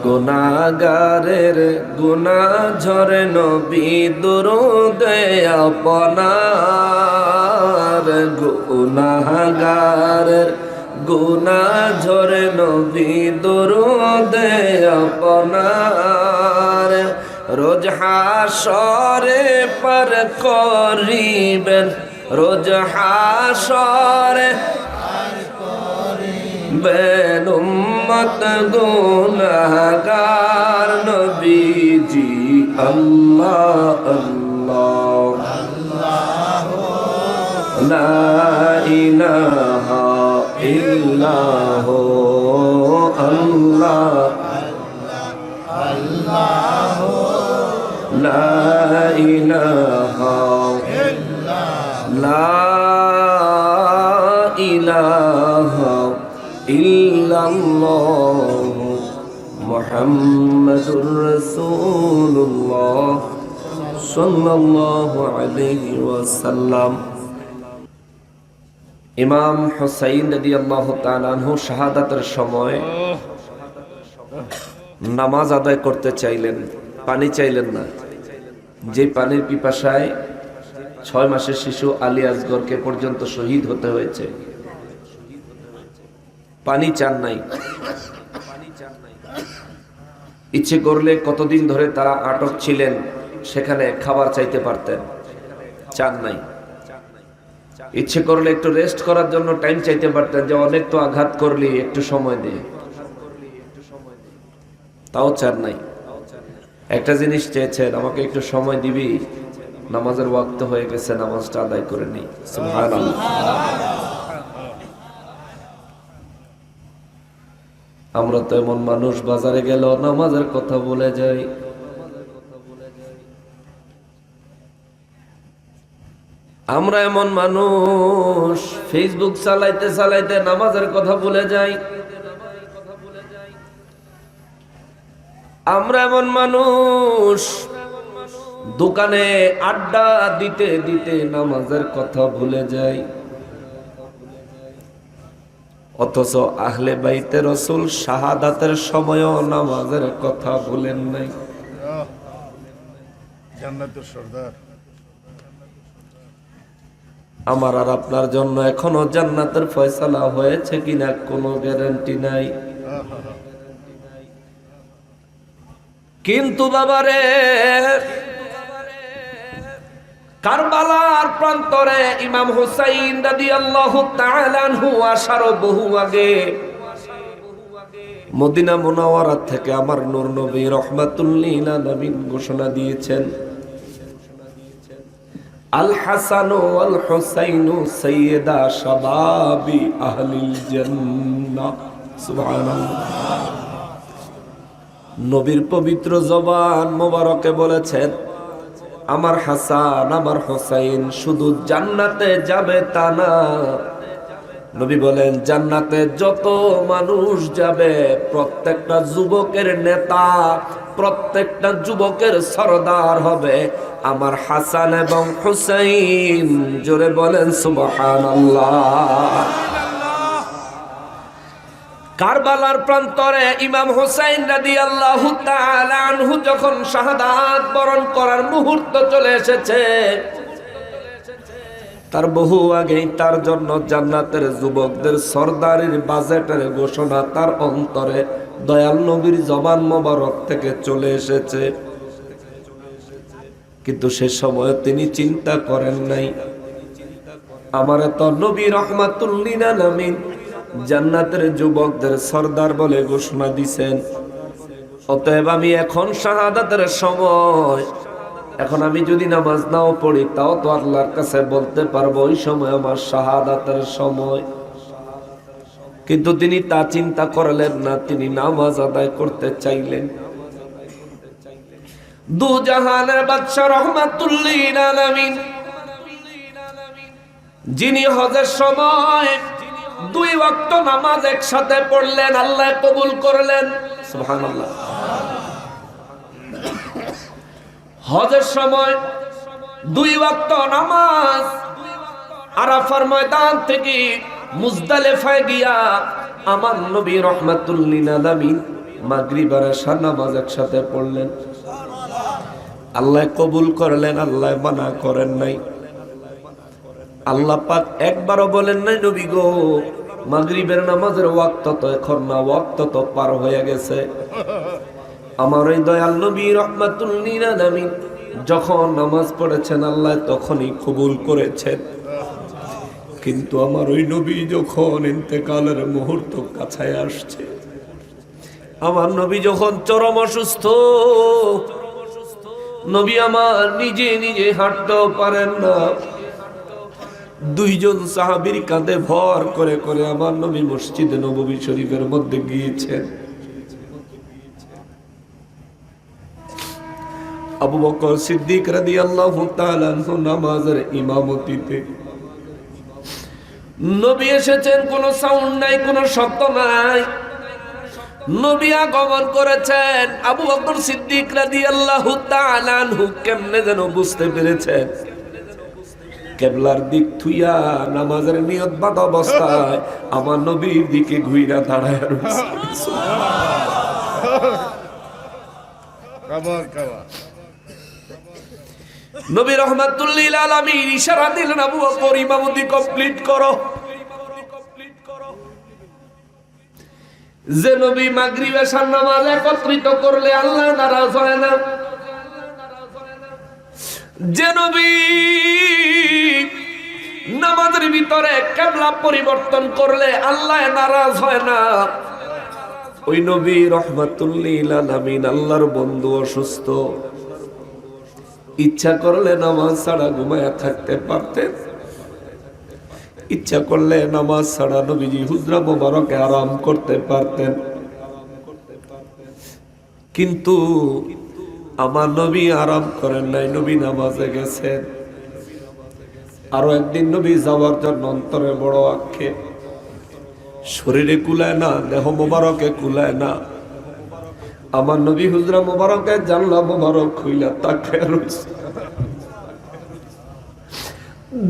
গুনাহগারের গুনাহ ঝরে নবী দরুদে আপনার গুনাহগারের গুনাহ ঝরে নবী দরুদে আপনার রোজ হাসরে পার করিবেন রোজ হাসরে বেন উম্মত গুনাহগার নবীজি আল্লাহ আল্লাহ লা ইলাহা ইল্লাল্লাহ আল্লাহ আল্লাহ লা ইলাহা লা ইলাহা ইল্লাল্লাহ মুহাম্মাদুর রাসূলুল্লাহ সাল্লাল্লাহু আলাইহি ওয়াসাল্লাম। ইমাম হুসাইন রাদিয়াল্লাহু তাআলা আনহু শাহাদাতের সময় নামাজ আদায় করতে চাইলেন, পানি চাইলেন না। যে পানির পিপাসায় 6 মাসের শিশু আলী আসগরকে পর্যন্ত শহীদ হতে হয়েছে, পানি চান নাই। ইচ্ছে করলে কতদিন ধরে তারা আটক ছিলেন সেখানে খাবার চাইতে পারতেন, চান নাই। ইচ্ছে করলে একটু রেস্ট করার জন্য টাইম চাইতে পারতেন, যে অনেক তো আঘাত করলি একটু সময় দে, তাও চান নাই। একটা জিনিস চেয়েছেন, আমাকে একটু সময় দিবি, নামাজের ওয়াক্ত হয়ে গেছে, নামাজটা আদায় করে নেই। সুবহানাল্লাহ। আমরা তো এমন মানুষ, বাজারে গেল নামাজের কথা বলে যাই। আমরা এমন মানুষ, ফেসবুক চালাইতে চালাইতে নামাজের কথা ভুলে যাই। আমরা এমন মানুষ, দোকানে আড্ডা দিতে দিতে নামাজের কথা ভুলে যাই। অথচ আহলে বাইতে রাসূল শাহাদাতের সময়ও নামাজের কথা ভুলেন নাই। জান্নাতের সরদার। আমার আর আপনার জন্য এখনো জান্নাতের ফয়সালা হয়েছে কিনা কোনো গ্যারান্টি নাই। কিন্তু বাবারে, কারবালার প্রান্তরে ইমাম হুসাইন রাদিয়াল্লাহু তাআলা আনহু আসার বহু আগে মদিনা মুনাওয়ারা থেকে আমার নূর নবী রাহমাতুল লিল আলামিন ঘোষণা দিয়েছেন, আল হাসান ওয়াল হুসাইন সাইয়্যিদা শাবাবি আহলিল জান্নাহ। সুবহানাল্লাহ। নবীর পবিত্র জবান মোবারকে বলেছেন, আমার হাসান আমার হুসাইন শুধু জান্নাতে যাবে তা না, নবী বলেন জান্নাতে যত মানুষ যাবে প্রত্যেকটা যুবকের নেতা, প্রত্যেকটা যুবকের সরদার হবে আমার হাসান এবং হুসাইন। জোরে বলেন সুবহানাল্লাহ। কারবালার প্রান্তরে ইমাম হুসাইন রাদিয়াল্লাহু তাআলা আনহু যখন শাহাদাত বরণ করার মুহূর্ত চলে এসেছে, তার বহু আগেই তার জন্য জান্নাতের যুবকদের সরদারির বাজেটের ঘোষণা তার অন্তরে দয়াল নবীর জবান মোবারক থেকে চলে এসেছে। কিন্তু সে সময় তিনি চিন্তা করেন নাই, আমার তো নবী রাহমাতুল লিল আলামিন জান্নাতের যুবকদের সরদার বলে ঘোষণা দিছেন, অতএব আমি এখন শাহাদাতের সময়, এখন আমি যদি নামাজ নাও পড়ি তাও তো আল্লাহর কাছে বলতে পারবো ওই সময় আমার শাহাদাতের সময়। কিন্তু তিনি তা চিন্তা করলেন না, তিনি নামাজ আদায় করতে চাইলেন। দু জাহানের বাদশা রাহমাতুল লিল আলামিন, যিনি হজের সময় 2 ওয়াক্ত নামাজ একসাথে পড়লেন, আল্লাহ কবুল করলেন। সুবহানাল্লাহ। হজের সময় 2 ওয়াক্ত নামাজ আরাফার ময়দান থেকে মুজদালিফায় গিয়া আমার নবী রাহমাতুল লিল আলামিন মাগরিব আর এশার নামাজ একসাথে পড়লেন। আল্লাহ কবুল করলেন, আল্লাহ মানা করেন নাই। আল্লাহ পাক একবারও বলেন নাই নবী গো মাগরিবের নামাজের ওয়াক্ত তো এখন না, ওয়াক্ত তো পার হয়ে গেছে। আমার ওই দয়াল নবী রাহমাতুল লিল আলামিন যখন নামাজ পড়েছেন আল্লাহ তখনই কবুল করেছেন। কিন্তু আমার ওই নবী যখন ইন্তেকালের মুহূর্ত কাছে আসছে, আমার নবী যখন চরম অসুস্থ, নবী আমার নিজে নিজে হাঁটতেও পারেন না, দুইজন সাহাবীর কাঁধে ভর করে করে আমার নবী মসজিদে নববী শরীফের মধ্যে গিয়েছেন। আবু বকর সিদ্দিক রাদিয়াল্লাহু তাআলা আনহু নামাজের ইমামতিতে। নবী এসেছেন, কোনো সাউন্ড নাই, কোনো শব্দ নাই, নবী আগমন করেছেন। আবু বকর সিদ্দিক রাদিয়াল্লাহু তাআলা আনহু কেমনে যেন বুঝতে পেরেছেন, কিবলার দিক থুইয়া নামাজের নিয়ত বাঁধা অবস্থায় আমার নবীর দিকে ঘুইরা দাঁড়ায় রয়েছে। নবী রাহমাতুল লিল আলামিন ইশারা দিলেন, আবু বকর ইমামতি কমপ্লিট করো। যে নবী মাগরিব এশার নামাজ একত্রিত করলে আল্লাহ নারাজ হয় না, যে নবী নামাজের ভিতরে কিবলা পরিবর্তন করলে আল্লাহ নারাজ হয় না, ওই নবী রাহমাতুল লিল আলামিন আল্লাহর বন্ধু অসুস্থ, ইচ্ছা করলে নামাজ ছাড়া ঘুমায়া থাকতে পারতেন, ইচ্ছা করলে নামাজ ছাড়া নবীজি হুজরা মোবারকে আরাম করতে পারতেন। কিন্তু আমার নবী আরাম করেন নাই, নবী নামাজে গেছেন। আরো একদিন নবী যাওয়ার জন্য অন্তরে বড় আক্ষেপ, শরীরে কুলায় না, দেহ মোবারকে কুলায় না। আমার নবী হুজরা মোবারকে জানলা মোবারক খুইলা তাকায় রয়েছে,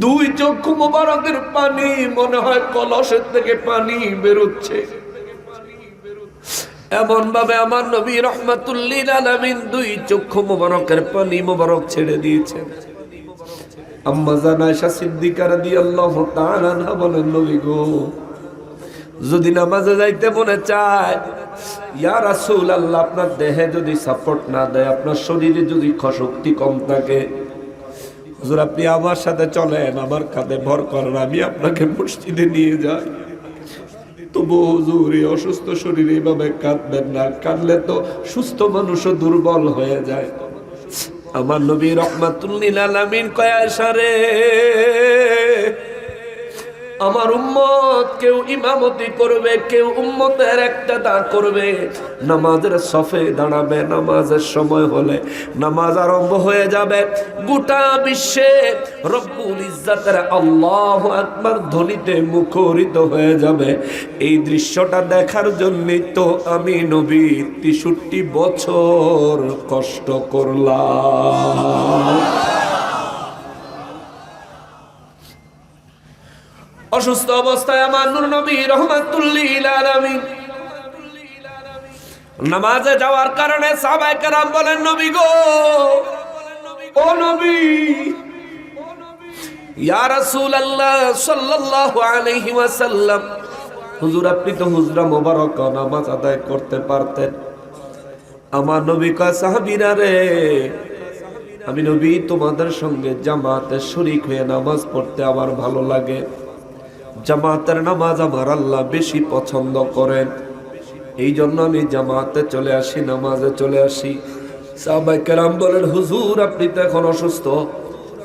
দুই চক্ষু মোবারকের পানি মনে হয় কলসের থেকে পানি বেরোচ্ছে। এমন ভাবে আমার নবী রাহমাতুল লিল আলামিন দুই চক্ষু মোবারকের পানি মোবারক ছেড়ে দিয়েছেন। আম্মা জান আয়েশা সিদ্দিকা রাদিয়াল্লাহু তাআলা আনহা বলেন, নবী গো যদি নামাজে যাইতে মনে চায়, ইয়া রাসূলুল্লাহ আপনার দেহে যদি সাপোর্ট না দেয়, আপনার শরীরে যদি শক্তি কম থাকে, হুজুর আপনি আমার সাথে চলেন, আমার কাঁধে ভর করেন, আমি আপনাকে মসজিদে নিয়ে যাই। তবু হুজুর এই অসুস্থ শরীরে এইভাবে কাঁদবেন না, কাঁদলে তো সুস্থ মানুষও দুর্বল হয়ে যায়। আমার নবী রাহমাতুল লিল আলামিন কয়, আয়েশা রে, আমার উম্মত কেউ ইমামতি করবে, কেউ উম্মতের ইক্তেদা করবে, নামাজের সফে দাঁড়াবে, নামাজের সময় হলে নামাজ আরম্ভ হয়ে যাবে, গোটা বিশ্বে রব্বুল ইজ্জতের আল্লাহু আকবার ধ্বনিতে মুখরিত হয়ে যাবে। এই দৃশ্যটা দেখার জন্যই তো আমি নবী ৬৩ বছর কষ্ট করলাম। অসুস্থ অবস্থায় আমার নূর নবী রাহমাতুল লিল আলামিন নামাজে যাওয়ার কারণে সাহাবায়ে কেরাম বলেন, নবী গো, ও নবী, ইয়া রাসূলুল্লাহ সাল্লাল্লাহু আলাইহি ওয়াসাল্লাম, হুজুর আপনি তো হুজরা মোবারক নামাজ আদায় করতে পারতেন। আমার নবী কয়, সাহাবীরা রে, আমি নবী তোমাদের সঙ্গে জামাতে শরীক হয়ে নামাজ পড়তে আমার ভালো লাগে, জামাতের নামাজ আমার আল্লাহ বেশি পছন্দ করেন, এই জন্য আমি জামাতে চলে আসি, নামাজে চলে আসি। সাহাবায়ে কেরাম বলেন, হুজুর আপনি তো এখন অসুস্থ,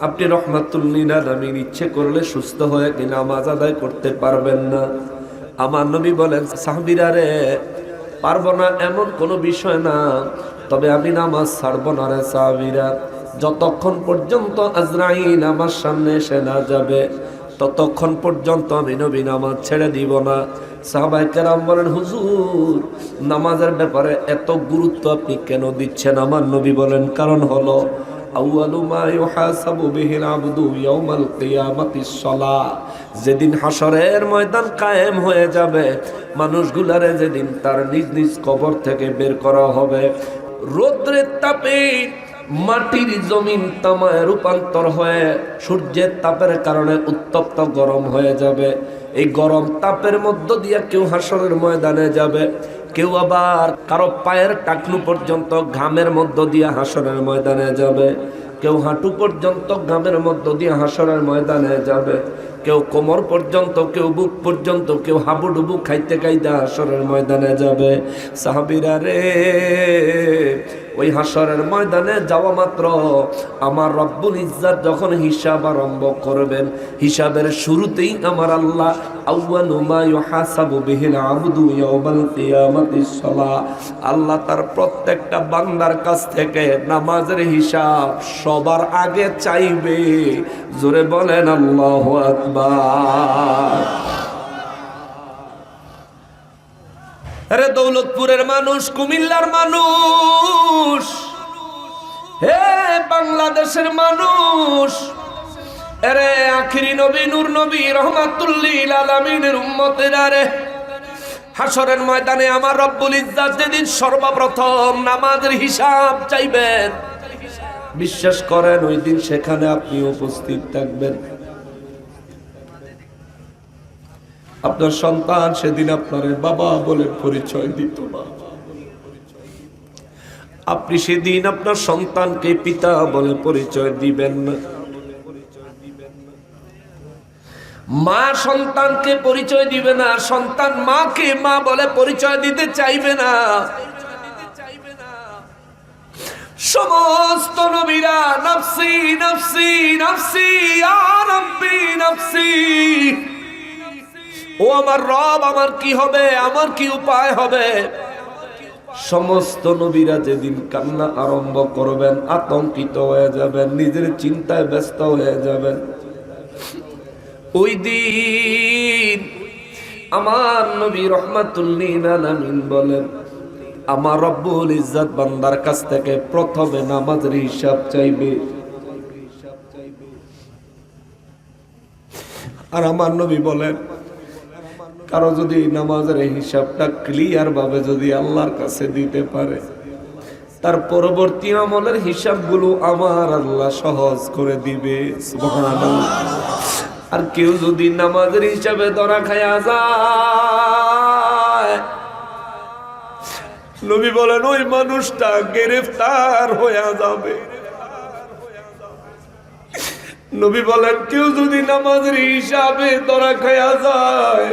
আপনি রাহমাতুল লিল আলামিন ইচ্ছে করলে সুস্থ হয়ে কি নামাজ আদায় করতে পারবেন না? আমার নবী বলেন, সাহাবীরা রে, পারবো না এমন কোনো বিষয় না, তবে আমি নামাজ ছাড়বো না রে সাহাবীরা, যতক্ষণ পর্যন্ত আজরাইল আমার সামনে এসে না যাবে ততক্ষণ পর্যন্ত আমি নবী নামাজ ছেড়ে দিব না। সাহাবায়ে কেরাম বলেন, হুজুর নামাজের ব্যাপারে এত গুরুত্ব আপনি কেন দিচ্ছেন? আমার নবী বলেন, কারণ হলো আউয়ালু মা ইউহাসাবু বিহিল আবদু ইয়াউমাল কিয়ামাতিস সালাহ। যেদিন হাসরের ময়দান কায়েম হয়ে যাবে, মানুষগুলারে যেদিন তার নিজ নিজ কবর থেকে বের করা হবে, রৌদ্রের তাপে মাটির জমিন তামায় রূপান্তর হয়ে সূর্যের তাপের কারণে উত্তপ্ত গরম হয়ে যাবে। এই গরম তাপের মধ্য দিয়ে কেউ হাসরের ময়দানে যাবে, কেউ আবার কারো পায়ের টাকনু পর্যন্ত ঘামের মধ্য দিয়ে হাসরের ময়দানে যাবে, কেউ হাঁটু পর্যন্ত ঘামের মধ্য দিয়ে হাসরের ময়দানে যাবে, কেউ কোমর পর্যন্ত, কেউ বুক পর্যন্ত, কেউ হাবুডুবু খাইতে খাইতে হাসরের ময়দানে যাবে। সাহাবীরা রে, ওই হাসরের ময়দানে যাওয়া মাত্র আমার রব্বুল ইজ্জত যখন হিসাব আরম্ভ করবেন, হিসাবের শুরুতেই আমার আল্লাহ আউয়ালু মা ইউহাসাবু বিহিল আবদু ইয়াউমাল কিয়ামাতিস সালাহ, আল্লাহ তার প্রত্যেকটা বান্দার কাছ থেকে নামাজের হিসাব সবার আগে চাইবে। জোরে বলেন আল্লাহু আকবার। আরে দৌলতপুরের মানুষ, কুমিল্লার মানুষ, হে বাংলাদেশের মানুষ, আরে আখিরি নবী নূর নবী রহমাতুল লিল আলামিনের উম্মতেরা রে, হাসরের ময়দানে আমার রব্বুল ইজ্জত যেদিন সর্বপ্রথম নামাজের হিসাব চাইবেন, বিশ্বাস করেন ওই দিন সেখানে আপনি উপস্থিত থাকবেন। আপনার সন্তান সেদিন আপনার বাবা বলে পরিচয় দিত না, আপনি সেদিন আপনার সন্তানকে পিতা বলে পরিচয় দিবেন না, মা সন্তানকে পরিচয় দিবে না, সন্তান মাকে মা বলে পরিচয় দিতে চাইবে না। সমস্ত নবীরা নফসি নফসি নফসি ইয়া রাব্বি নফসি, ও আমার রব আমার কি হবে, আমার কি উপায় হবে। সমস্ত নবীরা যেদিন কান্না আরম্ভ করবেন, আতঙ্কিত হয়ে যাবেন, নিজের চিন্তায় ব্যস্ত হয়ে যাবেন, ওই দিন আমার নবী রহমাতুল লিল আলামিন বলেন, আমার রব্বুল ইজ্জত বান্দার কাছ থেকে প্রথমে নামাজের হিসাব চাইবে। আর আমার নবী বলেন, কারো যদি নামাজের হিসাবটা ক্লিয়ার ভাবে যদি আল্লাহর কাছে দিতে পারে, তার পরবর্তী আমলের হিসাবগুলো আমার আল্লাহ সহজ করে দিবে। সুবহানাল্লাহ। আর কেউ যদি নামাজের হিসাবে ধরা খায়া যায়, নবী বলেন ওই মানুষটা গ্রেফতার হয়ে যাবে। নবী বলেন কেউ যদি নামাজের হিসাবে ধরা খায়া যায়,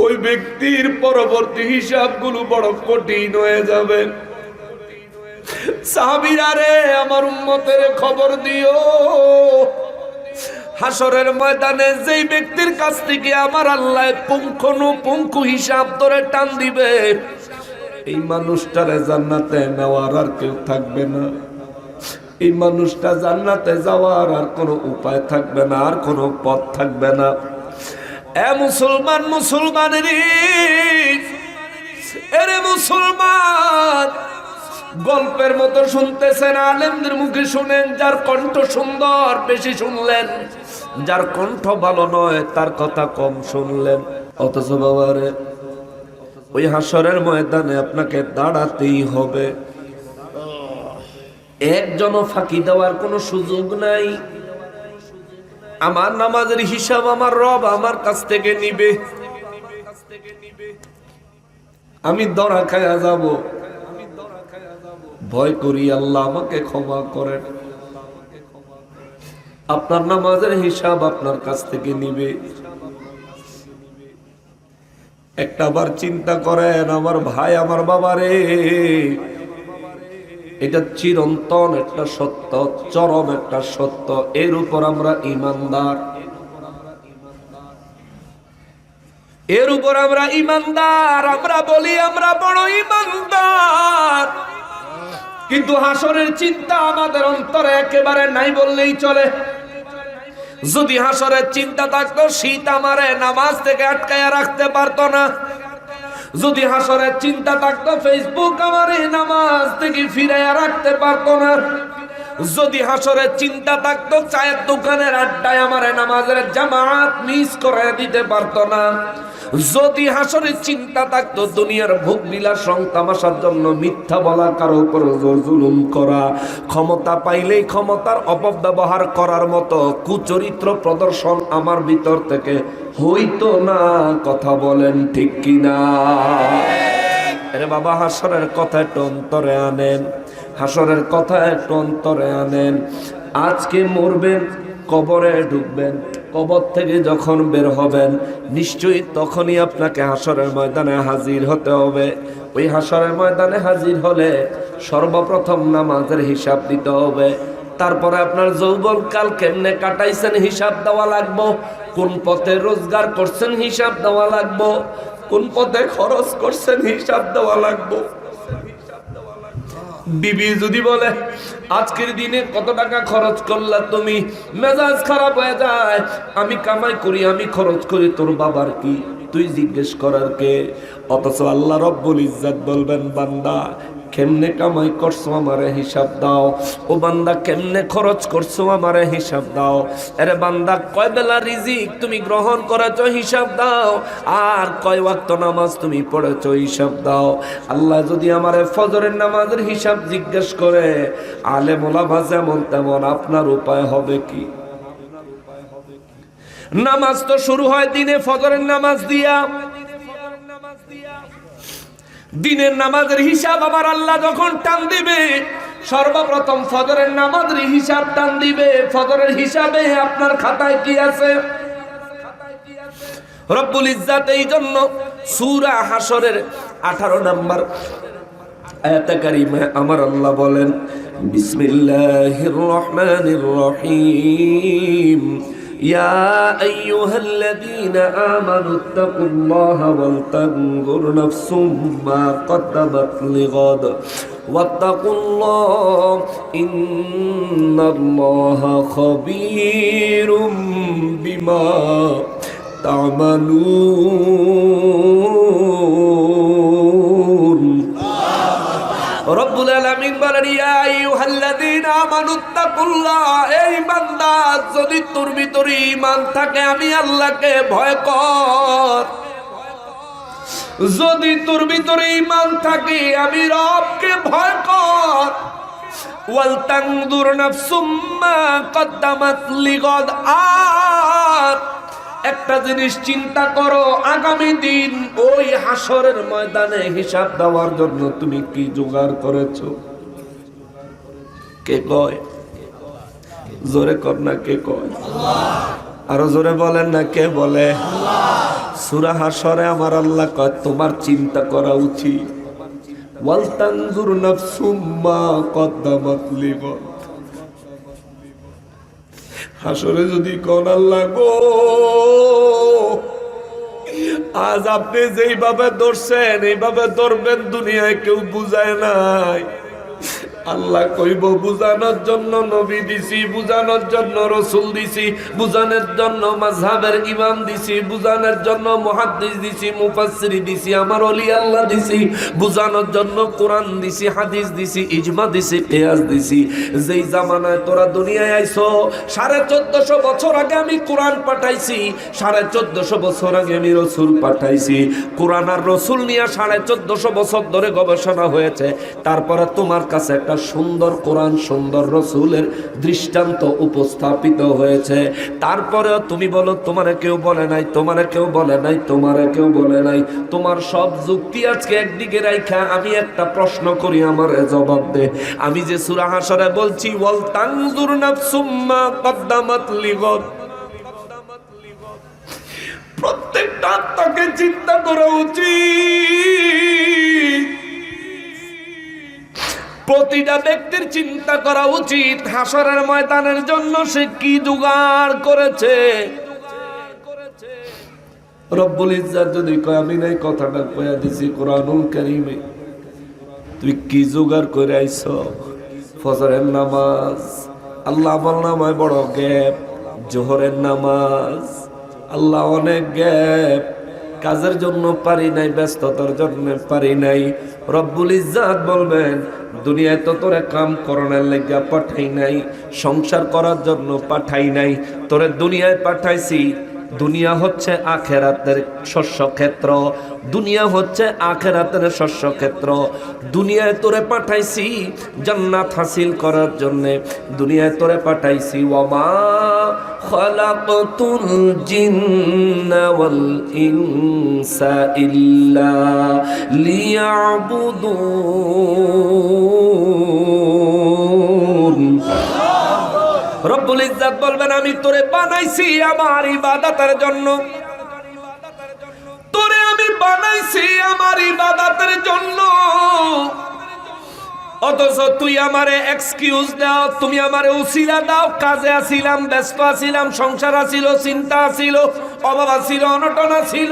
ওই ব্যক্তির পরবর্তী হিসাবগুলো বড় কঠিন হয়ে যাবে। সাহাবীরা রে, আমার উম্মতের খবর দিও, হাসরের ময়দানে যেই ব্যক্তির কাছ থেকে আমার আল্লাহ পুঙ্খানুপুঙ্খ হিসাব ধরে টান দিবে, এই মানুষটারে জান্নাতে নেওয়ার আর কেউ থাকবে না। এই মানুষটা জান্নাতে যাওয়ার আর কোনো উপায় থাকবে না, আর কোনো পথ থাকবে না। এ মুসলমান, মুসলমানের এরে মুসলমান, গল্পের মতো শুনতেছেন, আলেমদের মুখে শুনেন, যার কণ্ঠ সুন্দর বেশি শুনলেন, যার কণ্ঠ ভালো নয় তার কথা কম শুনলেন। অথচ বাবারে, ওই হাসরের ময়দানে আপনাকে দাঁড়াতেই হবে, একজনও ফাঁকি দেওয়ার কোনো সুযোগ নাই। আমার নামাজের হিসাব আমার রব আমার কাছ থেকে নিবে, আমি ধরা খায়া যাব, ভয় করি আল্লাহ আমাকে ক্ষমা করেন। আপনার নামাজের হিসাব আপনার কাছ থেকে নিবে। একটাবার চিন্তা করেন আমার ভাই, আমার বাবারে, এটা চিরন্তন একটা সত্য, চরম একটা সত্য, এর উপর আমরা ঈমানদার, এর উপর আমরা ঈমানদার। আমরা বলি আমরা বড় ঈমানদার, কিন্তু হাসরের চিন্তা আমাদের অন্তরে একেবারে নাই বললেই চলে। যদি হাসরের চিন্তা থাকতো, শীত আমারে নামাজ থেকে আটকায়া রাখতে পারতো না। যদি হাসরের চিন্তা থাকতো ফেসবুক আমার এই নামাজ থেকে ফিরাইয়া রাখতে পারতো না। যদি হাসরের চিন্তা থাকতো চায়ের দোকানের আড্ডায় আমার নামাজের জামাত মিস করে দিতে পারতো না। যদি হাসরের চিন্তা থাকতো দুনিয়ার ভোগ বিলাস রং তামাশার জন্য মিথ্যা বলা, কারো উপর জুলুম করা, ক্ষমতা পাইলেই ক্ষমতার অপব্যবহার করার মতো কুচরিত্র প্রদর্শন আমার ভিতর থেকে হইতো না। কথা বলেন ঠিক কিনা? আরে বাবা, হাসরের কথা একটু অন্তরে আনেন, হাসরের কথা একটু অন্তরে আনেন। আজকে মরবেন, কবরে ঢুকবেন, কবর থেকে যখন বের হবেন নিশ্চয়ই তখনই আপনাকে হাসরের ময়দানে হাজির হতে হবে। ওই হাসরের ময়দানে হাজির হলে সর্বপ্রথম নামাজের হিসাব দিতে হবে। তারপরে আপনার যৌবনকাল কেমনে কাটাইছেন হিসাব দেওয়া লাগবো। কোন পথে রোজগার করছেন হিসাব দেওয়া লাগবো। কোন পথে খরচ করছেন হিসাব দেওয়া লাগবো। বিবি যদি বলে আজকের দিনে কত টাকা খরচ করলা তুমি, মেজাজ খারাপ হয়ে যায়। আমি কামাই করি, আমি খরচ করি, তোর বাবার কি, তুই জিজ্ঞেস করার কে? অথচ আল্লাহ রব্বুল ইজ্জত বলবেন, বান্দা কেমনে কামাই করছো আমারে হিসাব দাও। ও বান্দা কেমনে খরচ করছো আমারে হিসাব দাও। আরে বান্দা কয় বেলা রিজিক তুমি গ্রহণ করেছো হিসাব দাও। আর কয় ওয়াক্ত নামাজ তুমি পড়েছো হিসাব দাও। আল্লাহ যদি আমারে ফজরের নামাজের হিসাব জিজ্ঞেস করে, আলেম ওলামা যেমন তেমন, আপনার উপায় হবে কি? নামাজ তো শুরু হয় দিনে ফজরের নামাজ দিয়া। দিনের নামাজের হিসাব আমার আল্লাহ যখন টান দিবে, সর্বপ্রথম ফজরের নামাজের হিসাব টান দিবে। ফজরের হিসাবে আপনার খাতায় কি আছে? রব্বুল ইজ্জাত এই জন্য সূরা হাসরের 18 নম্বর আয়াতে কারিমে আমার আল্লাহ বলেন, বিসমিল্লাহির রহমানির রহিম, ইয়া আইয়ুহাল্লাযীনা আমানু তাকুল্লাহা ওয়াল তানজুর নাফসুম মা কদ্দামাত লিগাদ ওয়াত্তাকুল্লাহ ইন্নাল্লাহা খাবীরুম বিমা তা'মালুন। রব্বুল আলামিন বলেন, ইয়া আইয়ুহাল্লাযীনা আমানুত্তাকুল্লাহ, এই বান্দা যদি তোর ভিতরে ঈমান থাকে আমি আল্লাহকে ভয় কর। যদি তোর ভিতরে ঈমান থাকে আমি রবকে ভয় কর। ওয়াল তানজুর নাফসুম মা কদ্দামাত লিগাদ, আর একটা জিনিস চিন্তা করো, আগামী দিন ওই হাসরের ময়দানে হিসাব দেওয়ার জন্য তুমি কি জোগাড় করেছো? কে কয়? জোরে কর না, কে কয়? আরো জোরে বলেন না, কে বলে? সূরা হাসরে আমার আল্লাহ কয় তোমার চিন্তা করা উচিত। ওয়াল তানজুর নাফসুম মা কদ্দামাত লিগাদ। হাসরে যদি কোন আল্লাহ গো, আজ আপনি যেইভাবে ধরছেন এইভাবে ধরবেন, দুনিয়ায় কেউ বুঝায় নাই। আল্লাহ কইব বুঝানোর জন্য নবী দিছি, বুঝানোর জন্য রাসূল দিছি, বুঝানোর জন্য মাযহাবের ইমাম দিছি, বুঝানোর জন্য মুহাদ্দিস দিছি, মুফাসসির দিছি, আমার ওলি আল্লাহ দিছি, বুঝানোর জন্য কোরআন দিছি, হাদিস দিছি, ইজমা দিছি, কিয়াস দিছি। যেই জামানায় তোরা দুনিয়ায় আইছো 1450 বছর আগে আমি কোরআন পাঠাইছি, 1450 বছর আগে আমি রাসূল পাঠাইছি। কোরআন আর রাসূল নিয়ে 1450 বছর ধরে গবেষণা হয়েছে। তারপরে তোমার কাছে একটা সুন্দর কোরআন, সুন্দর রাসূলের দৃষ্টান্ত উপস্থাপিত হয়েছে। তারপরেও তুমি বলো তোমারে কেউ বলে নাই, তোমারে কেউ বলে নাই, তোমারে কেউ বলে নাই। তোমার সব যুক্তি আজকে একদিকে রাইখা আমি একটা প্রশ্ন করি, আমারে জবাব দে। আমি যে সূরা হাসরে বলছি ওয়াল তানজুর নাফসুম মা কদ্দামাত লিগাদ, প্রত্যেকটা আত্মাকে চিন্তা করা উচিত। প্রতিটা ব্যক্তির চিন্তা করা উচিত হাসরের ময়দানের জন্য সে কি জোগাড় করেছে। রব্বুল ইজ্জাত যদি কয় আমি নাই কথাটা কইয়া দিছি কোরআনুল কারীমে, তুই কি জোগাড় করে আইছো? ফজরের নামাজ আল্লাহ আমার নামায় বড় গ্যাপ, জোহরের নামাজ আল্লাহ অনেক গ্যাপ, কাজের জন্য পারি নাই, ব্যস্ততার জন্য পারি নাই। রব্বুল ইজ্জাত বলবেন দুনিয়ায় তো তোরে কাম করণের লাগা পাঠাই নাই, সংসার করার জন্য পাঠাই নাই, তোরে দুনিয়ায় পাঠাইছি। দুনিয়া হচ্ছে আখেরাতের শস্য ক্ষেত্র, দুনিয়া হচ্ছে আখেরাতের শস্য ক্ষেত্র। দুনিয়ায় তোরে পাঠাইছি জান্নাত হাসিল করার জন্য, দুনিয়ায় তোরে পাঠাইছি। ওয়ামা খালাকতুল জিন্না ওয়াল ইনসা ইল্লা লিয়াবুদুন। রব্বুল ইজ্জাত বলবেন আমি তোরে বানাইছি আমার ইবাদতের জন্য, তোরে আমি বানাইছি আমার ইবাদতের জন্য, অথচ তুই আমারে এক্সকিউজ দাও, তুমি আমারে উসিলা দাও। কাজে আছিলাম, ব্যস্ত আছিলাম, সংসার আছিল, চিন্তা আছিল, অভাব ছিল, অনটনা ছিল।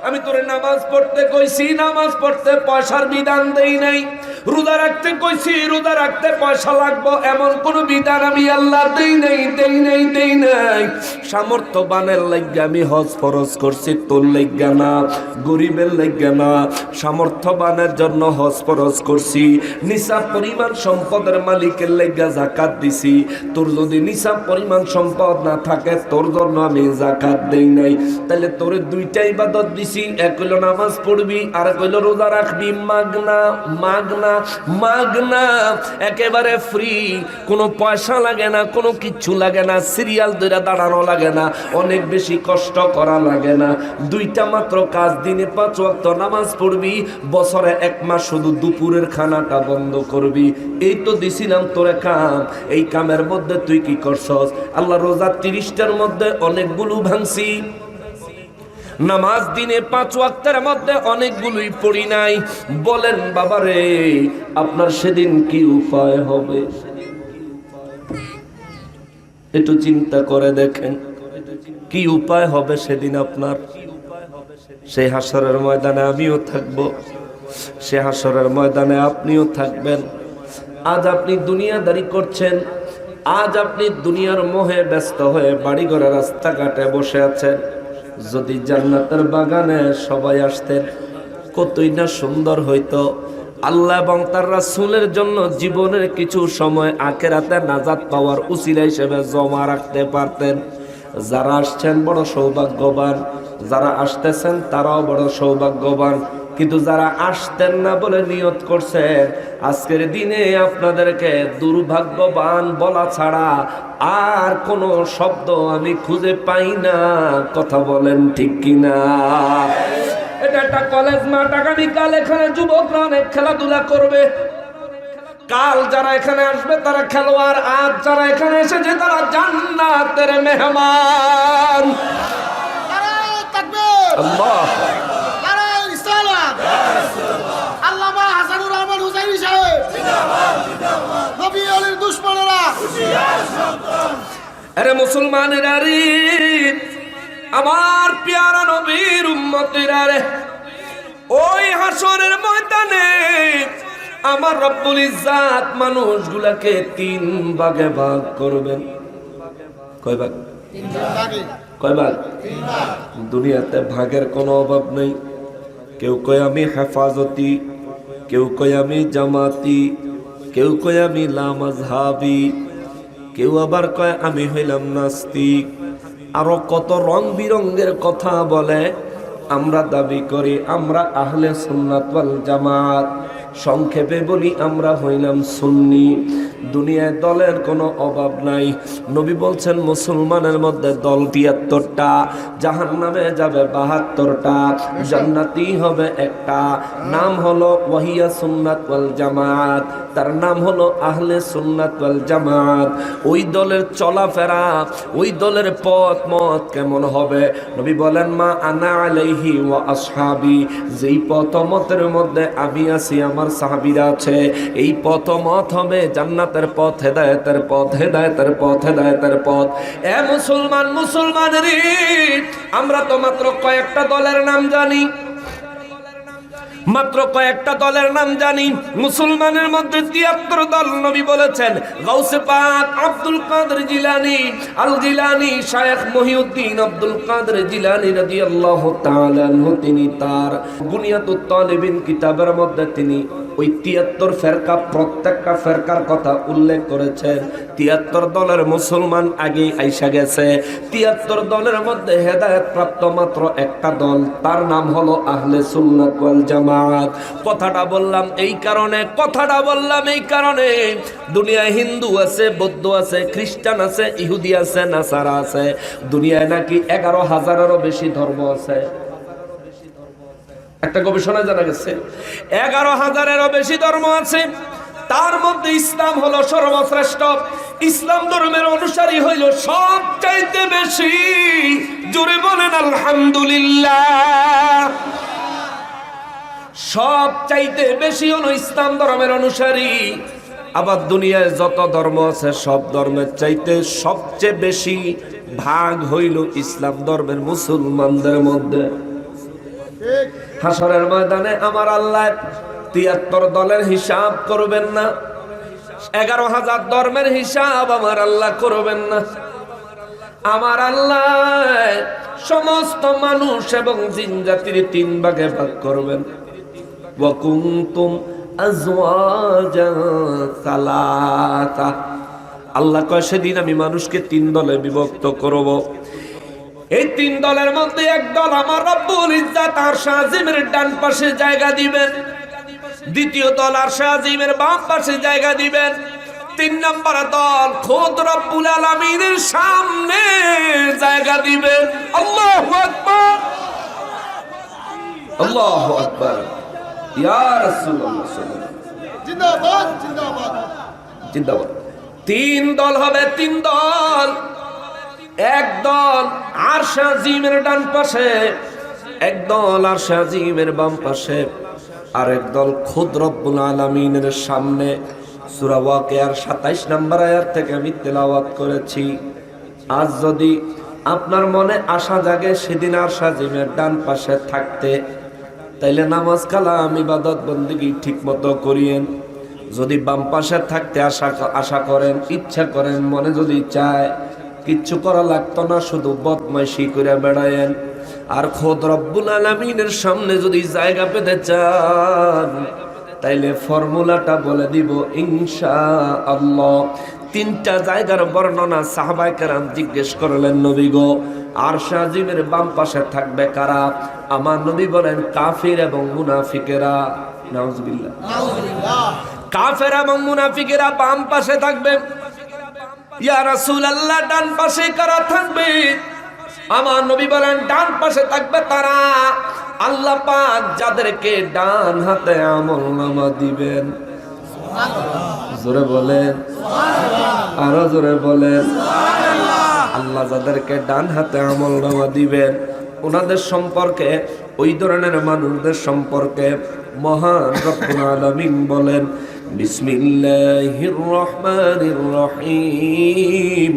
আমি তোরে নামাজ পড়তে কইছি, নামাজ পড়তে পয়সার বিধান দেই নাই। রোজা রাখতে কইছি, রোজা রাখতে পয়সা লাগবো এমন কোন বিধান আমি আল্লাহ দেই নাই, দেই নাই, দেই নাই। সামর্থ্যবানের লাগা আমি হজ ফরজ করছি, তোর লাগা না, গরিবের লাগা না। সামর্থ্যবানের জন্য হজ ফরজ করছি, নিসাব পরিমাণ সম্পদের মালিকের লাগা যাকাত দিছি। তোর যদি নিসাব পরিমাণ সম্পদ না থাকে, তোর জন্য আমি যাকাত দেই নাই। তাহলে তোরে দুইটা ইবাদত দিছি, এক হইল নামাজ পড়বি, আর এক হইল রোজা রাখবি। মাগনা, মাগনা, মাগনা, একেবারে ফ্রি, কোনো পয়সা লাগে না, কোনো কিচ্ছু লাগে না, সিরিয়াল ধরে দাঁড়ানো লাগে না, অনেক বেশি কষ্ট করা লাগে না। দুইটা মাত্র কাজ, দিনে 5 ওয়াক্ত নামাজ পড়বি, বছরে 1 মাস শুধু দুপুরের খানাটা বন্ধ করবি। এই তো দিছিলাম তোরে কাম, এই কামের মধ্যে তুই কি করছস? আল্লাহ রোজা 30টার মধ্যে অনেকগুলো ভাঙছি, নামাজ দিনে 5 ওয়াক্তের মধ্যে অনেকগুলোই পড়ি নাই। বলেন বাবারে আপনার সেদিন কি উপায় হবে? একটু চিন্তা করে দেখেন কি উপায় হবে সেদিন আপনার। সেই হাসরের ময়দানে আমিও থাকব, সে হাসরের ময়দানে আপনিও থাকবেন। আজ আপনি দুনিয়াদারি করছেন, আজ আপনি দুনিয়ার মোহে ব্যস্ত হয়ে বাড়িঘরে রাস্তাঘাটে বসে আছেন। যদি জান্নাতের বাগানে সবাই আসতেন কতই না সুন্দর হইতো। আল্লাহ এবং তার রাসূলের জন্য জীবনের কিছু সময় আখিরাতে নাজাত পাওয়ার উসিলা হিসেবে জমা রাখতে পারতেন। যারা আসছেন বড় সৌভাগ্যবান, যারা আসতেছেন তারাও বড় সৌভাগ্যবান। কিন্তু যারা আসতেন না বলে নিয়ত করছেন, আজকের দিনে আপনাদেরকে দুর্ভাগ্যবান বলা ছাড়া আর কোনো শব্দ আমি খুঁজে পাই না। কথা বলেন ঠিক কিনা? এটা একটা কলেজ মাঠ, আগামীকাল এখানে যুবকরা অনেক খেলাধুলা করবে। কাল যারা এখানে আসবে তারা খেলোয়াড়, আজ যারা এখানে এসেছে তারা জান্নাতের মেহমান। আল্লাহ আরে মুসলমানেরা রে, আমার পেয়ারা নবীর উম্মতেরা রে, ওই হাসরের ময়দানে আমার রব্বুল ইজ্জাত মানুষগুলাকে 3 ভাগে ভাগ করবেন। কয় ভাগ? 3 ভাগে। কয় ভাগ? 3 ভাগ। দুনিয়াতে ভাগের কোনো অভাব নেই। কেউ কয় আমি হেফাজতি, কেউ কয় আমি জামাতি, কেউ কয় আমি লামাজহাবি, কেউ আবার কয় আমি হইলাম নাস্তিক, আরো কত রং বিরঙ্গের কথা বলে। আমরা দাবি করি আমরা আহলে সুন্নাত ওয়াল জামাত। সংক্ষেপে বলি আমরা হইলাম সুন্নি। দুনিয়ায় দলের কোনো অভাব নাই। নবী বলছেন মুসলমানের মধ্যে দল ৭৩টা, জাহান্নামে যাবে ৭২টা, জান্নাতি হবে একটা। নাম হলো ওয়াহিয়া সুন্নাত ওয়াল জামাত, তার নাম হলো আহলে সুন্নাত ওয়াল জামাত। ওই দলের চলাফেরা, ওই দলের পথ মত কেমন হবে? নবী বলেন মা আনা আলাইহি ওয়া আসহাবি, যেই পথ মতের মধ্যে আমি আছি, আমার সাহাবীরা আছে, এই পথ মত হবে জান্নাতের পথ, হেদায়েতের পথ, হেদায়েতের পথ, হেদায়েতের পথ। এ মুসলমান, মুসলমান রে, আমরা তো মাত্র কয়েকটা দলের নাম জানি। মাত্র কয়েকটা দলের নাম জানি। মুসলমানের মধ্যে 73 দল নবী বলেছেন। গাউসে পাক আব্দুল কাদের জিলানী, আল জিলানী, শায়েখ মহিউদ্দিন আব্দুল কাদের জিলানী রাদিয়াল্লাহু তাআলা আনহু, তিনি তার বুনিয়াতুত তালিবিন কিতাবের মধ্যে তিনি ওই 73 ফেরকা, প্রত্যেকটা ফেরকার কথা উল্লেখ করেছেন। 73 দলের মুসলমান আগে আইসা গেছে। 73 দলের মধ্যে হেদায়েত প্রাপ্ত মাত্র একটা দল, তার নাম হলো আহলে সুন্নাত ওয়াল জামাত। কথাটা বললাম এই কারণে দুনিয়ায় হিন্দু আছে, বৌদ্ধ আছে, খ্রিস্টান আছে, ইহুদি আছে, নাসারা আছে। দুনিয়ায় নাকি 11,000-এরও বেশি ধর্ম আছে। একটা গবেষণায় জানা গেছে 11,000-এরও বেশি ধর্ম আছে। তার মধ্যে ইসলাম হলো সর্বশ্রেষ্ঠ। ইসলাম ধর্মের অনুসারী হইল সবচাইতে বেশি। জোরে বলেন আলহামদুলিল্লাহ। সবচাইতে বেশি হলো ইসলাম ধর্মের অনুসারী। আবার দুনিয়ায় যত ধর্ম আছে সব ধর্মের চাইতে সবচেয়ে বেশি ভাগ হইল ইসলাম ধর্মের মুসলমানদের মধ্যে। হাসরের ময়দানে আমার আল্লাহ 73 দলের হিসাব করবেন না, 11,000 ধর্মের হিসাব আমার আল্লাহ করবেন না। আমার আল্লাহ সমস্ত মানুষ এবং জিন জাতির 3 ভাগে ভাগ করবেন। ওয়া কুনতুম আজওয়াজান সালাসা। আল্লাহ কয় সেদিন আমি মানুষকে 3 দলে বিভক্ত করব। এই 3 দলের মধ্যে এক দল আমার রব্বুল ইজ্জাত আরশ আজিমের ডান পাশে জায়গা দিবেন, দ্বিতীয় দল আরশ আজিমের বাম পাশে জায়গা দিবেন, 3 নম্বর দল খোদ রব্বুল আলামিনের সামনে জায়গা দিবেন। আল্লাহু আকবার, আল্লাহু আকবার, ইয়া রাসূলুল্লাহ জিন্দাবাদ জিন্দাবাদ জিন্দাবাদ। 3 দল হবে, 3 দল। এক দল আরশ আজিমের ডান পাশে, এক দল আরশ আজিমের বাম পাশে, আর এক দল খুদ রব্বুল আলামিনের সামনে। সূরা ওয়াকিয়ার 27 নম্বর আয়াত থেকে আমি তেলাওয়াত করেছি। আজ যদি আপনার মনে আশা জাগে সেদিন আরশ আজিমের ডান পাশে থাকতে, তাইলে নামাজ কালাম ইবাদত বন্দেগী ঠিক মতো করিয়েন। যদি বাম পাশে থাকতে আশা করেন, ইচ্ছা করেন, মনে যদি চায়, কিচ্ছু করা লাগতো না, শুধু বদমাইশি করে বেড়ায়েন। আর খোদ রব্বুল আলামিনের সামনে যদি জায়গা পেতে চান, তাইলে ফর্মুলাটা বলে দিব ইনশাআল্লাহ। 3টা জায়গার বর্ণনা সাহাবায়ে কেরাম জিজ্ঞেস করলেন, নবী গো আরশ আজিমের বাম পাশে থাকবে কারা? আমার নবী বলেন কাফির এবং মুনাফিকেরা। নাউজুবিল্লাহ, কাফের এবং মুনাফিকেরা বাম পাশে থাকবে। ইয়া রাসূলুল্লাহ ডান পাশে কারা থাকবে? আমার নবী বলেন ডান পাশে থাকবে তারা আল্লাহ পাক যাদেরকে ডান হাতে আমলনামা দিবেন। জোরে বলেন, আরো জোরে বলেন। আল্লাহ যাদেরকে ডান হাতে আমলনামা দিবেন, ওনাদের সম্পর্কে, ওই ধরনের মানুষদের সম্পর্কে মহান রব্বুল আলামিন বলেন বিসমিল্লাহির রহমানির রহিম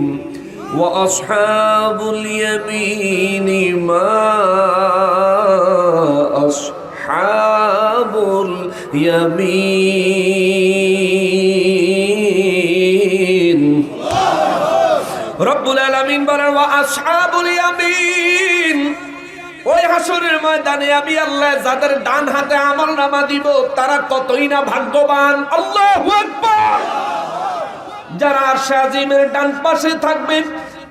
ওয়া আসহাবুল ইয়ামিনি মা আসহাবুল ইয়ামিন। রব্বুল আলামিন বলেন ওয়া আসহাবুল ইয়ামিন, ওই হাসরের ময়দানে আমি আল্লাহ যাদের ডান হাতে আমলনামা দিব তারা কতই না ভাগ্যবান। আল্লাহু আকবার। যারা আরশ আজিমের ডান পাশে থাকবে,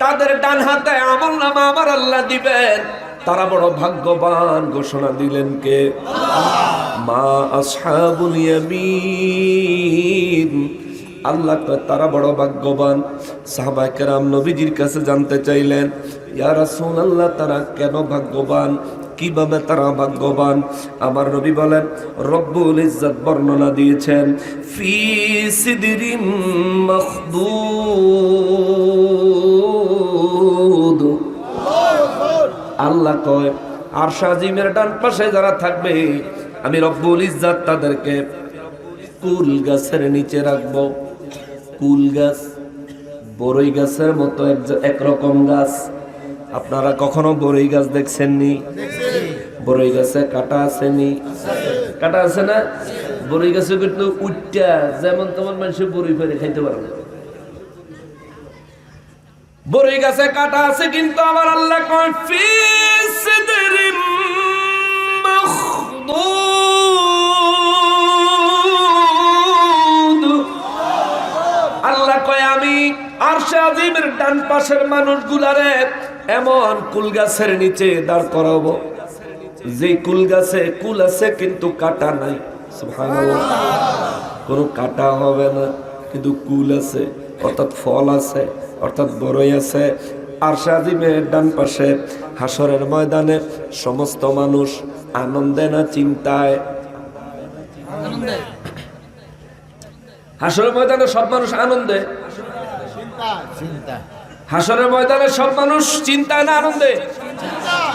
তাদের ডান হাতে আমলনামা আমার আল্লাহ দিবেন, তারা বড় ভাগ্যবান। ঘোষণা দিলেন কে? মা আসহাবুল ইয়ামিন। আল্লাহ তারা বড় ভাগ্যবান। সাহাবায়ে কেরাম নবীজির কাছে জানতে চাইলেন, ইয়া রাসূলুল্লাহ তারা কেন ভাগ্যবান, কিভাবে তারা ভাগ্যবান? আমার নবী বলেন রব্বুল ইজ্জত বর্ণনা দিয়েছেন ফি সিদরিম মাখদুদ। আল্লাহ কয় আরশ আজিমের ডান পাশে যারা থাকবে আমি রব্বুল ইজ্জত তাদেরকে কুল গাছের নিচে রাখবো। কুল গাছ বড়ই গাছের মতো একরকম গাছ। আপনারা কখনো বড়ই গাছ দেখছেননি? বড়ই গাছে কাটা আসেনি? কাটা আছে না? বড়ই গাছে কিন্তু উঠটা যেমন তেমন মানুষের বড়ি ফেরে খাইতে পারে না। বড়ই গাছে কাটা আছে, কিন্তু আমার আল্লাহ কয় ফি সিদরিম মাখদুদ। আল্লাহ কয় আমি আরশে আজিমের ডান পাশের মানুষগুলারে এমন কুল গাছের নিচে দাঁড় করাবো, যে কুল গাছে কুল আছে কিন্তু কাটা নাই। সুবহানাল্লাহ। কোনো কাটা হবে না, কিন্তু কুল আছে, অর্থাৎ ফল আছে, অর্থাৎ বড়ই আছে। আরশে আজিমের ডান পাশে হাসরের ময়দানে সমস্ত মানুষ আনন্দে না চিন্তায়? হাসরের ময়দানে সব মানুষ আনন্দে? হাসরের ময়দানে সব মানুষ চিন্তায় না আনন্দে?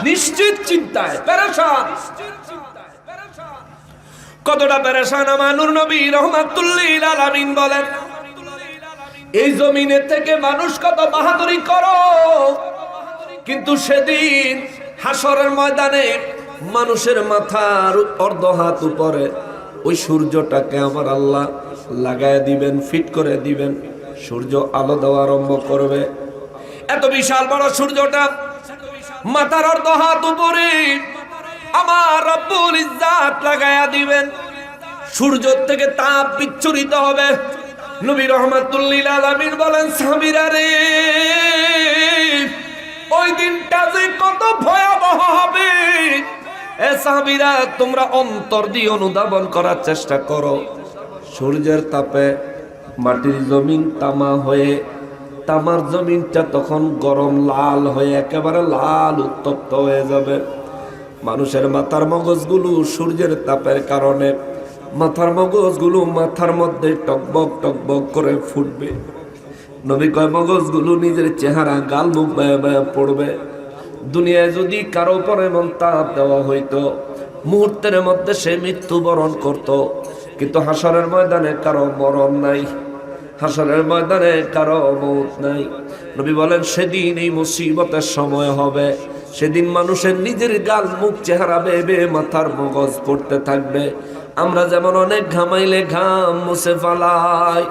নিশ্চিত চিন্তায়, পেরেশান। কতটা পেরেশান আমার নূর নবী রাহমাতুল লিল আলামিন বলেন, এই জমিনের থেকে মানুষ কত বাহাদুরি করো, কিন্তু সেদিন হাসরের ময়দানে মানুষের মাথার অর্ধ হাত উপরে ওই সূর্যটাকে আমার আল্লাহ লাগায় দিবেন, ফিট করে দিবেন। সূর্য আলো দেওয়া আরম্ভ করবে। এত বিশাল বড় সূর্যটা মাথার অর্ধ হাত উপরে আমার রব্বুল ইজ্জাত লাগায়া দিবেন। সূর্য থেকে তাপ বিচ্ছুরিত হবে। নবী রাহমাতুল লিল আলামিন বলেন, সাহাবীরা রে, ওই দিনটা যে কত ভয়াবহ হবে, এ সাহাবীরা তোমরা অন্তর দিয়ে অনুধাবন করার চেষ্টা করো। সূর্যের তাপে মাটির জমিন তামা হয়ে, তামার জমিনটা তখন গরম লাল হয়ে একেবারে লাল উত্তপ্ত হয়ে যাবে। মানুষের মাথার মগজগুলো সূর্যের তাপের কারণে মাথার মগজগুলো মাথার মধ্যে টকবক টকবক করে ফুটবে। নবী কয় মগজগুলো নিজের চেহারা গাল মুখ বায়া বায়া পড়বে। দুনিয়ায় যদি কারো উপর এমন তাপ দেওয়া হইতো, মুহূর্তের মধ্যে সে মৃত্যুবরণ করত। কিন্তু হাসরের ময়দানে কারো মরণ নাই, হাসরের ময়দানে কারো মৌত নাই। নবী বলেন, সেদিন এই মুসিবতের সময় হবে। সেদিন মানুষের নিজের গাল মুখ চেহারা বেয়ে বেয়ে মাথার মগজ পড়তে থাকবে। আমরা যেমন অনেক ঘামাইলে ঘাম মুছে ফেলাই,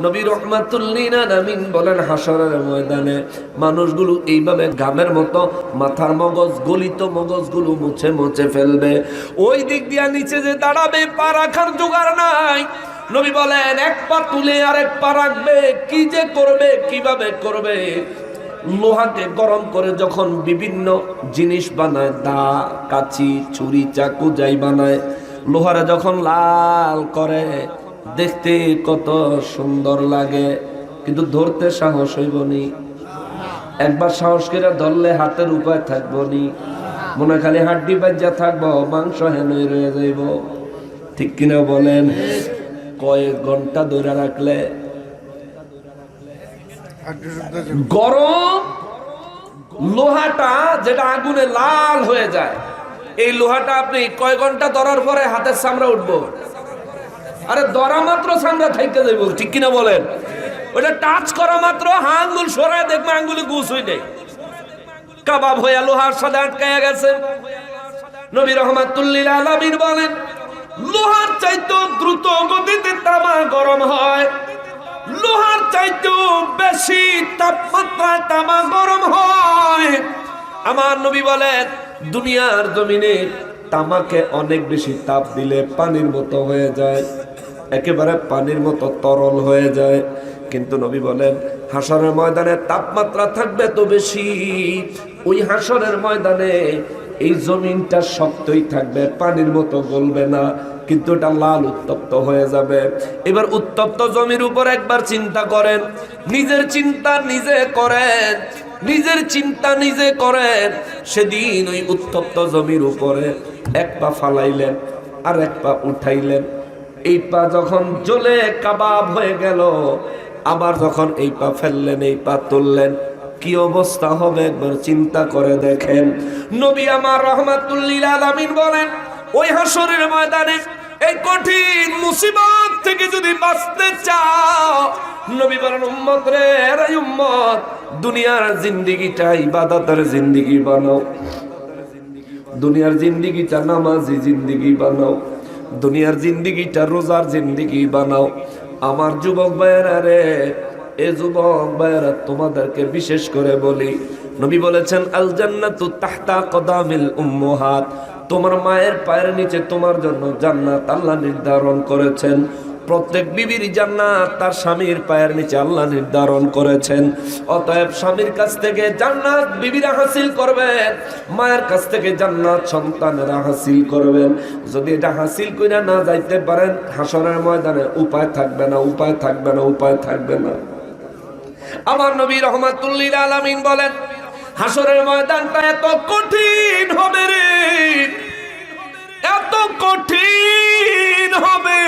নবী রাহমাতুল লিল আলামিন বলেন হাসরের ময়দানে মানুষগুলো এইভাবে ঘামের মতো মাথার মগজ, গলিত মগজগুলো মুছে মুছে ফেলবে। ওই দিক দিয়া নিচে যে দাঁড়াবে, পা রাখার জোগাড় নাই। নবী বলেন, এক পা তুলে আরেক পা রাখবে, কি যে করবে, কিভাবে করবে। লোহাকে গরম করে যখন বিভিন্ন জিনিস বানায়, দা, কাঁচি, ছুরি, চাকু যাই বানায়, লোহারে যখন লাল করে দেখতে কত সুন্দর লাগে, কিন্তু ধরতে সাহস হইব নি। একবার সাহস করে ধরলে হাতের উপায় থাকবো নি, মনে খালি হাড্ডি বাজ্যা থাকবো, মাংস হেনই রয়ে যাইব। ঠিক কিনা বলেন? কয়েক ঘন্টা ধরে রাখলে গরম লোহাটা যেটা আগুনে লাল হয়ে যায়, এই লোহাটা আপনি কয় ঘন্টা ধরার পরে হাতের চামড়া উঠবো? আরে ধরা মাত্র চামড়া থাইকে যাইব। ঠিক কিনা বলেন? ওইটা টাচ করা মাত্র আঙ্গুল সরায় দেখবে আঙ্গুলে গুছ হয়ে যায়, কাবাব হয়ে লোহার সাথে আটকায়া গেছে। নবী রাহমাতুল লিল আলামিন বলেন, লোহার চাইতে দ্রুত গতিতে তামা গরম হয়, লোহার চাইতে বেশি তাপমাত্রায় তামা গরম হয়। আমার নবী বলেন, দুনিয়ার জমিনে তামাকে অনেক বেশি তাপ দিলে পানির মতো হয়ে যায়, একেবারে পানির মতো তরল হয়ে যায়। কিন্তু নবী বলেন, হাসরের ময়দানে তাপমাত্রা থাকবে তো বেশি, ওই হাসরের ময়দানে এই জমিনটা শক্তই থাকবে, পানির মতো গলবে না, কিন্তু এটা লাল উত্তপ্ত হয়ে যাবে। এবার উত্তপ্ত জমির উপর একবার চিন্তা করেন, নিজের চিন্তা নিজে করেন, নিজের চিন্তা নিজে করেন। সেদিন ওই উত্তপ্ত জমির উপরে এক পা ফালাইলেন আর এক পা উঠাইলেন, এই পা যখন জ্বলে কাবাব হয়ে গেল, আবার যখন এই পা ফেললেন, এই পা তুললেন, কি অবস্থা হবে একবার চিন্তা করে দেখেন। নবী আমার রাহমাতুল লিল আলামিন বলেন, ওই হাসরের ময়দানে এই কঠিন মুসিবত থেকে যদি বাঁচতে চাও, নবী বলেন, উম্মত রে, এরা উম্মত, দুনিয়ার জিন্দেগিটা ইবাদতের জিন্দেগি বানাও, দুনিয়ার জিন্দেগিটা নামাজি জিন্দেগি বানাও, দুনিয়ার জিন্দিগিটা রোজার জিন্দিগি বানাও। আমার যুবক ভাইয়েরা রে, এ যুবক ভাইয়েরা তোমাদেরকে বিশেষ করে বলি, নবী বলেছেন আল জান্নাতু তাহতা কদামিল উম্মাহাত, তোমার মায়ের পায়ের নিচে তোমার জন্য জান্নাত আল্লাহ নির্ধারণ করেছেন। প্রত্যেক বিবির জান্নাত তার স্বামীর পায়ের নিচে আল্লাহ নির্ধারণ করেছেন। অতএব স্বামীর কাছ থেকে জান্নাত বিবিরা হাসিল করবেন, মায়ের কাছ থেকে জান্নাত সন্তানেরা হাসিল করবেন। যদি এটা হাসিল করে না যাইতে পারেন, হাসরের ময়দানে উপায় থাকবে না, উপায় থাকবে না, উপায় থাকবে না। আমার নবী রাহমাতুল লিল আলামিন বলেন, হাসরের ময়দানটা এত কঠিন হবে রে, এত কঠিন হবে।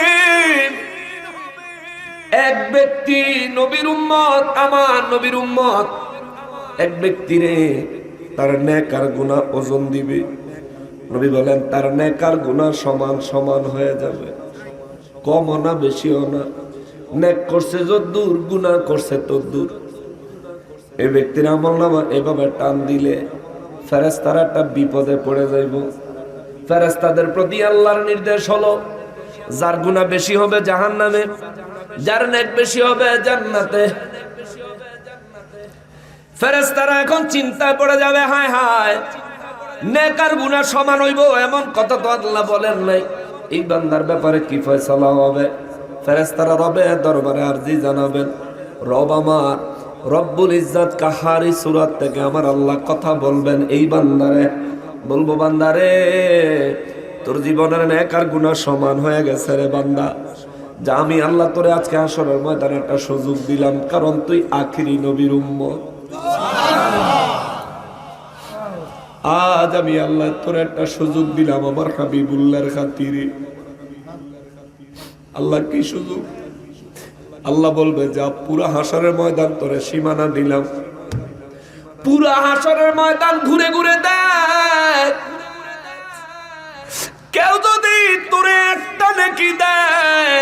এক ব্যক্তি নবীর উম্মত, আমার নবীর উম্মত, এক ব্যক্তি রে তার নেক আর গুনাহ ওজন দিবে। নবী বলেন তার নেক আর গুনাহ সমান সমান হয়ে যাবে, কমও না বেশিও না। নেক করছে যদ্দূর, গুনাহ করছে তদ্দূর। এই ব্যক্তির আমলনামা এভাবে টান দিলে ফেরেশতারা একটা বিপদে পড়ে যাইব। ফেরেশতাদের প্রতি আল্লাহর নির্দেশ হলো, যার গুনাহ বেশি হবে জাহান্নামে, যার নেক বেশি হবে জান্নাতে। ফেরেশতারা এখন চিন্তায় পড়ে যাবে, হায় হায়, নেক আর গুনাহ সমান হইব এমন কথা তো আল্লাহ বলেন নাই। এই বান্দার ব্যাপারে কি ফয়সালা হবে? ফেরেশতারা রবের দরবারে আরজি জানাবেন, রব আমার, রব্বুল ইজ্জত কাহারি সূরা থেকে আমার আল্লাহ কথা বলবেন এই বান্দারে, বলবো বান্দারে তোর জীবনের নেক আর গুনাহ সমান হয়ে গেছে রে বান্দা, যা আমি আল্লাহ তোরে আজকে হাসরের ময়দানে একটা সুযোগ দিলাম, কারণ তুই আখিরি নবীর উম্মত। আজ আমি আল্লাহ তোরে একটা সুযোগ দিলাম আমার হাবিবুল্লাহর খাতিরে। আল্লাহ কি সুযোগ? আল্লাহ বলবে যা পুরা হাসরের ময়দান তোরে সীমানা দিলাম, পুরা হাসরের ময়দান ঘুরে ঘুরে দেখ, কেউ যদি তোরে একটা নেকি দেয়,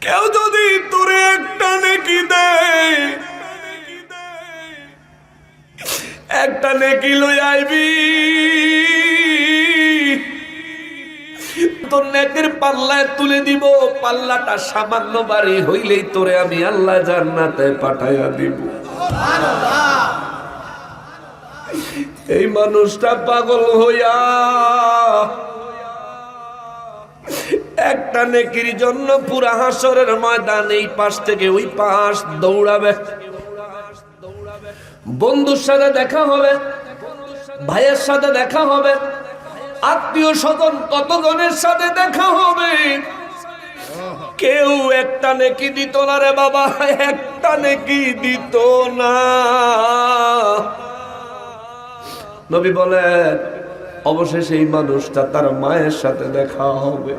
কেউ যদি তোরে একটা নেকি দেয়, একটা নেকি লই আইবি, তোর নেকের পাল্লায় তুলে দিব, পাল্লাটা সামান্য বাড়ি হইলেই তোরে আমি আল্লাহ জান্নাতে পাঠাইয়া দিব। এই মানুষটা পাগল হইয়া একটা নেকির জন্য পুরা হাসরের ময়দান এই পাশ থেকে ওই পাশ দৌড়াবে। বন্ধুর সাথে দেখা হবে, ভাইয়ের সাথে দেখা হবে, আত্মীয় স্বজন কতজনের সাথে দেখা হবে, কেউ একটা নেকি দিত না রে বাবা, একটা নেকি দিত না। নবী বলেন অবশেষে এই মানুষটা তার মায়ের সাথে দেখা হবে।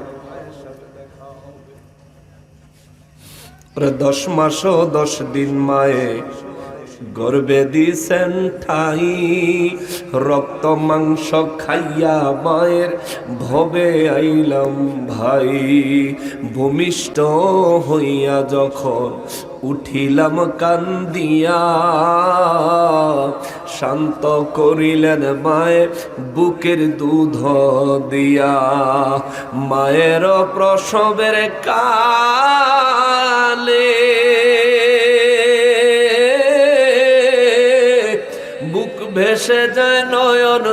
10 মাস ও 10 দিন মায়ে গর্বে দিছেন ঠাই, রক্ত মাংস খাইয়া মায়ের ভবে আইলাম ভাই, ভূমিষ্ঠ হইয়া যখন উঠিলাম কান্দিয়া, শান্ত করিলেন মায়ে বুকের দুধ দিয়া, মায়ের প্রসবের কালে বুক ভেসে যায় নয়ন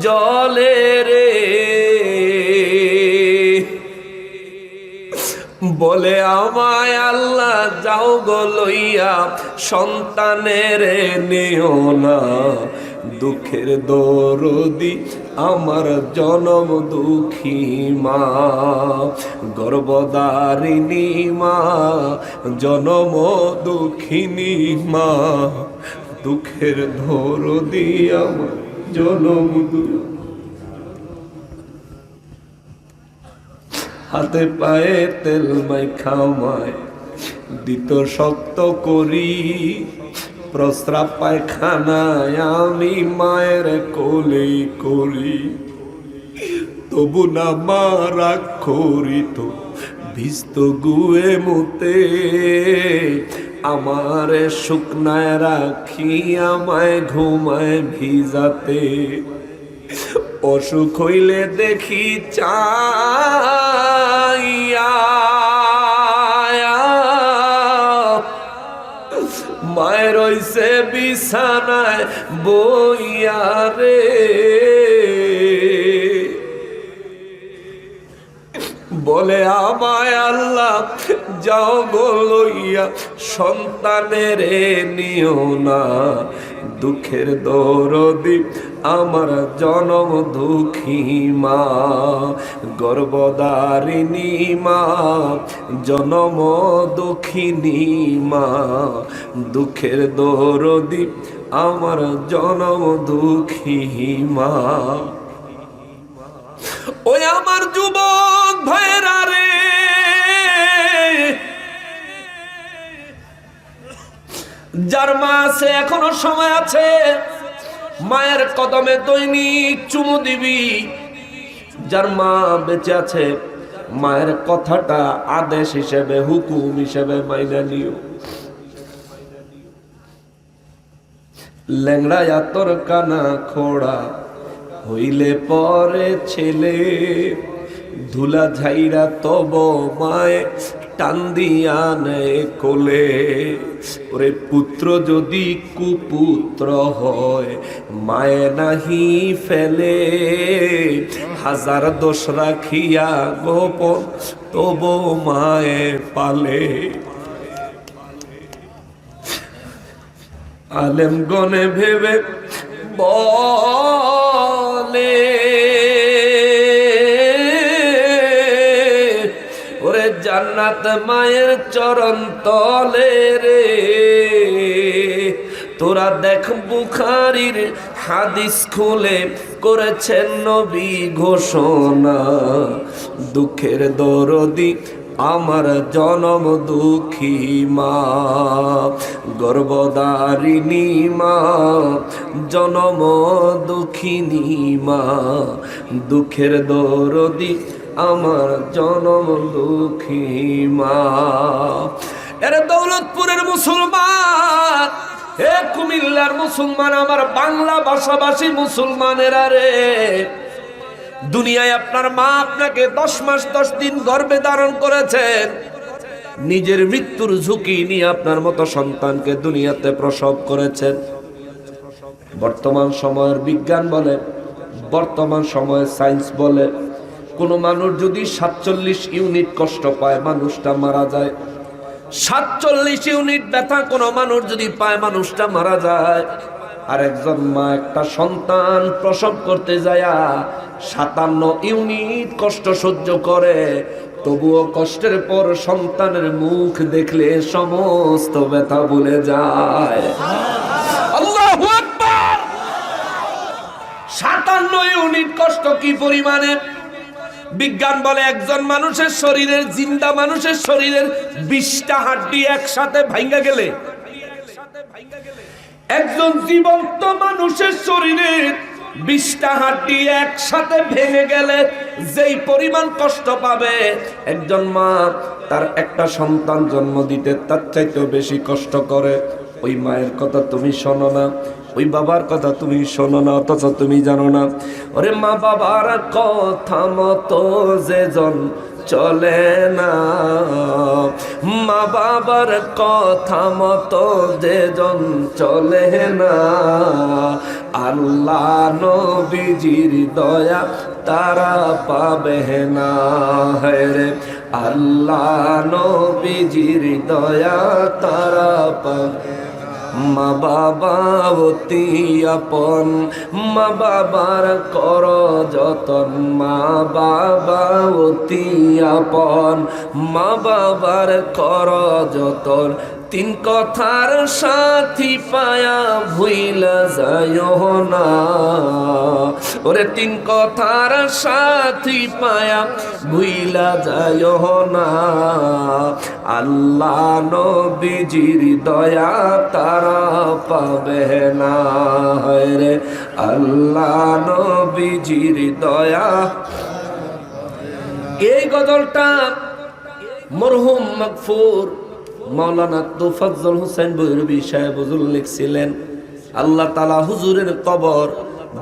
জলে রে, বলে আমায় আল্লাহ যাও গো লইয়া সন্তানের নেও না, দুঃখের দরদি আমার জনম দুঃখী মা, গর্ভধারিণী মা, জনম দুঃখিনী মা, দুঃখের দরদি আমার জনম দুঃখী। হাতে পায়ে তেল মাইখা মায় দিত শক্ত করি, প্রস্রাব পায়খানায় আমি মায়ের কোলে করি, তবু না মা রাগ করিত ভিজত গুয়ে মুতে, আমারে শুকনায় রাখি আমায় ঘুমায় ভিজাতে, অসুখ হইলে দেখি চাইয়া মায়ের রইছে বিছানায় বইয়া রে, বলে আমায় আল্লাহ যাও গো লইয়া সন্তানের নিও না, দুঃখের দরদি আমার জনম দুঃখী মা, গর্ভধারিণী মা জনম দুঃখিনী মা, দুঃখের দরদি আমার জনম দুঃখী মা। ওই আমার যুবক ভাইরা রে, যার মা আছে এখনো সময় আছে, মায়ের কদমে দৈনিক চুমু দিবি। যার মা বেঁচে আছে মায়ের কথাটা আদেশ হিসেবে হুকুম হিসেবে মাইনা নিও। ল্যাংড়ায়া তোর কানা খোড়া হইলে পরে ছেলে, ধুলা ঝাইরা তব মায়ে টান দিয়া নেয় কোলে। ওরে পুত্র যদি কুপুত্র হয় মায়ে নাহি ফেলে, হাজার দোষ রাখিয়া গোপন তব মায়ে পালে। আলেম গনে ভেবে বলে ওরে জান্নাত মায়ের চরণ তলে রে, তোরা দেখ বুখারীর হাদিস খুলে করেছেন নবী ঘোষণা, দুঃখের দরদি আমার জনম দুঃখী মা, গর্ভধারিণী মা জনম দুঃখিনী মা, দুঃখের দরদি আমার জনম দুঃখী মা। এর দৌলতপুরের মুসলমান, হে কুমিল্লার মুসলমান, আমার বাংলা ভাষাভাষী মুসলমানেরা রে, দুনিয়ায় আপনার মা আপনাকে 10 মাস 10 দিন গর্ভে ধারণ করেছেন, নিজের মৃত্যুর ঝুঁকি নিয়ে আপনার মতো সন্তানকে দুনিয়াতে প্রসব করেছেন। বর্তমান সময়ের বিজ্ঞান বলে, বর্তমান সময়ের সায়েন্স বলে, কোন মানুষ যদি 47 ইউনিট কষ্ট পায় মানুষটা মারা যায়। 47 ইউনিট ব্যথা কোন মানুষ যদি পায় মানুষটা মারা যায়। আর একজন মা একটা সন্তান প্রসব করতে যায় 57 ইউনিট কষ্ট সহ্য করে, তবুও কষ্টের পর সন্তানের মুখ দেখলে সমস্ত ব্যথা ভুলে যায়। আল্লাহু আকবার। 57 ইউনিট কষ্ট কি পরিমাণে! বিজ্ঞান বলে একজন মানুষের শরীরের, জিন্দা মানুষের শরীরের 20টা হাড্ডি একসাথে ভাঙা গেলে, একজন জীবন্ত মানুষের শরীরের 20টা হাড্ডি একসাথে ভেঙে গেলে যেই পরিমাণ কষ্ট পাবে, একজন মা তার একটা সন্তান জন্ম দিতে তার চাইতেও বেশি কষ্ট করে। ওই মায়ের কথা তুমি শোনো না, ওই বাবার কথা তুমি শোনো না, অথচ তুমি জানো না। ওরে মা বাবার কথা মতো যেজন চলে না, মা বাবার কথা মতো যেজন চলে না, আল্লাহ নবীজির দয়া তারা পাবে না। রে আল্লাহ নবীজির দয়া তারা পাবে। মা বাবা অতি আপন, মা বাবার কর যতন, মা বাবা অতি আপন, মা বাবার কর যতন। 3 কথার সাথী পায়া ভুইলা যায়ও না, ওরে 3 কথার সাথী পায়া ভুইলা যায়ও না, আল্লাহ নবীজির দয়া তারা পাবে না। রে আল্লাহ নবীজির দয়া। এই গজলটা মরহুম মাগফুর মাওলানা তোফাজ্জল হোসেন বৈরবী সাহেব হুজুর লিখছিলেন, আল্লাহ তাআলা হুজুরের কবর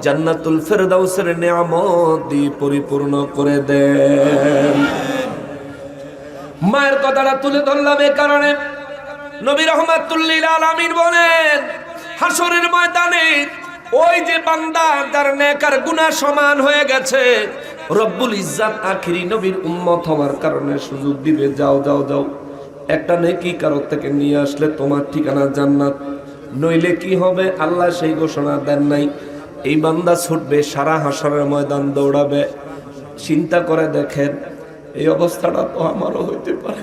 জান্নাতুল ফেরদাউসের নিয়ামত দিয়ে পরিপূর্ণ করে দেন। মায়ের কথাটা তুলে ধরলাম এই কারণে, নবী রাহমাতুল লিল আলামিন বলেন হাসরের ময়দানে ওই যে বান্দা যার নেক আর গুনাহ সমান হয়ে গেছে, রব্বুল ইজ্জাত আখিরি নবীর উম্মত হওয়ার কারণে সুযোগ দিবে, যাও যাও যাও একটা নেকি কারো থেকে নিয়ে আসলে তোমার ঠিকানা জান্নাত, নইলে কি হবে আল্লাহ সেই ঘোষণা দেন নাই। এই বান্দা ছুটবে, সারা হাসরের ময়দান দৌড়াবে। চিন্তা করে দেখেন, এই অবস্থাটা তো আমারও হইতে পারে,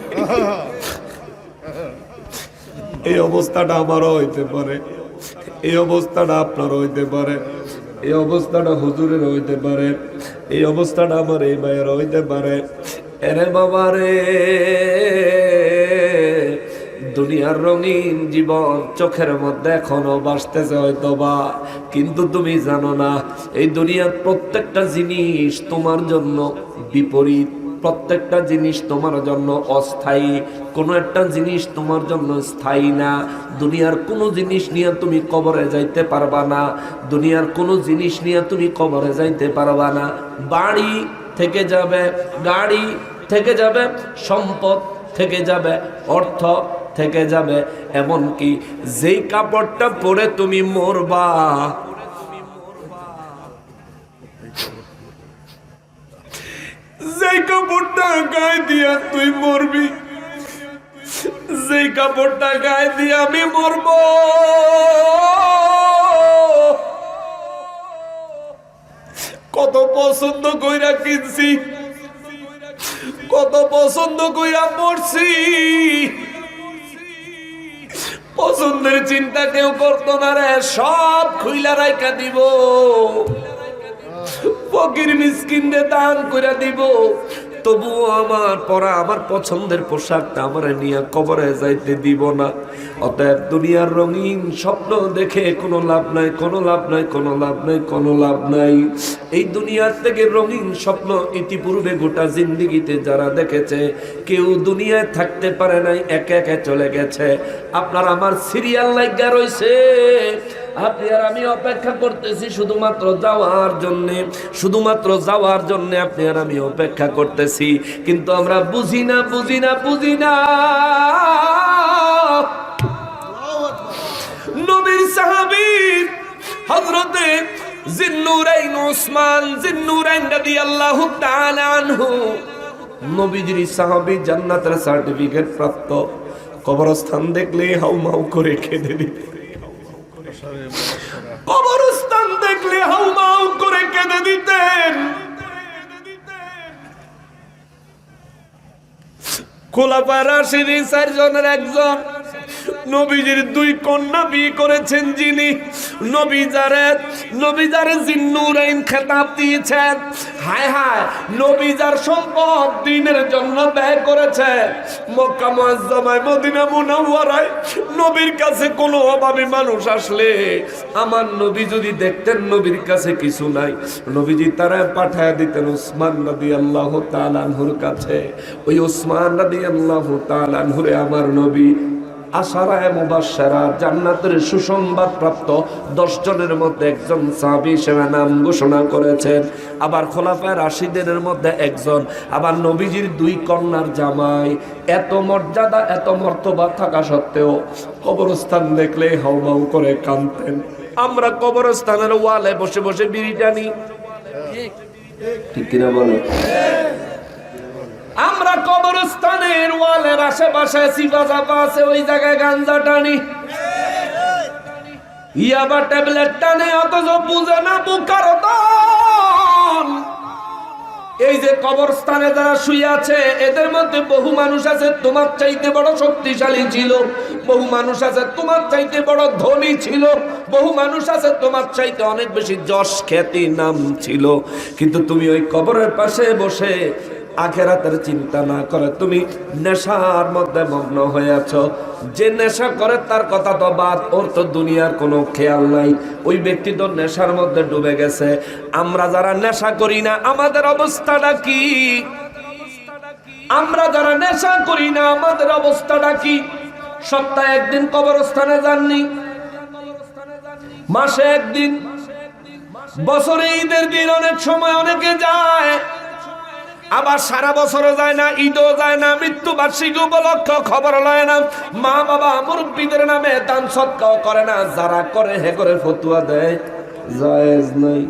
এই অবস্থাটা আমারও হইতে পারে, এই অবস্থাটা আপনারও হইতে পারে, এই অবস্থাটা হুজুরের হইতে পারে, এই অবস্থাটা আমার এই ভাইয়ের হইতে পারে। এরে বাবা রে, দুনিয়ার রঙিন জীবন চোখের মধ্যে এখনো বাসতেছে হয়তো বা, কিন্তু তুমি জানো না এই দুনিয়ার প্রত্যেকটা জিনিস তোমার জন্য বিপরীত, প্রত্যেকটা জিনিস তোমার জন্য অস্থায়ী, কোনো একটা জিনিস তোমার জন্য স্থায়ী না। দুনিয়ার কোনো জিনিস নিয়ে তুমি কবরে যাইতে পারবা না, দুনিয়ার কোনো জিনিস নিয়ে তুমি কবরে যাইতে পারবা না। বাড়ি থেকে যাবে, গাড়ি থেকে যাবে, সম্পদ থেকে যাবে, অর্থ থেকে যাবে, এমনকি যেই কাপড়টা পরে তুমি মরবা, যেই কাপড়টা গায়ে দিয়া তুই মরবি, যেই কাপড়টা গায়ে দিয়ে আমি মরব, কত পছন্দ কইরা কিনছি, কত পছন্দ কইরা পড়ছি, পছন্দের চিন্তা কেউ করতো না রে, সব খুইলা রাইখা দিব, ফকির মিসকিনদের দান করে দিব, তবুও আমার পরা আমার পছন্দের পোশাকটা আমার নিয়ে কবরে যাইতে দিব না। অতএব দুনিয়ার রঙিন স্বপ্ন দেখে কোনো লাভ নাই, কোনো লাভ নাই, কোনো লাভ নাই, কোনো লাভ নাই। এই দুনিয়ার থেকে রঙিন স্বপ্ন ইতিপূর্বে গোটা জিন্দেগিতে যারা দেখেছে, কেউ দুনিয়ায় থাকতে পারে নাই, একে একে চলে গেছে। আপনার আমার সিরিয়াল লাগা রইছে, আপনি আর আমি অপেক্ষা করতেছি শুধুমাত্র যাওয়ার জন্য, শুধুমাত্র যাওয়ার জন্য আপনি আর আমি অপেক্ষা করতেছি, কিন্তু আমরা বুঝি না, বুঝি না, বুঝি না। নবীর সাহাবী হযরতে জিন্নুরাইন ওসমান জিন্নুরাইন রাদিয়াল্লাহু তাআলা আনহু, নবীজির সাহাবী, জান্নাতের সার্টিফিকেট প্রাপ্ত, কবরস্থান দেখলে হাউমাউ করে কেঁদে দিতেন, কবরস্থান দেখলে হাউমাউ করে কেঁদে দিতেন। খোলাফায়ে রাশিদিন 4 জনের একজন, নবীজির 2 কন্যা বিয়ে করেছেন যিনি, নবীজারে জিন্নুরাইন খেতাব দিয়েছেন। হায় হায়, নবীজার সম্পদ দ্বীনের জন্য ব্যয় করেছে। মক্কা মুআজ্জামায়, মদিনা মুনাওয়ারায় নবীর কাছে কোনো অভাবী মানুষ আসলে, আমার নবী যদি দেখতেন নবীর কাছে কিছু নাই, নবীজি তারা পাঠায় দিতেন উসমান রাদিয়াল্লাহু তাআলা আনহুর কাছে। ওই উসমান রাদিয়াল্লাহু তাআলা আনহুরে আমার নবী আশারায়ে মুবাশশারা, জান্নাতের সুসংবাদ প্রাপ্ত 10 জনের মধ্যে একজন সাহাবী হিসেবে নাম ঘোষণা করেছেন। আবার খোলাফায়ে রাশিদিনের মধ্যে একজন, আবার নবীজির 2 কন্যার জামাই। এত মর্যাদা, এত মর্তবা থাকা সত্ত্বেও কবরস্থান দেখলে হাউমাউ করে কাঁদতেন। আমরা কবরস্থানের ওয়ালে বসে বসে বিড়ি টানি, ঠিক কিনা বলো? আমরা কবরস্থানের ওয়ালের আশেপাশে সিফা চাপা আছে, ওই জায়গায় গাঞ্জা টানি, ইয়াবা ট্যাবলেট টানে, অথচ বুঝে না বুকার দল। এই যে কবরস্থানে যারা শুয়ে আছে, এদের মধ্যে বহু মানুষ আছে তোমার চাইতে বড় শক্তিশালী ছিল, বহু মানুষ আছে তোমার চাইতে বড় ধনী ছিল, বহু মানুষ আছে তোমার চাইতে অনেক বেশি যশ খ্যাতি নাম ছিল, কিন্তু তুমি ওই কবরের পাশে বসে আখিরাতের চিন্তা না করে তুমি নেশার মধ্যে মগ্ন হয়ে আছো। যে নেশা করে তার কথা তো বাদ, ওর তো দুনিয়ার কোনো খেয়াল নাই, ওই ব্যক্তি তো নেশার মধ্যে ডুবে গেছে। আমরা যারা নেশা করি না আমাদের অবস্থাটা কি? আমরা যারা নেশা করি না আমাদের অবস্থাটা কি? সপ্তাহে একদিন কবরস্থানে যাননি, মাসে একদিন, বছরে ঈদের দিন অনেক সময় অনেকে যায়, আবার সারা বছরও যায় না, ঈদও যায় না, মৃত্যুবার্ষিকী উপলক্ষে খবর লয় না, মা বাবা মুরব্বীদের নামে দান সৎকাও করে না, যারা করে হে করে ফতুয়া দেয় জায়েজ নাই।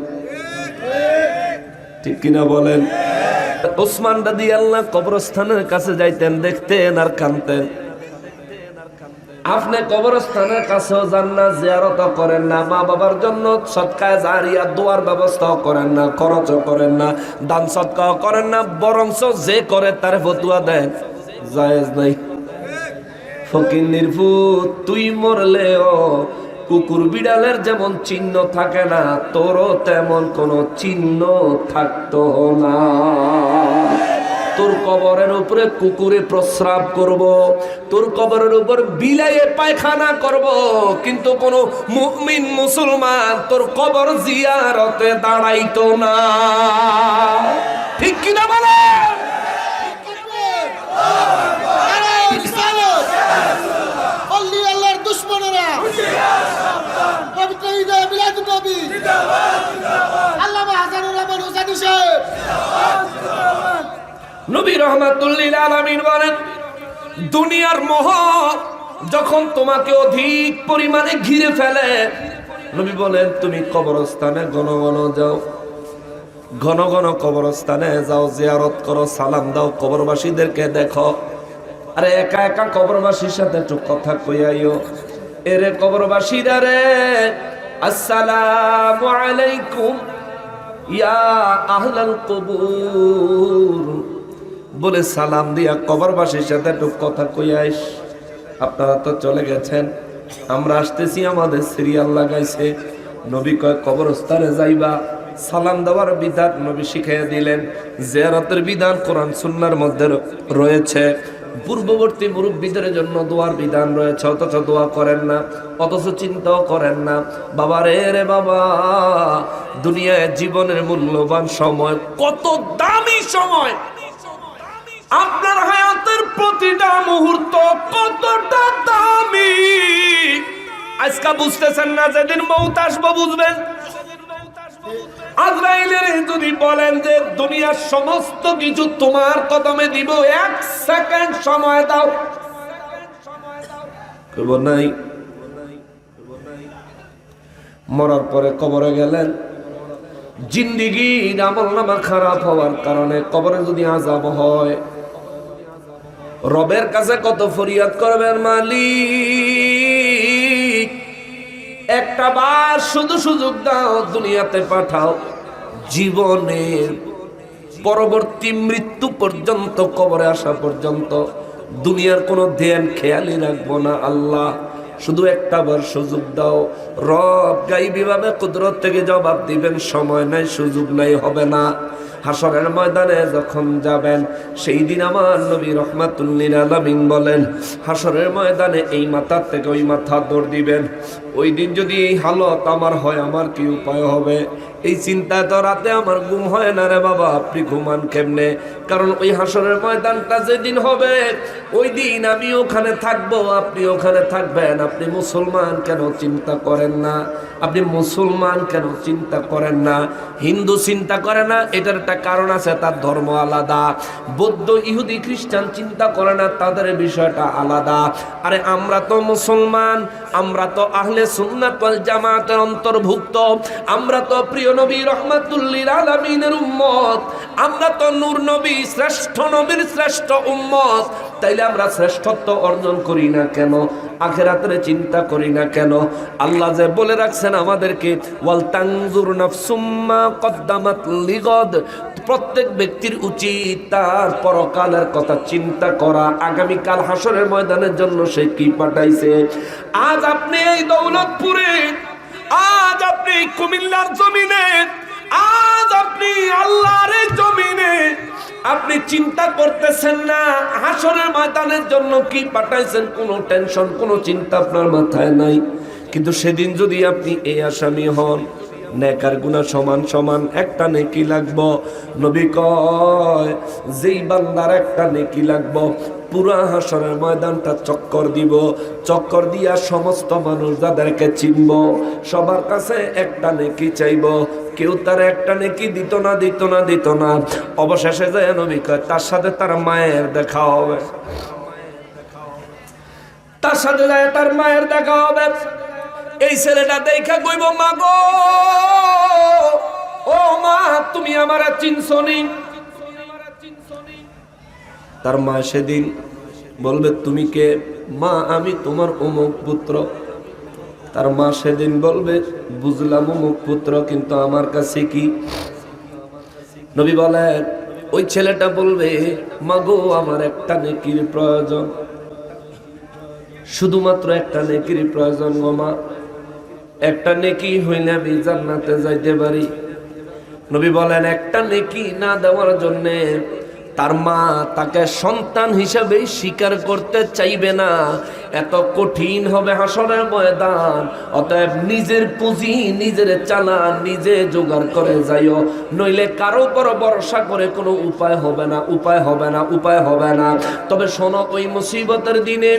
ঠিক কিনা বলেন? ওসমান রাদিয়াল্লাহু কবরস্থানের কাছে যাইতেন, দেখতেন আর কাঁদতেন। আপনি কবরস্থানের কাছেও যান না, জিয়ারত করেন না, মা বাবার জন্য সদকায়ে জারিয়া দোয়ার ব্যবস্থাও করেন না, খরচও করেন না, দান সদকাও করেন না, বরঞ্চ যে করে তার ফতুয়া দেন জায়েজ নাই। ফকিন্নির ফুত, তুই মরলেও কুকুর বিড়ালের যেমন চিহ্ন থাকে না, তোরও তেমন কোনো চিহ্ন থাকতো না। তোর কবরের উপরে কুকুরে প্রস্রাব করব, তোর কবরের উপর বিলাইয়ে পায়খানা করব, কিন্তু কোন মুমিন মুসলমান তোর কবর জিয়ারতে দাঁড়াইতো না। ঠিক কিনা বলে? আল্লাহর দুশমনেরা পবিত্র ঈদে মিলাদুন নবী আল্লামা হাসানুর রহমান হুসাইনি সাহেব নবী রাহমাতুল লিল আলামিন বলেন, দুনিয়ার মোহ যখন তোমাকে অধিক পরিমাণে ঘিরে ফেলে, নবী বলেন তুমি কবরস্থানে ঘন ঘন যাও, ঘন ঘন কবরস্থানে যাও, জিয়ারত করো, সালাম দাও, কবরবাসীদেরকে দেখো। আরে একা একা কবরবাসীর সাথে একটু কথা কইয়াইও, এরে কবরবাসীরা রে, আসসালামু আলাইকুম ইয়া আহলাল কবুর বলে সালাম দিয়া কবরবাসীর সাথে একটু কথা কইয়াইস। আপনারা তো চলে গেছেন, আমরা আসতেছি, আমাদের সিরিয়াল লাগাইছে। নবী কয় কবরস্থানে যাইবা, সালাম দেওয়ার বিধান নবী শিখাইয়া দিলেন, জিয়ারতের বিধান কোরআন সুন্নাহর মধ্যে রয়েছে, পূর্ববর্তী মুরব্বীদের জন্য দোয়ার বিধান রয়েছে, অথচ দোয়া করেন না, অথচ চিন্তাও করেন না। বাবা রে বাবা, দুনিয়ায় জীবনের মূল্যবান সময়, কত দামি সময়, আপনার হায়াতের প্রতিটা মুহূর্ত কতটা দামি আজকে বুঝতেছেন না, যেদিন মৌত আসবে বুঝবেন। আজরাইলের যদি বলেন যে দুনিয়ার সমস্ত কিছু তোমার কদমে দিব, 1 সেকেন্ড সময় দাও, কইব নাই। মরার পরে কবরে গেলেন, জিন্দেগির আমলনামা খারাপ হওয়ার কারণে কবরে যদি আযাব হয়, রবের কাছে কত ফরিয়াদ করবেন, মালিক একটা বার শুধু সুযোগ দাও, দুনিয়াতে পাঠাও, জীবনের পরবর্তী মৃত্যু পর্যন্ত, কবরে আসা পর্যন্ত দুনিয়ার কোনো ধ্যান খেয়ালই রাখবো না, আল্লাহ শুধু একটা বার সুযোগ দাও। রব গায়বী ভাবে কুদরত থেকে জবাব দিবেন, সময় নাই, সুযোগ নাই, হবে না। হাসরের ময়দানে যখন যাবেন, সেই দিন আমার নবী রাহমাতুল লিল আলামিন বলেন, হাসরের ময়দানে এই মাথার থেকে ওই মাথা দৌড় দিবেন। ওই দিন যদি এই হালত আমার হয়, আমার কি উপায় হবে? এই চিন্তায় তো রাতে আমার ঘুম হয় না রে বাবা। আপনি ঘুমান কেমনে? কারণ ওই হাসরের ময়দানটা যেদিন হবে, ওই দিন আমি ওখানে থাকবো, আপনি ওখানে থাকবেন। আপনি মুসলমান কেন চিন্তা করেন না? আপনি মুসলমান কেন চিন্তা করেন না? হিন্দু চিন্তা করে না, এটার একটা কারণ আছে, তার ধর্ম আলাদা। বৌদ্ধ, ইহুদি, খ্রিস্টান চিন্তা করে না, তাদের বিষয়টা আলাদা। আরে আমরা তো মুসলমান, আমরা তো আহলে সুন্নাত ওয়াল জামাতের অন্তর্ভুক্ত, আমরা তো প্রিয় নবী রাহমাতুল লিল আলামিনের উম্মত, আমরা তো নূর নবী, শ্রেষ্ঠ নবীর শ্রেষ্ঠ উম্মত। তাইলে আমরা শ্রেষ্ঠত্ব অর্জন করি না কেন? আখিরাতের চিন্তা করি না কেন? আল্লাহ যে বলে রাখছেন আমাদেরকে, ওয়াল তানজুর নাফসুম মা কদ্দামাত লিগদ, প্রত্যেক ব্যক্তির উচিত তার পরকালের কথা চিন্তা করা, আগামীকাল হাসরের ময়দানের জন্য সে কি পাঠাইছে। আজ আপনি এই দৌলতপুরে, আজ আপনি কুমিল্লার জমিনে, আজ আপনি আল্লাহর এই জমিনে আপনি চিন্তা করতেছেন না হাসরের ময়দানের জন্য কি পাঠাইছেন। কোনো টেনশন, কোনো চিন্তা আপনার মাথায় নাই। কিন্তু সেদিন যদি আপনি এই আসামি হন, নেকার গুনাহ সমান সমান, একটা নেকি লাগবো। নবী কয়, যেই বান্দার একটা নেকি লাগবো, পুরা হাসরের ময়দানটা চক্কর দিব, চক্কর দিয়া সমস্ত মানুষ যাদেরকে চিনব সবার কাছে একটা নেকি চাইব। কেউ তার একটা নেকি দিত না। অবশেষে যায় নবী কয় তার সাথে তার মায়ের দেখা হবে, তার সাথে যায় তার মায়ের দেখা হবে। এই ছেলেটা দেখা কইব, মা গো, ও মা, তুমি আমার চিনছনি? তার মা সেদিন বলবে, তুমি কে? মা, আমি তোমার অমুক পুত্র। তার মা সেদিন বলবে, বুঝলাম অমুক পুত্র, কিন্তু আমার কাছে কি? নবী বলেন, ওই ছেলেটা বলবে, মা গো, আমার একটা নেকির প্রয়োজন, শুধুমাত্র একটা নেকির প্রয়োজন গো মা, একটা নেকি হইলে আমি জান্নাতে যাইতে পারি। নবী বলেন, একটা নেকি না দেওয়ার জন্যে তার মা তাকে সন্তান হিসেবে স্বীকার করতে চাইবে না। এত কঠিন হবে হাসরের ময়দান। অতএব নিজের পুঁজি নিজের চালান, নিজে জোগাড় করে যাইও, নইলে কারো উপর ভরসা করে কোনো উপায় হবে না। তবে শোনো, ওই মুসিবতের দিনে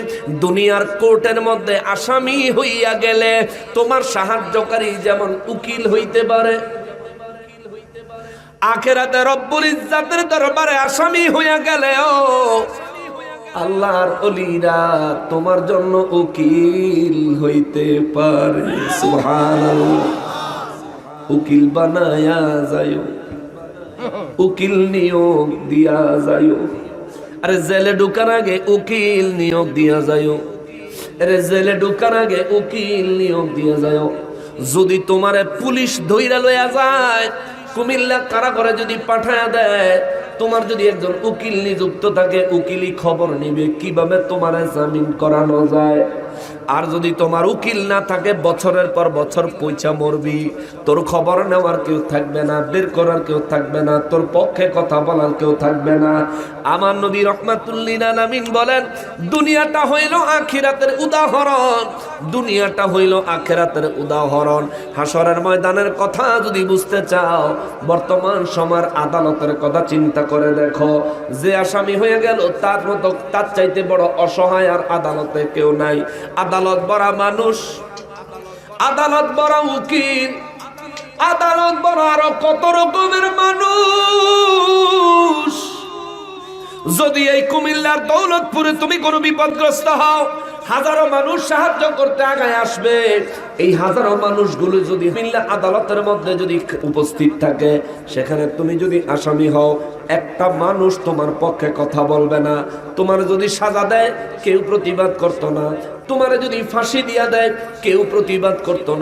দুনিয়ার কোর্টের মধ্যে আসামি হইয়া গেলে তোমার সাহায্যকারী যেমন উকিল হইতে পারে, আখিরাতে রব্বুল ইজ্জাতের দরবারে আসামি হইয়া গেলেও আল্লাহর ওলিরা তোমার জন্য উকিল হইতে পারে। সুবহানাল্লাহ। উকিল বানায়া যায়ও, উকিল নিয়োগ দিয়া যায়ও। আরে জেলে ঢুকার আগে উকিল নিয়োগ দিয়া যায়ও, আরে জেলে ঢুকার আগে উকিল নিয়োগ দিয়া যায়ও। যদি তোমারে পুলিশ ধইরা লইয়া যায়, কুমিল্লা কারাগারে যদি পাঠায়া দেয়, তোমার যদি একজন উকিল নিযুক্ত থাকে, উকিলই খবর নিবে কিভাবে তোমারে জামিন করানো যায়। আর যদি তোমার উকিল না থাকে, বছরের পর বছর পয়সা মরবি, তোর খবর নেওয়ার কেউ থাকবে না, বের করার কেউ থাকবে না, তোর পক্ষে কথা বলার কেউ থাকবে না। আমার নবী রাহমাতুল লিল আলামিন বলেন, দুনিয়াটা হইল আখিরাতের উদাহরণ, দুনিয়াটা হইল আখিরাতের উদাহরণ। হাসরের ময়দানের কথা যদি বুঝতে চাও, বর্তমান সময়ের আদালতের কথা চিন্তা করে দেখো। যে আসামি হয়ে গেল, তার মতো তার চাইতে বড় অসহায় আর আদালতে কেউ নাই। আদালত বড় মানুষ, আদালত বড় উকিল, আদালত বড় আরো কত রকমের মানুষ। যদি এই কুমিল্লার দৌলতপুরে তুমি কোনো বিপদগ্রস্ত হও, হাজারো মানুষ সাহায্য করতে আগায় আসবে। এই হাজারো মানুষগুলো যদি কুমিল্লা আদালতের মধ্যে যদি উপস্থিত থাকে, সেখানে তুমি যদি আসামি হও, একটা মানুষ তোমার পক্ষে কথা বলবে না। তোমার যদি সাজা দেয়, কেউ প্রতিবাদ করতো না। তোমার যদি ফাঁসি দিয়া দেয়, কেউ প্রতিবাদ করতো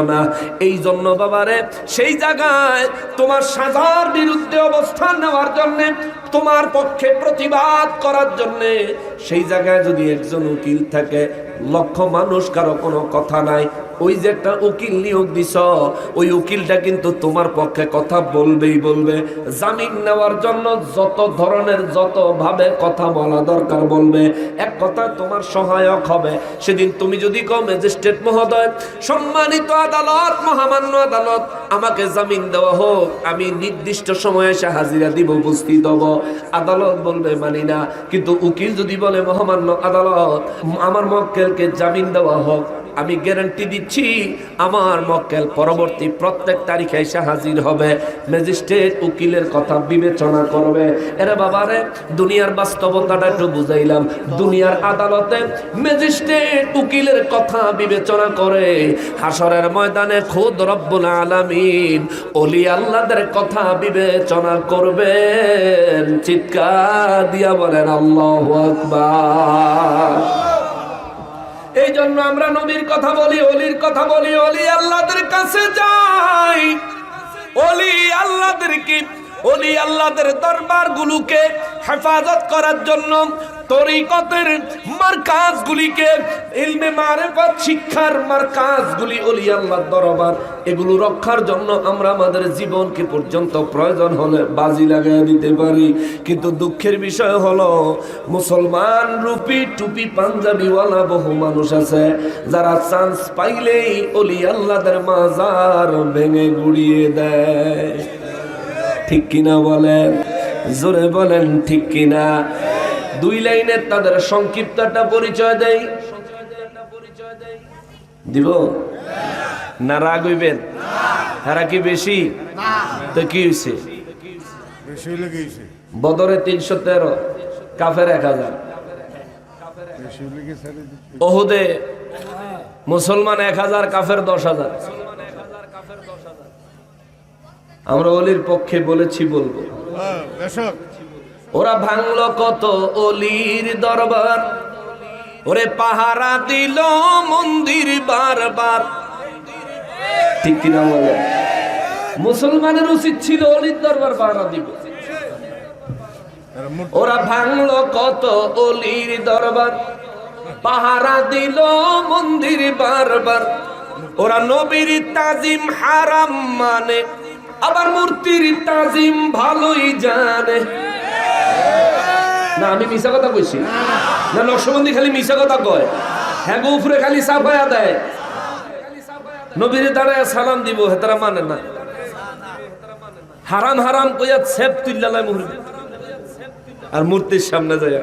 না। এই জন্য বাবারে, সেই জায়গায় তোমার সাজার বিরুদ্ধে অবস্থান নেওয়ার জন্য, তোমার পক্ষে প্রতিবাদ করার জন্য সেই জায়গায় যদি একজন উকিল থাকে, লক্ষ মানুষ কারো কোনো কথা নাই, ওই যে একটা উকিল নিয়োগ দিছ, ওই উকিলটা কিন্তু তোমার পক্ষে কথা বলবেই বলবে। জামিন নেওয়ার জন্য যত ধরনের যত ভাবে কথা বলা দরকার বলবে, এক কথা তোমার সহায়ক হবে। সেদিন তুমি যদি কও, ম্যাজিস্ট্রেট মহোদয়, সম্মানিত আদালত, মহামান্য আদালত, আমাকে জামিন দেওয়া হোক, আমি নির্দিষ্ট সময়ে এসে হাজিরা দিব, উপস্থিত হব, আদালত বলবে মানি না। কিন্তু উকিল যদি বলে, মহামান্য আদালত, আমার মক্কেলকে জামিন দেওয়া হোক, আমি গ্যারান্টি দিচ্ছি আমার মক্কেল পরবর্তী প্রত্যেক তারিখে এসে হাজির হবে, ম্যাজিস্ট্রেট উকিলের কথা বিবেচনা করবে। এরে বাবারে, দুনিয়ার বাস্তবতাটা একটু বুঝাইলাম। দুনিয়ার আদালতে ম্যাজিস্ট্রেট উকিলের কথা বিবেচনা করে, হাসরের ময়দানে খুদ রব্বুল আলামিন ওলি আল্লাহদের কথা বিবেচনা করবেন। চিৎকার দিয়া বলেন আল্লাহু আকবার। এই জন্য আমরা নবীর কথা বলি, অলির কথা বলি, অলি আল্লাহদের কাছে যাই, অলি আল্লাহদেরকে, অলি আল্লাহদের দরবারগুলোকে হেফাজত করার জন্য, তরিকতের মারকাজগুলিকে, ইলমে মারিফত শিক্ষার মারকাজগুলি, অলি আল্লাহর দরবার, এগুলো রক্ষার জন্য আমরা আমাদের জীবনকে পর্যন্ত প্রয়োজন হলে বাজি লাগাই দিতে পারি। কিন্তু দুঃখের বিষয় হলো, মুসলমান রূপী টুপি পাঞ্জাবিওয়ালা বহু মানুষ আছে, যারা চান্স পাইলেই অলি আল্লাহদের মাজার ভেঙে গুড়িয়ে দেয়। ঠিক কিনা বলেন? জোরে বলেন ঠিক কিনা? দুই লাইনে তাদের সংক্ষিপ্ত একটা পরিচয় দেই, দিব না? রাগ হইবেন? হারা কি বেশি? তো কি হয়েছে? বদরে 313, কাফের 1000, ওহুদে মুসলমান 1000, কাফের 10,000। আমরা অলির পক্ষে বলেছি, বলবো। ওরা ভাঙলো কত অলির দরবার, ওরে পাহারা দিল মন্দির বারবার। ঠিক কিনা বলে? মুসলমানের উচিত ছিল অলির দরবার পাহারা দিবে। ওরা ভাঙলো কত অলির দরবার, পাহারা দিল মন্দির বারবার। ওরা নবীর তাজিম হারাম মানে, আবার মূর্তির তাজিম ভালোই জানে। না আমি মিশা কথা কইছি না? নকশবন্দি খালি মিশা কথা কয়, হ্যাঁ গো উপরে খালি সাফায়া দেয়, নবীর দাঁড়ায় সালাম দিব, হেতারা মানে না। হারাম হারাম কইয়া ছেপ তুইল্লা মুহূর্তে, আর মূর্তির সামনে যায়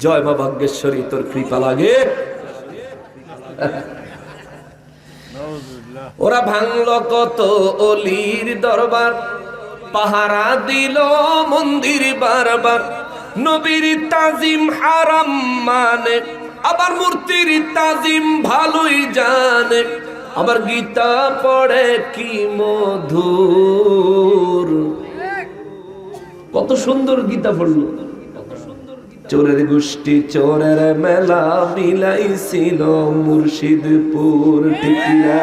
জয় মা ভাগ্যেশ্বরী তোর কৃপা লাগে। ওরা ভাঙলো কত অলির দরবার, পাহারা দিল মন্দির বারবার। নবীর তাজিম হারাম মানে, আবার মূর্তির তাজিম ভালোই জানে। আবার গীতা পড়ে কি মধুর, কত সুন্দর গীতা পড়লো। চোরের গোষ্ঠী চোরের মেলা মিলাইছিল মুর্শিদপুর। ঠিক না?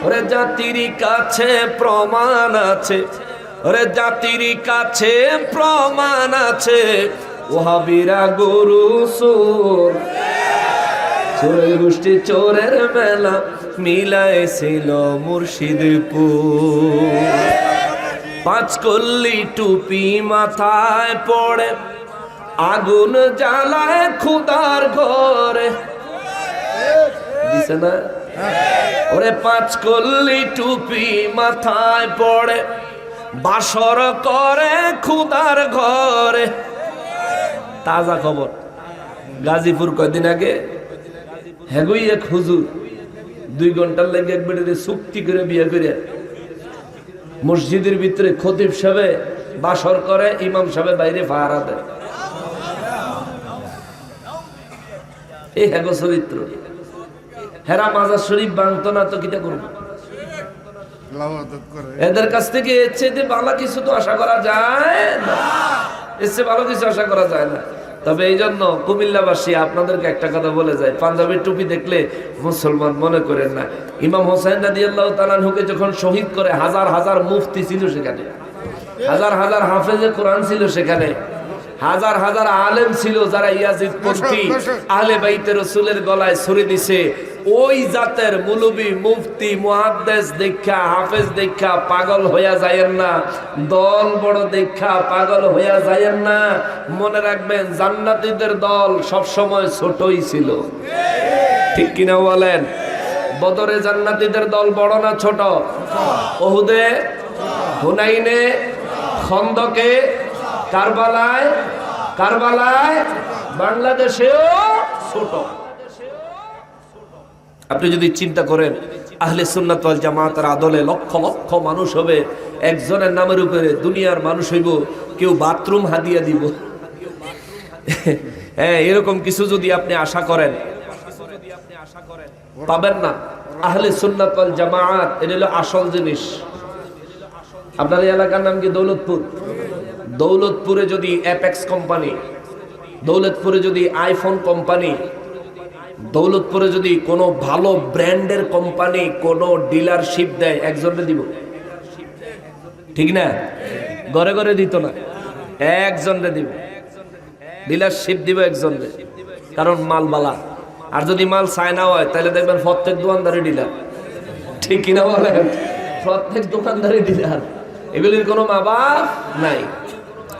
ওরে জাতির কাছে প্রমাণ আছে, ওরে জাতির কাছে প্রমাণ আছে, ওহাবিরা গরু চোর। চোরের গোষ্ঠী চোরের মেলা মিলাইছিল মুর্শিদপুর। 5 কল্লি টুপি মাথায় পড়ে, আগুন জ্বালায় খুদার ঘরে। দিছে না? ওরে 5 কল্লি টুপি মাথায় পড়ে, বাসর করে খুদার ঘরে। তাজা খবর, গাজীপুর কয়দিন আগে হেগুই এক হুজুর 2 ঘন্টার লেগে একবারে চুক্তি করে বিয়ে করে মসজিদের ভিতরে খতিব সাহেব বাসর করে, ইমাম সাহেব বাইরে পাহারা দেয়। এই হেগো চরিত্র। হেরা মাজার শরীফ বাংত না তো কিটা করবো? এদের কাছ থেকে এর চেয়ে ভালো কিছু তো আশা করা যায় না, এর চেয়ে ভালো কিছু আশা করা যায় না। তবে এই জন্য কুমিল্লাবাসী আপনাদেরকে একটা কথা বলে যায়, পাঞ্জাবের টুপি দেখলে মুসলমান মনে করেন না। ইমাম হোসেন রাদিয়াল্লাহু তাআলা আনহুকে যখন শহীদ করে, হাজার হাজার মুফতি ছিল সেখানে, হাজার হাজার হাফেজে কোরআন ছিল সেখানে, হাজার হাজার আলেম ছিল যারা ইয়াজিদ পন্থী আহলে বাইতে রাসূলের গলায় ছুরি দিছে। ওই জাতের মুলবি মুফতি মুহাদ্দিস দেখা, হাফেজ দেখা পাগল হইয়া যায়েন না, দল বড় দেখা পাগল হইয়া যায়েন না। মনে রাখবেন জান্নাতীদের দল সব সময় ছোটই ছিল। ঠিক কিনা বলেন? বদরে জান্নাতীদের দল বড় না ছোট? ওহুদে, হুনাইনে, খন্দকে, কারবালায়, বাংলাদেশেও ছোট। আপনি যদি চিন্তা করেন আহলে সুন্নাত ওয়াল জামাতের আদলে লক্ষ লক্ষ মানুষ হবে, একজনের নামের উপরে দুনিয়ার মানুষ হইব, কেউ বাথরুম হাদিয়া দিব। হ্যাঁ, এরকম কিছু যদি আপনি আশা করেন, পাবেন না। আহলে সুন্নাত ওয়াল জামাত এটা হলো আসল জিনিস। আপনার এই এলাকার নাম কি? দৌলতপুর। দৌলতপুরে যদি অ্যাপেক্স কোম্পানি, দৌলতপুরে যদি আইফোন কোম্পানি, দৌলতপুরে যদি কোনো ভালো ব্র্যান্ডের কোম্পানি কোনো ডিলারশিপ দেয়, একজনকে দিব। ঠিক না? ঘরে ঘরে দিত না, একজনকে দিব। ডিলারশিপ দিব একজনকে, কারণ মাল বালা। আর যদি মাল চায়না হয় তাহলে দেখবেন প্রত্যেক দোকানদারি ডিলার। ঠিক কিনা বলেন? প্রত্যেক দোকানদারি ডিলার। এগুলির কোনো মা বাপ নাই,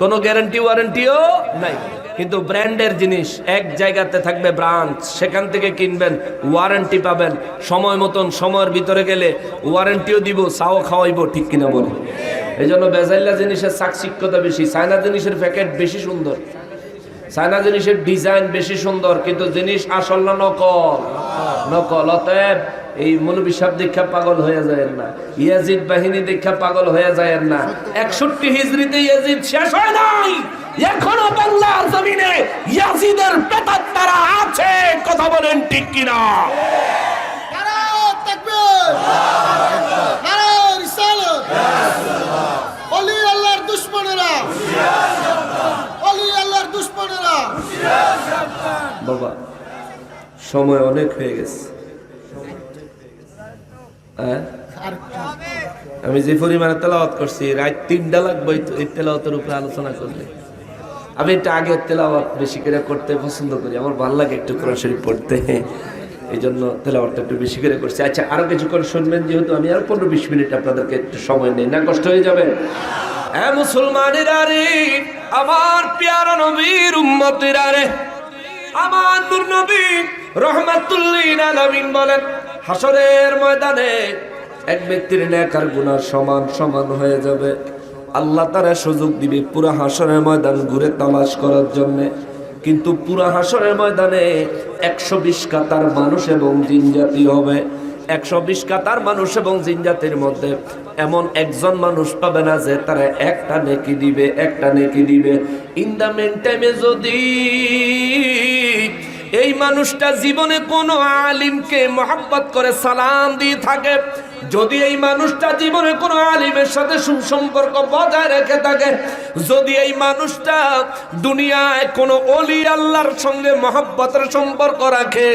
কোনো গ্যারান্টি ওয়ারেন্টিও নাই। কিন্তু ব্র্যান্ডের জিনিস এক জায়গাতে থাকবে ব্রাঞ্চ, সেখান থেকে কিনবেন, ওয়ারেন্টি পাবেন, সময় মতন সময়ের ভিতরে গেলে ওয়ারেন্টিও দিব, চাও খাওয়াইবো। ঠিক কিনা বলে? এই জন্য বেজাইলা জিনিসের চাকচিক্যতা বেশি, চায়না জিনিসের প্যাকেট বেশি সুন্দর, চায়না জিনিসের ডিজাইন বেশি সুন্দর, কিন্তু জিনিস আসল না নকল? নকল। অতএব এই মৌলবী সাহেব দীক্ষা পাগল হয়ে যায় না, ইয়াজিদ বাহিনী দীক্ষা পাগল হয়ে যায় না। 61 হিজরিতে ইয়াজিদ শেষ হয় নাই, এখনো বাংলার জমিনে ইয়াজিদের প্রেতাত্মারা আছে। কথা বলেন ঠিক কিনা? নারায়ে তাকবীর, নারায়ে রিসালাত। ওলি আল্লাহর দুশমনেরা, ওলি আল্লাহর দুশমনেরা। বাবা সময় অনেক হয়ে গেছে। আমি যে পরিমাণে তেলাওয়াত করছি, রাত 3টা লাগবে এই তেলাওয়াতের উপরে আলোচনা করলে। আমি একটু আগে তেলাওয়াত বেশি করে করতে পছন্দ করি, আমার ভালো লাগে একটু কোরআন শরীফ পড়তে, এই জন্য তেলাওয়াতটা একটু বেশি করে করছি। আচ্ছা, আরো কিছুক্ষণ শুনবেন, যেহেতু আমি আর 15-20 মিনিট আপনাদেরকে একটু সময় নেই, না কষ্ট হয়ে যাবে? হ্যাঁ মুসলমানেরা রে, আমার প্যারা নবীর উম্মতেরা রে, আমার নূর নবী রাহমাতুল লিল আলামিন বলেন, হাসরের ময়দানে এক ব্যক্তির নেক আর গুনাহ সমান সমান হয়ে যাবে। আল্লাহ তারা সুযোগ দিবে পুরা হাসরের ময়দান ঘুরে তালাশ করার জন্য, কিন্তু পুরা হাসরের ময়দানে 120 কাতার মানুষ এবং জিন জাতি হবে। 120 কাতার মানুষ এবং জিন জাতির মধ্যে এমন একজন মানুষ পাবে না যে তারা একটা নেকি দিবে, একটা নেকি দিবে। ইন দা মেন টাইমে যদি এই মানুষটা জীবনে কোনো আলিমকে মহব্বত করে সালাম দিয়ে থাকে, যদি এই মানুষটা জীবনে কোনো আলিমের সাথে সুসম্পর্ক বজায় রেখে থাকে, যদি এই মানুষটা দুনিয়ায় কোনো ওলি আল্লাহর সঙ্গে মহব্বতের সম্পর্ক রাখে,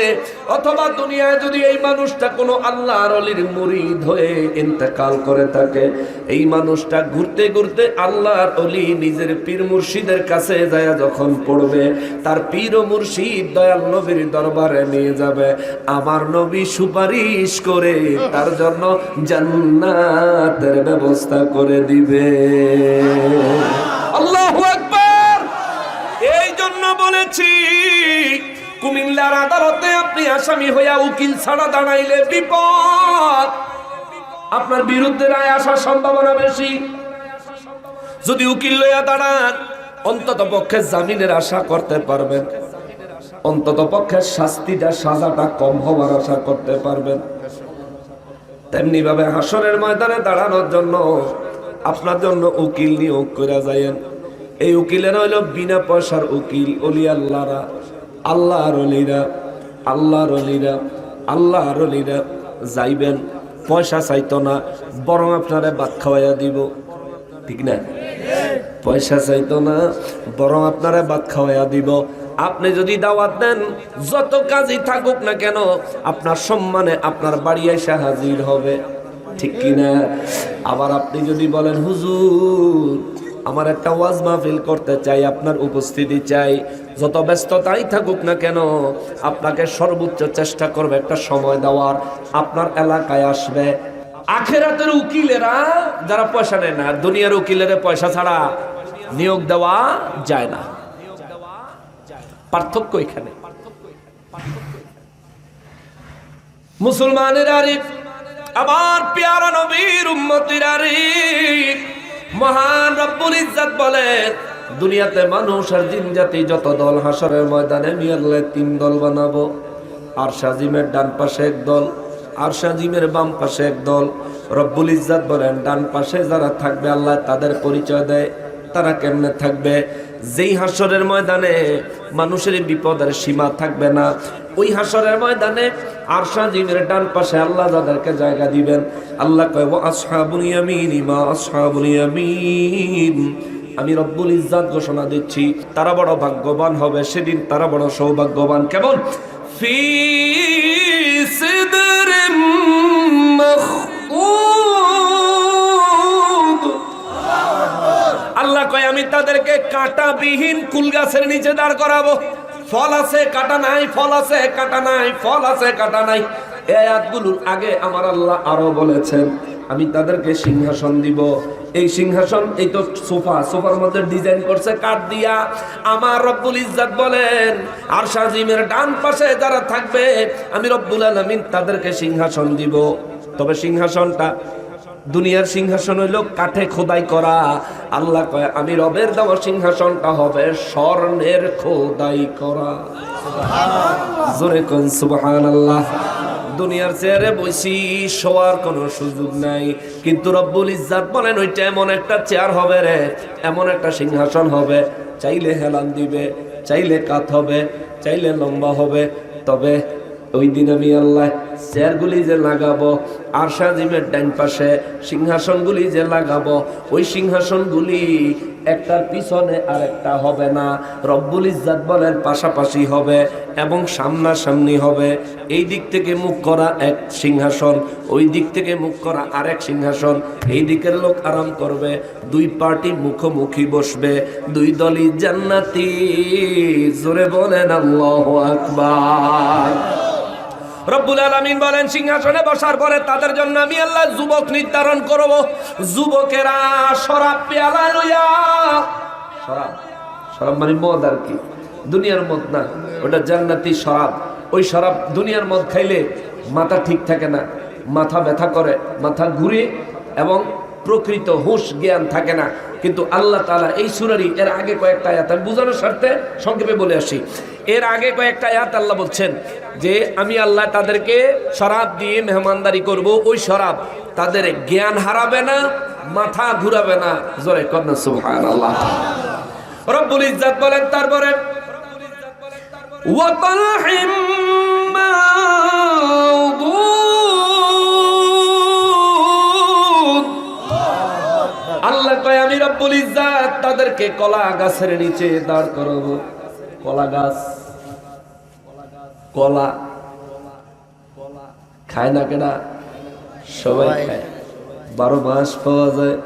অথবা দুনিয়ায় যদি এই মানুষটা কোনো আল্লাহর ওলির মুরিদ হয়ে ইন্তেকাল করে থাকে, এই মানুষটা ঘুরতে ঘুরতে আল্লাহর ওলি নিজের পীর মুর্শিদের কাছে যায় যখন পড়বে, তার পীর ও মুর্শিদ দয়াল নবীর দরবারে নিয়ে যাবে। আমার নবী সুপারিশ করে তার জন্য জান্নাতের ব্যবস্থা করে দিবে। আল্লাহু আকবার। এই জন্য বলেছি, কুমিল্লার আদালতে আপনি আসামি হইয়া উকিল ছাড়া দাঁড়াইলে বিপদ, আপনার বিরুদ্ধে রায় আসার সম্ভাবনা বেশি। যদি উকিল লইয়া দাঁড়ান, অন্তত পক্ষে জামিনের আশা করতে পারবেন, অন্তত পক্ষে শাস্তিটা, সাজাটা কম হওয়ার আশা করতে পারবেন। তেমনি ভাবে হাসরের ময়দানে দাঁড়ানোর জন্য আপনার জন্য উকিল নিয়োগ করে যায়েন। এই উকিলের হইল বিনা পয়সার উকিল। ওলি আল্লাহরা, আল্লাহর ওলিরা, আল্লাহর ওলিরা, আল্লাহর ওলিরা যাইবেন, পয়সা চাইতো না, বরং আপনারে ভাত খাওয়াইয়া দিব। ঠিক না? পয়সা চাইতো না, বরং আপনারে ভাত খাওয়াইয়া দিব। আপনি যদি দাওয়াত দেন, যত কাজই থাকুক না কেন, আপনার সম্মানে আপনার বাড়ি এসে হাজির হবে। ঠিক কিনা? আবার আপনি যদি বলেন, হুজুর আমার একটা ওয়াজ মাহফিল করতে চাই, আপনার উপস্থিতি চাই, যত ব্যস্ততাই থাকুক না কেন, আপনাকে সর্বোচ্চ চেষ্টা করবে একটা সময় দেওয়ার, আপনার এলাকায় আসবে। আখিরাতের উকিলেরা যারা পয়সা নেয় না, দুনিয়ার উকিলেরা পয়সা ছাড়া নিয়োগ দেওয়া যায় না। পার্থক্য এখানে। মুসলমানের আরে, আবার প্যারা নবীর উম্মতের আরে, মহান রব্বুল ইজ্জত বলেন, দুনিয়াতে মানুষ আর জিন জাতি যত দল, হাসরের ময়দানে আমি আল্লাহ 3 দল বানাবো। আরশ আজিমের ডান পাশে এক দল, আরশ আজিমের বাম পাশে এক দল। রব্বুল ইজ্জত বলেন, ডান পাশে যারা থাকবে আল্লাহ তাদের পরিচয় দেয়। তারা কেমনে থাকবে? যেই হাসরের ময়দানে মানুষের বিপদের সীমা থাকবে না, ওই হাসরের ময়দানে আরশ আজিমের ডান পাশে আল্লাহ যাদেরকে জায়গা দিবেন, আল্লাহ কয় ওয়া আসহাবুল ইয়ামিন মা আসহাবুল ইয়ামিন, আমি রব্বুল ইজ্জত ঘোষণা দিচ্ছি, তারা বড় ভাগ্যবান হবে সেদিন, তারা বড় সৌভাগ্যবান। কেমন? ফি সিদরিম মাখউদ। আল্লাহ কয় আমি তাদেরকে কাঁটাবিহীন কুল গাছের নিচে দাঁড় করাবো। ফল আছে কাঁটা নাই, ফল আছে কাঁটা নাই, ফল আছে কাঁটা নাই। এই আয়াতগুলোর আগে আমার আল্লাহ আরো বলেছেন, আমি তাদেরকে সিংহাসন দিব। এই সিংহাসন, এই তো সোফা, সোফার মধ্যে ডিজাইন করছে কাঠ দিয়া। আমার রব্বুল ইজ্জত বলেন, আরশ আজিমের ডান পাশে যারা থাকবে আমি রব্বুল আলামিন তাদেরকে সিংহাসন দিব। তবে সিংহাসনটা দুনিয়ার সিংহাসন হইল কাঠে খোদাই করা। আল্লাহ কয় আমি রবের দেওয়া সিংহাসনটা হবে স্বর্ণের খোদাই করা। জোরে কোন সুবহানাল্লাহ। দুনিয়ার চেয়ারে বসি শোয়ার কোনো সুযোগ নাই, কিন্তু রব্বুল ইজ্জাত বলেন ওইটা এমন একটা চেয়ার হবে রে, এমন একটা সিংহাসন হবে, চাইলে হেলান দিবে, চাইলে কাত হবে, চাইলে লম্বা হবে। তবে ওই দিন আমি আল্লাহ চেয়ারগুলি যে লাগাবো আরশে আজিমের ডান পাশে, সিংহাসনগুলি যে লাগাবো ওই সিংহাসনগুলি একটার পিছনে আরেকটা হবে না। রব্বুল ইজ্জাত বলেন পাশাপাশি হবে এবং সামনাসামনি হবে। এই দিক থেকে মুখ করা এক সিংহাসন, ওই দিক থেকে মুখ করা আরেক সিংহাসন। এই দিকের লোক আরাম করবে, দুই পার্টি মুখোমুখি বসবে, দুই দলই জান্নাতি। জোরে বলেন আল্লাহু আকবার। রব্বুল আলামিন বলেন সিংহাসনে বসার পরে তাদের জন্য আমি আল্লাহ যুবক নির্ধারণ করব। যুবকেরা শরাব পেয়ালা লইয়া, শরাব মানে মদ আর কি, দুনিয়ার মদ না, ওটা জান্নাতি শরাব। ওই শরাব দুনিয়ার মদ খাইলে মাথা ঠিক থাকে না, মাথা ব্যথা করে, মাথা ঘুরে এবং প্রকৃত হুঁশ জ্ঞান থাকে না। কিন্তু আল্লাহ তাআলা এই সূরারই এর আগে কয়েকটা আয়াত আমি বোঝানোর স্বার্থে সংক্ষেপে বলে আসি। এর আগে কয়েকটা আয়াত আল্লাহ বলছেন যে আমি আল্লাহ তাদেরকে শরাব দিয়ে মেহমানদারি করব। ওই শরাব তাদের জ্ঞান হারাবে না, মাথা ঘুরাবে না। জোরে কন্যা সুবহানাল্লাহ। রব্বুল ইজ্জাত বলেন তারপরে ওয়া তালহিম মাউদুদ। আল্লাহ কয় আমি রব্বুল ইজ্জাত তাদেরকে কলা গাছের নিচে দাঁড় করাবো। কলা গাছ, কলা খায় না কেনা? সবাই খায়, 12 মাস পাওয়া যায়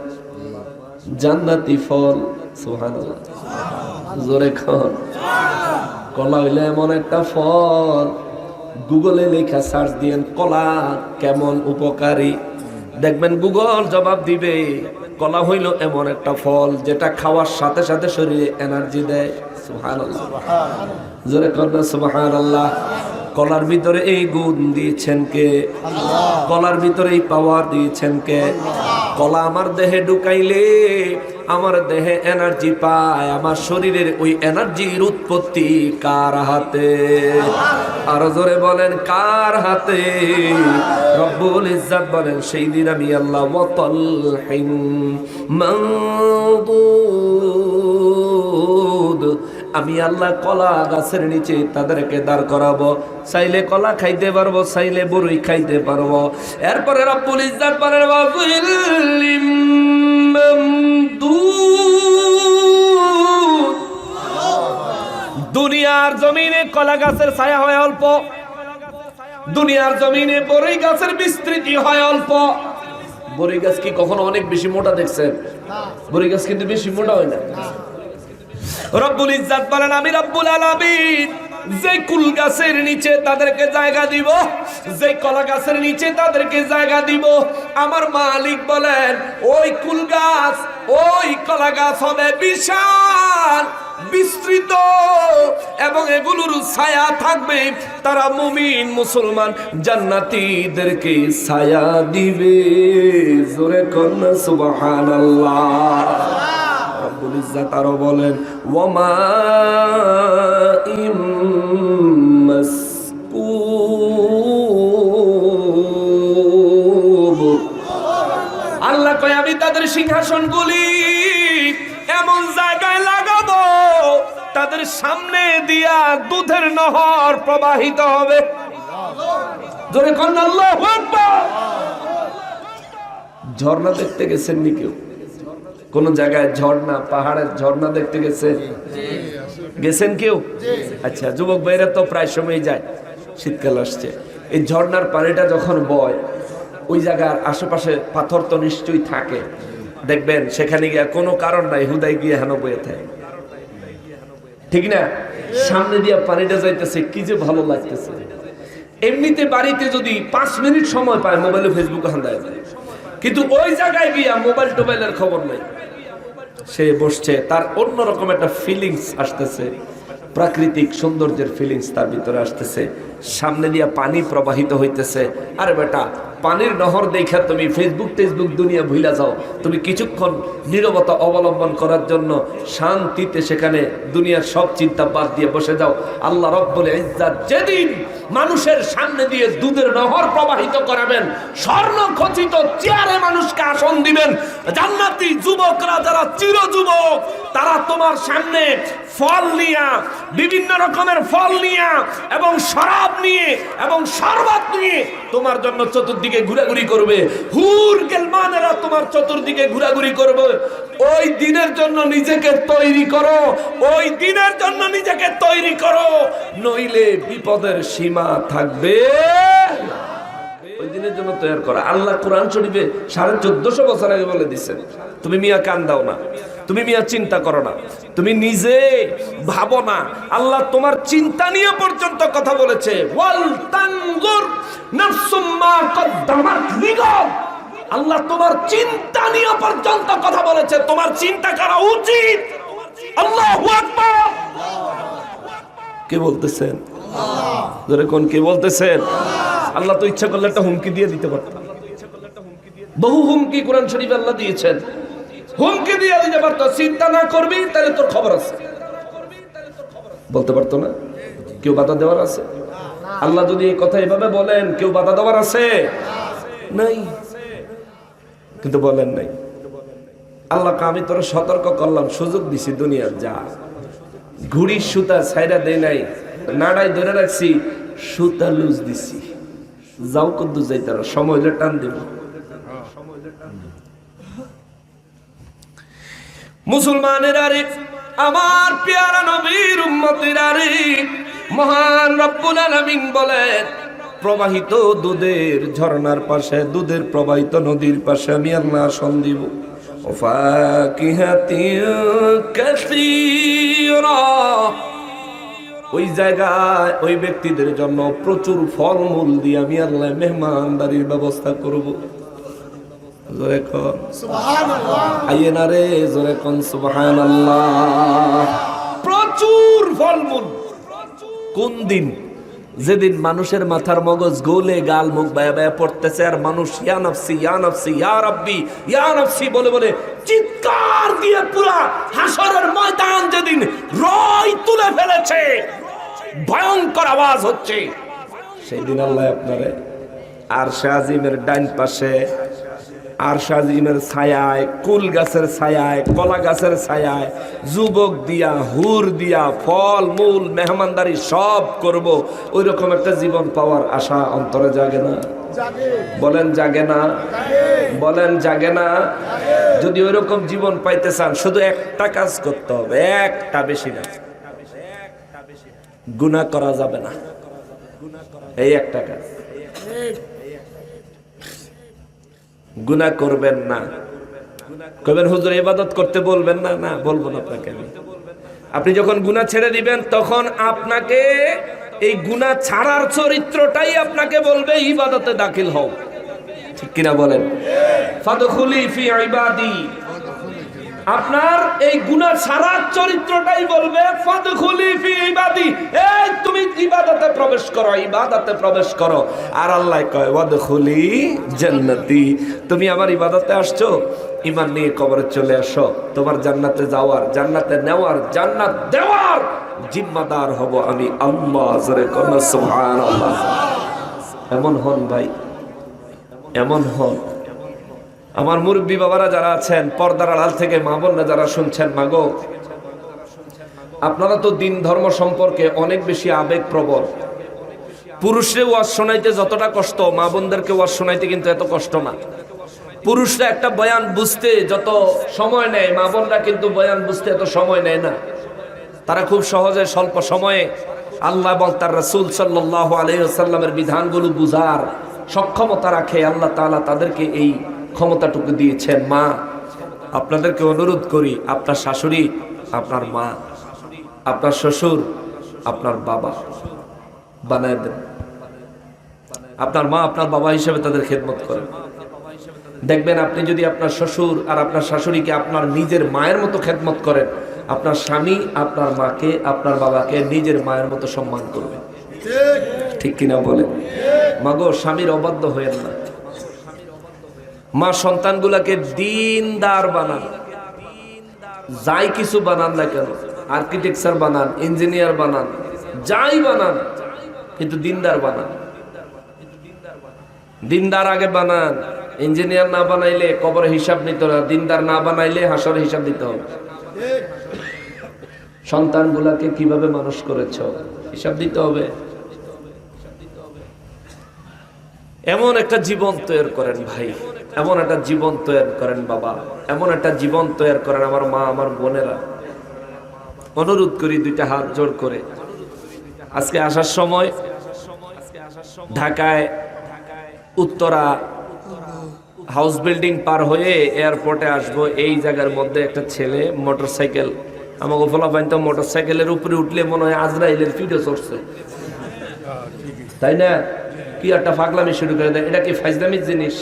জান্নাতি ফল। সুবহানাল্লাহ, জোরে খান। কলা হইলে এমন একটা ফল, গুগলে লেখা সার্চ দিয়েন কলা কেমন উপকারী, দেখবেন গুগল জবাব দিবে কলা হইল এমন একটা ফল যেটা খাওয়ার সাথে সাথে শরীরে এনার্জি দেয়। সুবহানাল্লাহ, জোরে কন্যা সুবহানাল্লাহ। কলার ভিতরে এই গুণ দিয়েছেন কে? আল্লাহ। কলার ভিতরে এই পাওয়ার দিয়েছেন কে? কলা আমার দেহে ঢুকাইলে আমার দেহে এনার্জি পায়। আমার শরীরের ওই এনার্জির উৎপত্তি কার হাতে? আর জোরে বলেন কার হাতে? রব্বুল ইজ্জাত বলেন সেই দিন আমি আল্লাহ ওয়া তালহিম মাউদুদ, আমি আল্লাহ কলা গাছের নিচে তাদেরকে দাঁড় করাবো। চাইলে কলা খাইতে পারবো, চাইলে বরই খাইতে পারবো। এরপরে রব্বুল ইজ্জাত বলেন ওয়া যিল্লিম মামদুদ। দুনিয়ার জমিনে কলা গাছের ছায়া হয় অল্প, দুনিয়ার জমিনে বরই গাছের বিস্তৃতি হয় অল্প। বরই গাছ কি কখনো অনেক বেশি মোটা দেখছেন? বরই গাছ কিন্তু বেশি মোটা হয় না। রব্বুল ইজ্জাত বলেন আমি রব্বুল আলামিন যে কুল গাছের নিচে তাদেরকে জায়গা দিব, যে কলা গাছের নিচে তাদেরকে জায়গা দিব, আমার মালিক বলেন ওই কুল গাছ ওই কলা গাছ হবে বিশাল বিস্তৃত এবং এগুলোর ছায়া থাকবে। তারা মুমিন মুসলমান জান্নাতীদেরকে ছায়া দিবে। জোরে কন্যা সুবহানাল্লাহ। রব্বুল ইজ্জাত আরো বলেন ওয়ামা ইমাসকুব। আল্লাহ কয় আমি তাদের সিংহাসনগুলি এমন জায়গায় লাগাবো তাদের সামনে দিয়া দুধের নহর প্রবাহিত হবে। জোরে কন্যা আল্লাহু আকবার। ঝর্ণা দেখতে গেছেন নি কেউ? কোন জায়গায় ঝর্ণা, পাহাড়ের ঝর্ণা দেখতে গেছেন? গেছেন কেউ? আচ্ছা, যুবক ভাইরা তো প্রায় সময় যায়, শীতকাল আসছে। এই ঝর্ণার পানিটা যখন বয় ওই জায়গার আশেপাশে পাথর তো নিশ্চয়ই থাকে, দেখবেন সেখানে গিয়ে কোনো কারণ নাই হুদাই গিয়ে হেন বয়ে থাকে, ঠিক না? সামনে দিয়ে পানিটা যাইতেছে, কি যে ভালো লাগতেছে। এমনিতে বাড়িতে যদি 5 মিনিট সময় পায় মোবাইলে ফেসবুকে হান্দায় যায়, কিন্তু ওই জায়গায় গিয়া মোবাইল টোবাইলের খবর নাই। সে বসছে, তার অন্যরকম একটা ফিলিংস আসতেছে, প্রাকৃতিক সৌন্দর্যের ফিলিংস তার ভিতরে আসতেছে। সামনে দিয়ে পানি প্রবাহিত হইতেছে। আরে বেটা পানির নহর দেখা তুমি ফেসবুক দুনিয়া ভুলা যাও, তুমি কিছুক্ষণ নীরবতা অবলম্বন করার জন্য শান্তিতে সেখানে দুনিয়ার সব চিন্তা বাদ দিয়ে বসে যাও। আল্লাহ রব্বুল ইজ্জাত যেদিন মানুষের সামনে দিয়ে দুধের নহর প্রবাহিত করাবেন, স্বর্ণ খচিত চেয়ারে মানুষকে আসন দিবেন, জান্নাতি যুবকরা যারা চির যুবক তারা তোমার সামনে ফল নিয়া, বিভিন্ন রকমের ফল নিয়া এবং শরাব নিয়ে এবং শরবত নিয়ে তোমার জন্য চতুর্দিকে ঘোরাঘুরি করবে। হুর গেলমানেরা তোমার চতুর্দিকে ঘোরাঘুরি করবে। ওই দিনের জন্য নিজেকে তৈরি করো, ওই দিনের জন্য নিজেকে তৈরি করো, নইলে বিপদের সীমা থাকবে। ওই দিনের জন্য তৈরি করা। আল্লাহ কোরআন শরীফে 1450 বছর আগে বলে দিচ্ছেন। তুমি মিয়া কান দাও না, তুমি মিয়া চিন্তা করো না, তুমি নিজে ভাবো না। আল্লাহ তোমার চিন্তা নিয়ে পর্যন্ত কথা বলেছে, ওয়াল তানজুর নাফসুম মা কদ্দামাত লিগাদ। আল্লাহ তোমার চিন্তা নিয়ে পর্যন্ত কথা বলেছে, তোমার চিন্তা করা উচিত। আল্লাহু আকবার। কে বলতেছেন? জোরে কোন কে বলতেছেন? আল্লাহ তো ইচ্ছা করলে একটা হুমকি দিয়ে দিতে পারত। বহু হুমকি কোরআন শরীফে আল্লাহ দিয়েছেন, হুমকি দিয়ে দিতে পারতো, চিন্তা না করবি তাহলে তোর খবর আছে, বলতে পারতো না? কেউ বাধা দেওয়ার আছে? আল্লাহ যদি এই কথা এভাবে বলেন, কেউ বাধা দেওয়ার আছে? নাই, কিন্তু বলেন নাই। আল্লাহকে আমি তোরা সতর্ক করলাম, সুযোগ দিছি দুনিয়ার, যা ঘুড়ির সুতা ছাইরা দেয় নাই, নাড়াই ধরে রাখছি, সুতা লুজ দিছি, যাও কদ্দু যাই, তারা সময় টান দিব। মুসলমানের আরে, আমার পেয়ারা নবীর উম্মতের আরে, মহান রব্বুল আলামিন বলেন, প্রবাহিত দুধের ঝর্ণার পাশে, দুধের প্রবাহিত নদীর পাশে আমি আল্লাহ আসন দিব। ওই জায়গায় ওই ব্যক্তিদের জন্য প্রচুর ফলমূল দিয়ে আমি আল্লাহ মেহমানদারির ব্যবস্থা করব। জোরে কোন সুবহানাল্লাহ, আইয়ে না রে জোরে কোন সুবহানাল্লাহ। প্রচুর ফলমূল। কোন দিন? যেদিন মানুষের মাথার মগজ গোলে, গাল মুখ বায়া বায়া পড়তেছে, আর মানুষ ইয়া নফসি ইয়া নফসি ইয়া রাব্বি ইয়া নফসি বলে বলে চিৎকার দিয়ে পুরা হাসরের ময়দান যেদিন রয় তুলে ফেলেছে, ভয়ঙ্কর আওয়াজ হচ্ছে, সেই দিন আল্লাহ আপনারে আরশে আজিমের ডাইন পাশে, আরশে আজিমের ছায়ায়, কুল গাছের ছায়ায়, কলা গাছের ছায়ায়, যুবক দিয়া, হুর দিয়া, ফল মূল মেহমানদারি সব করব। ওই রকম একটা জীবন পাওয়ার আশা অন্তরে জাগে না? বলেন জাগে না? বলেন জাগে না? যদি ওই রকম জীবন পাইতে চান, শুধু একটা কাজ করতে হবে, একটা, বেশি না। গুনাহ করা যাবে না, এই একটা কাজ। গুনাহ করবেন না। কবেন হুজুর ইবাদত করতে বলবেন না? না, বলবো না আপনাকে আমি। আপনি যখন গুনাহ ছেড়ে দিবেন, তখন আপনাকে এই গুনাহ ছাড়ার চরিত্রটাই আপনাকে বলবে ইবাদতে দাখিল হও। ঠিক কিনা বলেন? ফাদখুলি ফি ইবাদি। আপনার এই গুনাহ ছাড়ার চরিত্রটাই বলবে ফাদখুলি ফি ইবাদি, এই তুমি ইবাদতে প্রবেশ করো, ইবাদতে প্রবেশ করো। আর আল্লাহ কয় ওয়াদখুলি জান্নাতি, তুমি আমার ইবাদতে আসছো, ঈমান নিয়ে কবরে চলে আসো, তোমার জান্নাতে যাওয়ার, জান্নাতে নেওয়ার, জান্নাত দেওয়ার জিম্মাদার হব আমি আল্লাহ। জোরে কোন সুবহানাল্লাহ। এমন হন ভাই, এমন হন। আমার মুরব্বী বাবারা যারা আছেন, পর্দার আড়াল থেকে মা বোনরা যারা শুনছেন, মাগো আপনারা তো দিন ধর্ম সম্পর্কে অনেক বেশি আবেগ প্রবল। পুরুষরে ওয়াজ শোনাইতে যতটা কষ্ট, মা বোনদেরকে ওয়াজ শোনাইতে কিন্তু এত কষ্ট না। পুরুষরা একটা বয়ান বুঝতে যত সময় নেয়, মা বোনরা কিন্তু বয়ান বুঝতে এত সময় নেয় না। তারা খুব সহজে স্বল্প সময়ে আল্লাহ এবং তার রাসূল সাল্লাল্লাহু আলাইহি ওয়াসাল্লামের বিধানগুলো বুঝার সক্ষমতা রাখে। আল্লাহ তাআলা তাদেরকে এই ক্ষমতাটুকু দিয়েছেন। মা, আপনাদেরকে অনুরোধ করি, আপনার শাশুড়ি আপনার মা, আপনার শ্বশুর আপনার বাবা বানায় দেন। আপনার মা আপনার বাবা হিসেবে তাদের খেদমত করেন। দেখবেন আপনি যদি আপনার শ্বশুর আর আপনার শাশুড়িকে আপনার নিজের মায়ের মতো খেদমত করেন, আপনার স্বামী আপনার মাকে, আপনার বাবাকে নিজের মায়ের মতো সম্মান করবে। ঠিক কিনা বলেন? মাগো, স্বামীর অবাধ্য হয়েন না, মা সন্তানগুলাকে দিনদার বানান, যাই কিছু বানান না কেন, আর্কিটেকচার বানান, ইঞ্জিনিয়ার বানান, যাই বানান, কিন্তু দিনদার বানান। দিনদার আগে বানান। ইঞ্জিনিয়ার না বানাইলে কবরে হিসাব নিতে হবে, দিনদার না বানাইলে হাসরে হিসাব দিতে হবে। সন্তানগুলাকে কিভাবে মানুষ করেছ হিসাব দিতে হবে। এমন একটা জীবন তৈরি করেন ভাই, এমন একটা জীবন তৈরি করেন বাবা, এমন একটা জীবন তৈরি করেন আমার মা, আমার বোনেরা। অনুরোধ করি দুইটা হাত জোড় করে, আজকে আসার সময় ঢাকায় উত্তরা হাউস বিল্ডিং পার হয়ে এয়ারপোর্টে আসবো, এই জায়গার মধ্যে একটা ছেলে মোটরসাইকেল, আমাকে ফলা পাইতো মোটরসাইকেলের উপরে উঠলে মনে হয় আজরাইলের ফিডে চড়ছে, তাই না? কি একটা পাগলামি শুরু করে দেয়। এটা কি ফাইজলামির জিনিস?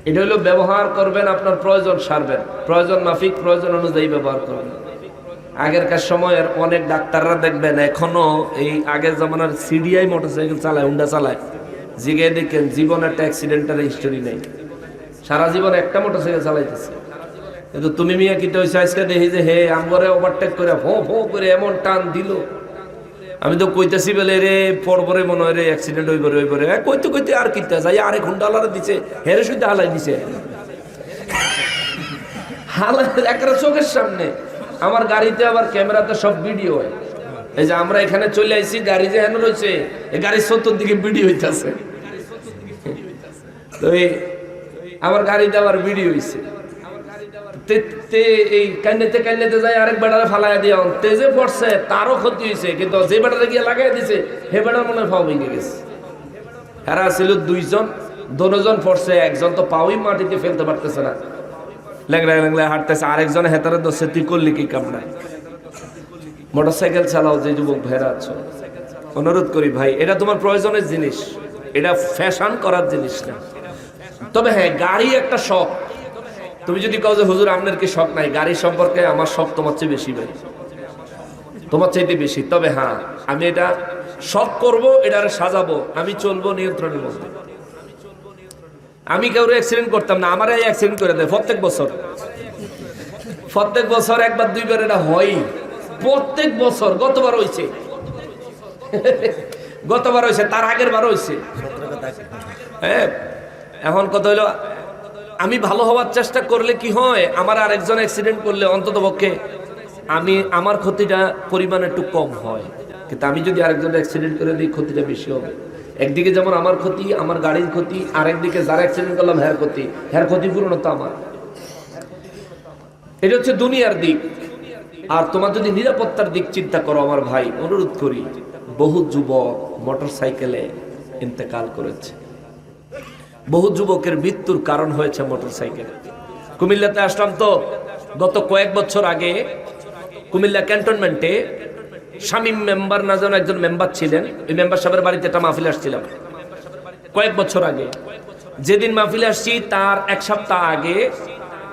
এটা হলো ব্যবহার করবেন, আপনার প্রয়োজন সারবেন, প্রয়োজন মাফিক প্রয়োজন অনুযায়ী ব্যবহার করবেন। আগেরকার সময়ের অনেক ডাক্তাররা দেখবেন এখনো এই আগের জামানার সিডিআই মোটরসাইকেল চালায়, হুন্ডা চালায়। জিগে দেখেন জীবন একটা অ্যাক্সিডেন্টের হিস্টোরি নেই, সারা জীবন একটা মোটরসাইকেল চালাইতেছে। কিন্তু তুমি মিয়া কিটা হয়েছে আজকে দেখি যে হে আমগরে ওভারটেক করে ফো ফো করে এমন টান দিল, আমি তো কইতেছি বলে রে পরপরে মনে হয় রে অ্যাক্সিডেন্ট হইবরে কইতে কইতে আর কিতা যাই আরেক ঘন্টা হালারে দিছে, হেরে শুধু হালাই দিছে, হালাই একটা চোখের সামনে। আমার গাড়িতে আবার ক্যামেরাতে সব ভিডিও হয়। এই যে আমরা এখানে চলে আইছি, গাড়ি যে হেন রয়েছে, এই গাড়ির 70 দিকে ভিডিও হইতেছে। তো আমার গাড়িতে আবার ভিডিও হইছে, এই কান্নাতে কান্নাতে যাই আরেক বেটারে ফালাই দিয়া তেজে পড়ছে, তারও ক্ষতি হয়েছে, কিন্তু যে বেটারে গিয়ে লাগাই দিছে হে বেটার মনে পাও ভেঙে গেছে। এরা ছিল দুইজন, দুজন পড়ছে, একজন তো পাওই মাটিতে ফেলতে পারতেছে না, লেংড়ায় লেংড়ায় হাঁটতেছে, আরেকজন হেতারে দোষে তুই করলি কি কাম নাই। মোটরসাইকেল চালাও যে যুবক ভাইরা আছো, অনুরোধ করি ভাই, এটা তোমার প্রয়োজনের জিনিস, এটা ফ্যাশন করার জিনিস না। তবে হ্যাঁ, গাড়ি একটা শখ। তুমি যদি কাউ যে হুজুর আপনার কি শখ নাই, গাড়ি সম্পর্কে আমার শখ তোমার চেয়ে বেশি ভাই, তোমার চাইতে বেশি। তবে হ্যাঁ, আমি এটা শখ করবো, এটারে সাজাবো, আমি চলবো নিয়ন্ত্রণের মধ্যে। আমি কাউরে অ্যাক্সিডেন্ট করতাম না, আমার এই অ্যাক্সিডেন্ট করে দেয় প্রত্যেক বছর একবার দুইবার, এটা হয় প্রত্যেক বছর। গতবার হয়েছে, তার আগের বার হয়েছে। হ্যাঁ, এখন কথা হলো আমি ভালো হওয়ার চেষ্টা করলে কি হয়, আমার আরেকজন অ্যাক্সিডেন্ট করলে অন্তত পক্ষে আমার ক্ষতিটা পরিমাণ একটু কম হয়। কিন্তু আমি যদি আরেকজন অ্যাক্সিডেন্ট করে দিই, ক্ষতিটা বেশি হবে। একদিকে যেমন আমার ক্ষতি, আমার গাড়ির ক্ষতি, আরেকদিকে যারা অ্যাক্সিডেন্ট করলাম হ্যার ক্ষতিপূরণ তো আমার। এটা হচ্ছে দুনিয়ার দিক। আর তোমার যদি নিরাপত্তার দিক চিন্তা করো আমার ভাই, অনুরোধ করি, বহু যুবক মোটরসাইকেলে ইন্তেকাল করেছে, বহু যুবকের মৃত্যুর কারণ হয়েছে মোটরসাইকেল। কুমিল্লাতে আসলাম তো গত কয়েক বছর আগে, কুমিল্লা ক্যান্টনমেন্টে শামীম মেম্বার না যেন একজন মেম্বার ছিলেন, ওই মেম্বার সাহেবের বাড়িতে একটা মাহফিল আসছিলাম কয়েক বছর আগে। যেদিন মাহফিল আসছি তার এক সপ্তাহ আগে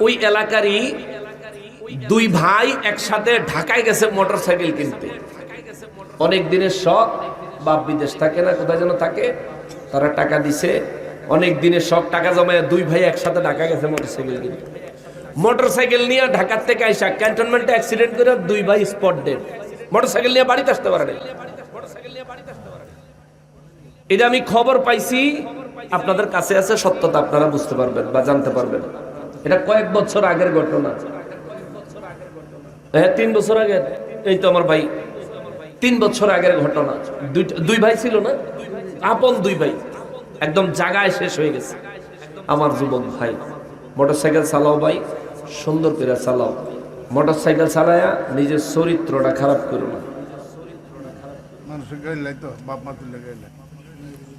ওই এলাকারই দুই ভাই একসাথে ঢাকায় গেছে মোটরসাইকেল কিনতে। অনেক দিনের শখ, বাপ বিদেশ থাকে না কোথায় যেন থাকে, তারা টাকা দিছে, অনেক দিনের শখ, টাকা জমায় দুই ভাই একসাথে ঢাকা গেছে মোটরসাইকেল কিনতে। মোটরসাইকেল নিয়ে ঢাকার থেকে আইসা ক্যান্টনমেন্টে অ্যাক্সিডেন্ট করে দুই ভাই স্পট ডেড। মোটরসাইকেল নিয়ে বাড়িতে আসতে পারে না। এটা আমি খবর পাইছি, আপনাদের কাছে আছে, সত্যতা আপনারা বুঝতে পারবেন বা জানতে পারবেন। এটা কয়েক বছর আগের ঘটনা। হ্যাঁ, 3 বছর আগের। এই তো আমার ভাই 3 বছর আগের ঘটনা। দুই ভাই ছিল না, আপন দুই ভাই, একদম জায়গায় শেষ হয়ে গেছে। আমার যুবক ভাই, মোটরসাইকেল চালাও ভাই, সুন্দর করে চালাও। মোটরসাইকেল চালায়া নিজের চরিত্রটা খারাপ করো না।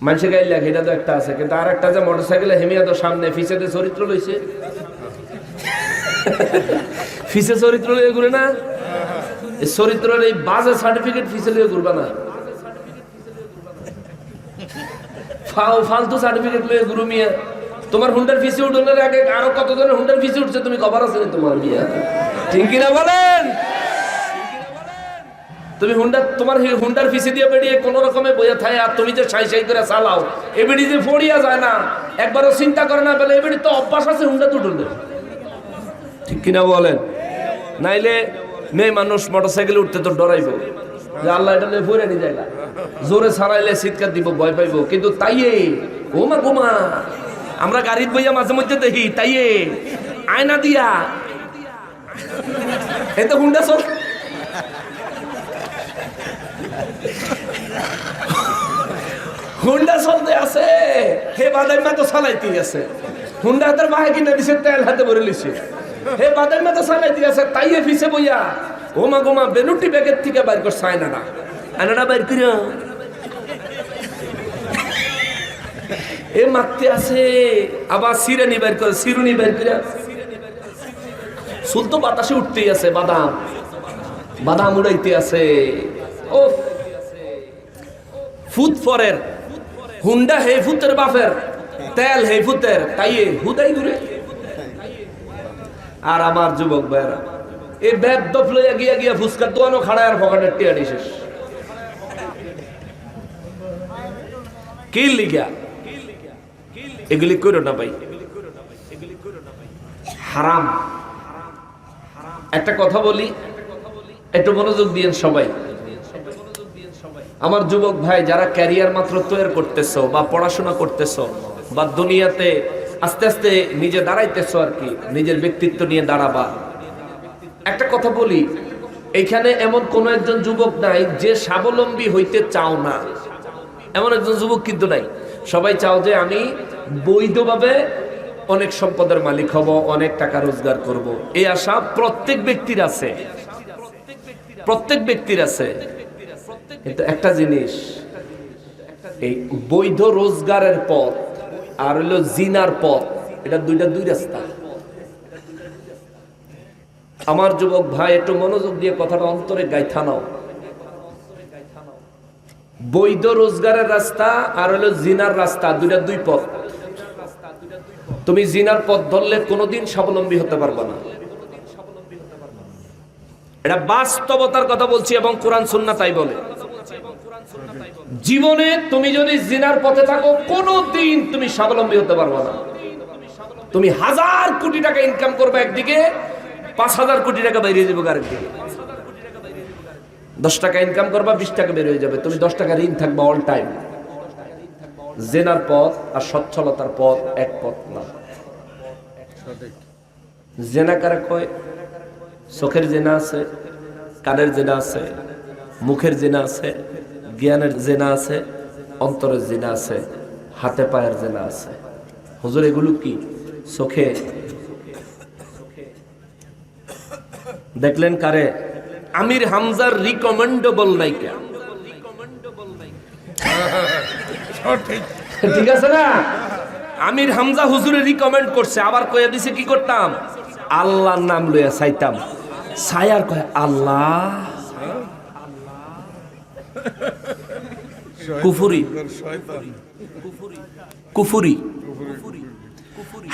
মানুষের গাইল লাগে, এটা তো একটা আছে, কিন্তু আর একটা যে মোটরসাইকেলে হেমিয়া তো সামনে ফিসেতে চরিত্র লইছে, ফিসে চরিত্র লইয়ে ঘুরে না, চরিত্রের এই বাজে সার্টিফিকেট ফিসে লইয়ে ঘুরবা না, ফালতু সার্টিফিকেট লইয়ে ঘুরু মিয়া। তোমার হুন্ডার ফিসে উঠনের আগে আরো কতজনের হুন্ডার ফিসে উঠছে, তুমি খবর আছে তোমার মিয়া? ঠিক কিনা বলেন? তুমি তোমার হুন্ডার ফিসে দিয়ে বেরিয়ে কোন রকমে বইয়া থাকে, আর তুমি যে সাই সাই করে চালাও, এ বেড়ি যে ফড়িয়া যায় না, একবারও চিন্তা করে না বলে এবারে তো অভ্যাস আছে হুন্ডা তুটলে, ঠিক কিনা বলেন? নাইলে মেয়ে মানুষ মোটরসাইকেলে উঠতে তো ডরাইব যে আল্লাহ এটা নিয়ে ফুরে নিয়ে যায় না, জোরে ছাড়াইলে চিৎকার দিব, ভয় পাইব। কিন্তু তাইয়ে গোমা গোমা আমরা গাড়ির বইয়া মাঝে মধ্যে দেখি তাইয়ে আয়না দিয়া এই তো হুন্ডা চল, হুন্ডা চলতে আছে, হে বাদাইমা তো চালাইতেই আছে, হুন্ডা হাতের বাহে কিনে দিছে, তেল হাতে ভরে লিছে, হে বাদাইমা তো চালাইতেই আছে, তাইয়ে ফিসে বইয়া গোমা গোমা বেলুটি ব্যাগের থেকে বাইর করছে আয়নাটা, আয়নাটা বাইর করিয়া এ মারতে আছে, আবার সিরানি বাইর করে, সিরুনি বাইর করিয়া চুল তো বাতাসে উঠতেই আছে, বাদাম বাদাম উড়াইতে আছে। ও ফুট ফরের হুন্ডা হে ফুতের বাপের, তেল হে ফুতের, তাইয়ে হুদাই ঘুরে। আর আমার যুবক ভাইরা এই ব্যাগ দফ লইয়া গিয়া গিয়া ফুচকার দোকানও খাড়ায় আর পকেটের টিয়ারি শেষ। কি লিগা এগুলি করো না ভাই, হারাম। একটা কথা বলি, একটু মনোযোগ দিয়েন সবাই। আমার যুবক ভাই যারা ক্যারিয়ার মাত্র তৈরি করতেছো বা পড়াশোনা করতেছো বা দুনিয়াতে আস্তে আস্তে নিজে দাঁড়াইতেছো, আর কি নিজের ব্যক্তিত্ব নিয়ে দাঁড়াবা, একটা কথা বলি, এখানে এমন কোন একজন যুবক নাই যে স্বাবলম্বী হইতে চাও না, এমন একজন যুবক কিন্তু নাই। সবাই চাও যে আমি বৈধভাবে অনেক সম্পদের মালিক হব, অনেক টাকা রোজগার করব, এই আশা প্রত্যেক ব্যক্তির আছে, প্রত্যেক ব্যক্তির আছে। কিন্তু একটা জিনিস, এই বৈধ রোজগারের পথ আর হলো জিনার পথ, এটা দুই রাস্তা। আমার যুবক ভাই একটু মনোযোগ দিয়ে কথাটা অন্তরে গাইথা নাও। বৈধ রোজগারের রাস্তা আর হলো জিনার রাস্তা, দুই পথ। তুমি জিনার পথ ধরলে কোনোদিন স্বাবলম্বী হতে পারবে না, এটা বাস্তবতার কথা বলছি, এবং কোরআন সুন্নাহ তাই বলে। জীবনে তুমি যদি জিনার পথে থাকো কোনোদিন তুমি স্বাবলম্বী হতে পারবে না। তুমি 1000 কোটি টাকা ইনকাম করবে একদিকে, 5000 কোটি টাকা বেরিয়ে যাবে আরেকদিকে। 10 টাকা ইনকাম করবা, 20 টাকা বের হয়ে যাবে, তুমি 10 টাকা ঋণ থাকবা অল টাইম। জেনার পথ আর সচ্ছলতার পথ এক পথ না। জেনা কারে কয়? চোখের জেনা আছে, কানের জেনা আছে, মুখের জেনা আছে, জ্ঞানের জেনা আছে, অন্তরের জেনা আছে, হাতে পায়ের জেনা আছে। হুজুর এগুলো কি? চোখে দেখলেন কারে? আমির হামজার রিকমেন্ডেবল নায়িকা, ঠিক আছে না? আমির হামজা হুজুরে রিকমেন্ড করছে, আবার কয়ে দিছে কি করতাম? আল্লাহর নাম লইয়া চাইতাম, ছায়ার কয় আল্লাহ। কুফুরি, কুফুরি।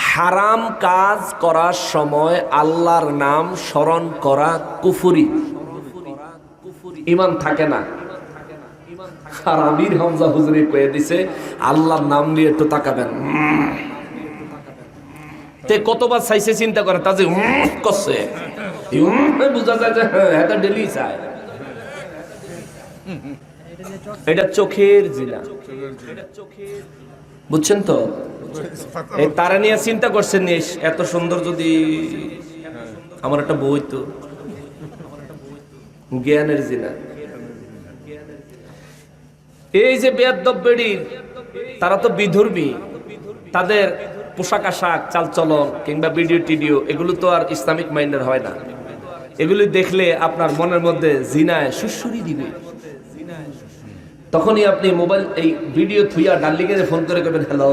হারাম কাজ করার সময় আল্লাহর নাম স্মরণ করা কুফুরি, ঈমান থাকে না। আর আমির হামজা হুজুরে কয়ে দিছে আল্লাহর নাম নিয়ে একটু তাকাবেন। তে কতবার চাইছে চিন্তা করে, তা যে করছে বুঝা যায় যে এটা ডেলি চায়। এটা চোখের জিনা, বুঝছেন তো? এই তারা নিয়ে চিন্তা করছেন, এত সুন্দর যদি আমার একটা বই, তো জ্ঞানের জিনা। এই যে বেয়াদব বেড়ি, তারা তো বিধর্মী, তাদের পোশাক আশাক, চালচলন কিংবা ভিডিও টিডিও এগুলো তো আর ইসলামিক মাইন্ডের হয় না। এগুলি দেখলে আপনার মনের মধ্যে জিনায় সুরসুরি দিবে। তখনই আপনি মোবাইল এই ভিডিও থুইয়া ডার্লিংয়ে ফোন করে করবেন, হ্যালো।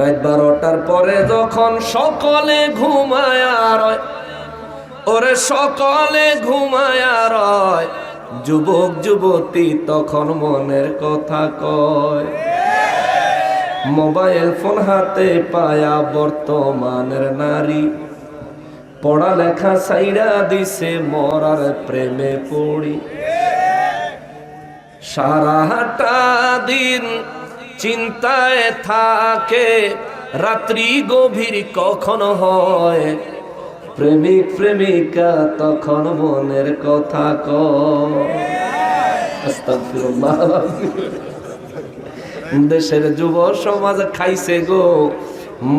রাত 12টার পরে যখন সকলে ঘুমায় রয়, ওরে সকলে ঘুমায় রয়, যুবক যুবতী তখন মনের কথা কয়। মোবাইল ফোন হাতে পায়া বর্তমানের নারী, পড়ালেখা ছাইরা দিছে মরার প্রেমে পড়ি। সারাটা দিন চিন্তায় থাকে, রাত্রি গভীর কখন হয়, প্রেমিক প্রেমিকা তখন মনের কথা কয়। আস্তাগফিরুল্লাহ। দেশের যুব সমাজ খাইছে গো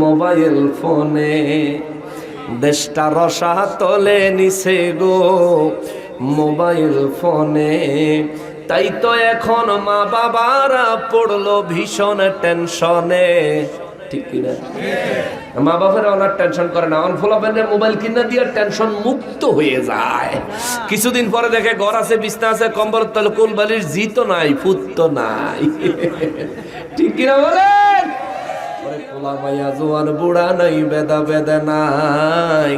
মোবাইল ফোনে, দেশটা রসা তলে নিছে গো মোবাইল ফোনে। তাই তো এখন মা বাবারা পড়লো ভীষণ টেনশনে, ঠিক কিনা? মা বাবারা অনেক টেনশন করে না, অনফলাপেনে মোবাইল কিনা দিয়ে টেনশন মুক্ত হয়ে যায়। কিছুদিন পরে দেখে ঘর আছে, বিছনা আছে, কম্বল তলে কোল বালিশ, জিতো নাই, ফুত নাই, ঠিক কিনা বলেন? পোলা মাইয়া জোয়ান বুড়া নাই, বেদা বেদা নাই,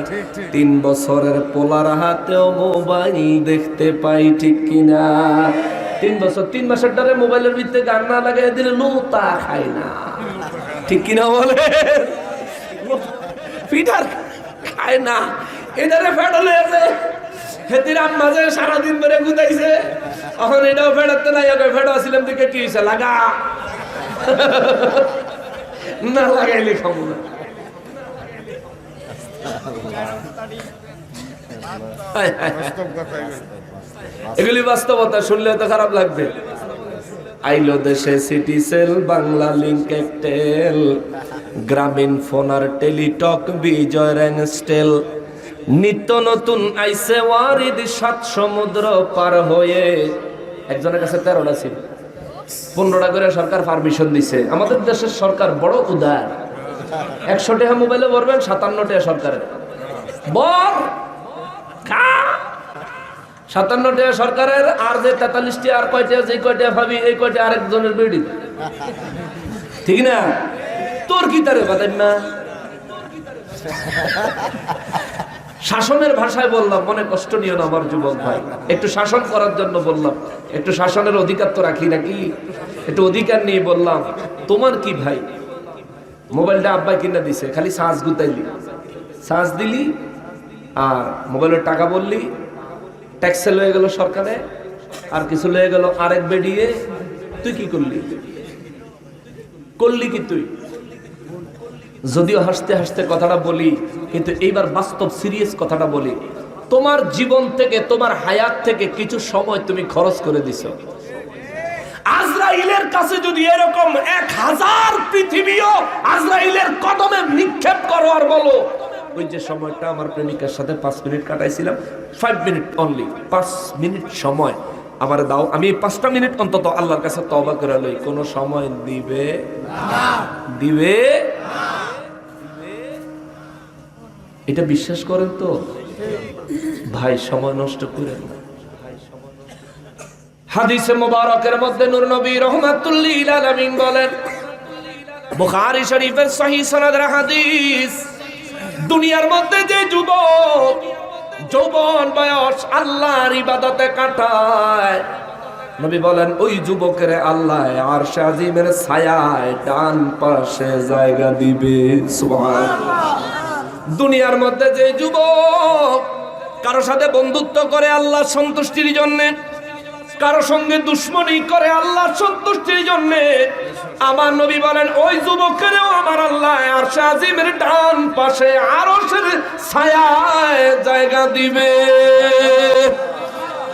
3 বছরের পোলার হাতেও মোবাইল দেখতে পাই, ঠিক কিনা? 3 বছর 3 মাসের ধরে মোবাইলের ভিতরে গান না লাগাই দিলে লুতা খায় না, ঠিক কিনা বলে? পিঠার খায় না, এটারে ফেডলে আছে, হেতির আম্মা যে সারাদিন ধরে গুদাইছে, এখন এটাও ফেডাতে নাই, ওকে ফেডা ছিলাম দিকে কি হয়েছে, লাগা না লাগাইলে খাবো না। এগুলি বাস্তবতা, শুনলে তো খারাপ লাগবে। আইলো দেশে Citycell, Banglalink Aktel, Grameenphone আর টেলিটক, বিজয় র্যাংস্টেল, নিত্য নতুন আইসে ওয়ারিদ, 7 সমুদ্র পার হয়ে। একজনের কাছে 13টা সিম, 15টা করে সরকার পারমিশন দিছে। আমাদের দেশের সরকার বড় উদার, 100 টাকা মোবাইলে ভরবেন, 57 টাকা সরকারের বর, 57 টাকা সরকারের, আর যে 43টা আর কয়টা, যে কয়টা ভাবি এই কয়টা আরেকজনের বেডি, ঠিক না? তোর কি তারে বাদেন না? শাসনের ভাষায় বললাম, মনে কষ্ট নিও না আমার যুবক ভাই, একটু শাসন করার জন্য বললাম, একটু শাসনের অধিকার তো রাখি নাকি, একটু অধিকার নিয়ে বললাম। তোমার কি ভাই, মোবাইলটা আব্বা কিনা দিছে, খালি চার্জ গুতাইলি, চার্জ দিলি আর মোবাইলের টাকা বললি, ট্যাক্সে লয়ে গেল সরকারে, আর কিছু লয়ে গেল আরেক বেডিয়ে, তুই কি করলি? করলি কি তুই? যদিও হাসতে হাসতে কথাটা বলি, কিন্তু এইবার বাস্তব সিরিয়াস কথাটা বলি। তোমার জীবন থেকে, তোমার হায়াত থেকে কিছু সময় তুমি খরচ করে দিছো। আজরাইলের কাছে যদি এরকম 1000 পৃথিবীও আজরাইলের কদমে নিক্ষেপ করো আর বলো, ওই যে সময়টা আমার প্রেমিকার সাথে 5 মিনিট কাটাইছিলাম, 5 মিনিট অনলি, 5 মিনিট সময় আমার দাও, আমি 5টা মিনিট অন্তত আল্লাহর কাছে তওবা করে লই, কোনো সময় দিবে না, দিবে না। এটা বিশ্বাস করেন তো ভাই? সময় নষ্ট করেন না। হাদিসে মোবারকের মধ্যে নূর নবী রাহমাতুল লিল আলামিন বলেন, বুখারী শরীফের সহিহ সনদের হাদিস, দুনিয়ার মধ্যে যে যুবক যৌবন বয়স আল্লাহর ইবাদতে কাটায়, নবী বলেন ওই যুবকের আল্লাহ আরশে আজিমের ছায়ায় ডান পাশে জায়গা দিবে। সুবহানাল্লাহ। দুনিয়ার মধ্যে যে যুবক কারো সাথে বন্ধুত্ব করে আল্লাহর সন্তুষ্টির জন্য, কারো সঙ্গে দুশ্মনী করে আল্লাহর সন্তুষ্টির জন্য, আমার নবী বলেন ওই যুবকেরও আমার আল্লাহ আরশে আজিমের ডান পাশে আরশের ছায়ায় জায়গা দিবে।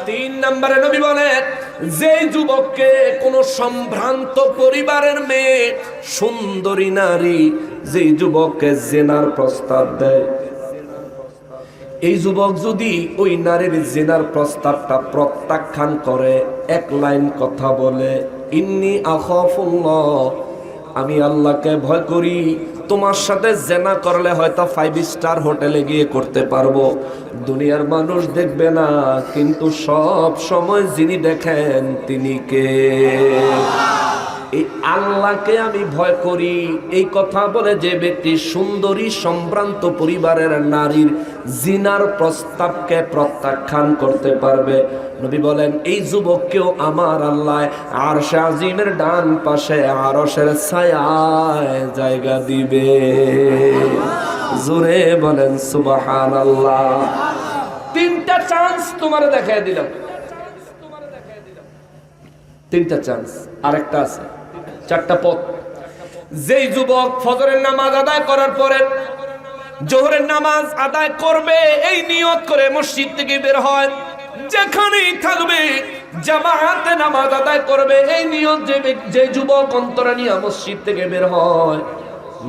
3 নম্বরে নবী বলেন, যে যুবককে কোন সম্ভ্রান্ত পরিবারের মেয়ে, সুন্দরী নারী, যে যুবককে জিনার প্রস্তাব দেয়, এই যুবক যদি ওই নারীর জিনার প্রস্তাবটা প্রত্যাখ্যান করে, 1 লাইন কথা বলে, ইন্নী আখাফুল্লাহ, আমি আল্লাহকে ভয় করি, তোমার সাথে জিনা করলে হয়তো 5 স্টার হোটেলে গিয়ে করতে পারবো, দুনিয়ার মানুষ দেখবে না, কিন্তু সব সময় যিনি দেখেন তিনি কে? এই আল্লাহকে আমি ভয় করি, এই কথা বলে যে ব্যক্তি সুন্দরী সম্ভ্রান্ত পরিবারের নারীর জিনার প্রস্তাবকে প্রত্যাখ্যান করতে পারবে, নবী বলেন এই যুবককেও আমার আল্লাহ আরশে আজিমের ডান পাশে আরশের ছায়ায় জায়গা দিবে। জোরে বলেন সুবহানাল্লাহ। 3টা চান্স তোমারে দেখাই দিলাম। তিনটা চান্স, আরেকটা আছে, চারটা পথ। যেই যুবক ফজরের নামাজ আদায় করার পরে জোহরের নামাজ আদায় করবে এই নিয়ত করে মসজিদ থেকে বের হয়, যেখানেই থাকবে জামাতে নামাজ আদায় করবে এই নিয়ত যে যুবক অন্তরে নিয়ে মসজিদ থেকে বের হয়,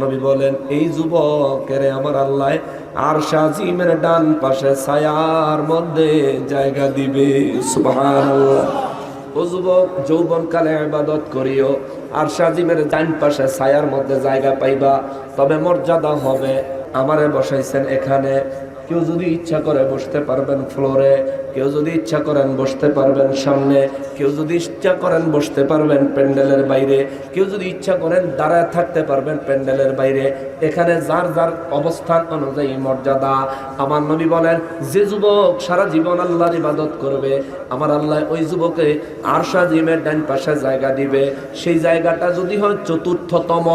নবী বলেন এই যুবকের আমার আল্লাহ আরশ আজিমের ডান পাশে ছায়ার মধ্যে জায়গা দিবে। সুবহানাল্লাহ। ও যুবক, যৌবনকালে ইবাদত করিও, আরশ আজিমের ডান পাশে ছায়ার মধ্যে জায়গা পাইবা, তবে মর্যাদা হবে। আমারে বসাইছেন এখানে, কেউ যদি ইচ্ছা করে বসতে পারবেন ফ্লোরে, কেউ যদি ইচ্ছা করেন বসতে পারবেন সামনে, কেউ যদি ইচ্ছা করেন বসতে পারবেন প্যান্ডেলের বাইরে, কেউ যদি ইচ্ছা করেন দাঁড়ায় থাকতে পারবেন প্যান্ডেলের বাইরে। এখানে যার যার অবস্থান অনুযায়ী মর্যাদা। আমার নবী বলেন যে যুবক সারা জীবন আল্লাহর ইবাদত করবে, আমার আল্লাহ ওই যুবকে আরশ আজিমের ডান পাশে জায়গা দিবে। সেই জায়গাটা যদি হয় চতুর্থতম,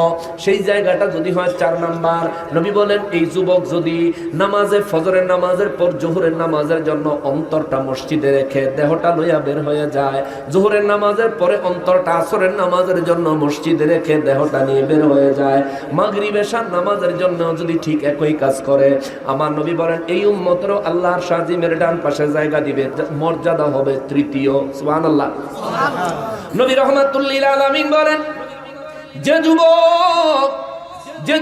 সেই জায়গাটা যদি হয় 4 নাম্বার। নবী বলেন এই যুবক যদি নামাজে ফজরের নামাজের পর জোহরের নামাজের জন্য অন্তরটা মসজিদে রেখে দেহটা লইয়া বের হয়ে যায়, জোহরের নামাজের পরে অন্তরটা আসরের নামাজের জন্য মসজিদে রেখে দেহটা নিয়ে বের হয়ে যায়, মাগরিব এশার নামাজের জন্য যদি ঠিক একই কাজ করে, আমার নবী বলেন এই উম্মতেরও আল্লাহর আজিমের ডান পাশে জায়গা দিবে, মর্যাদা হবে তৃতীয়। সুবহানাল্লাহ। নবী রাহমাতুল্লিল আলামিন বলেন যে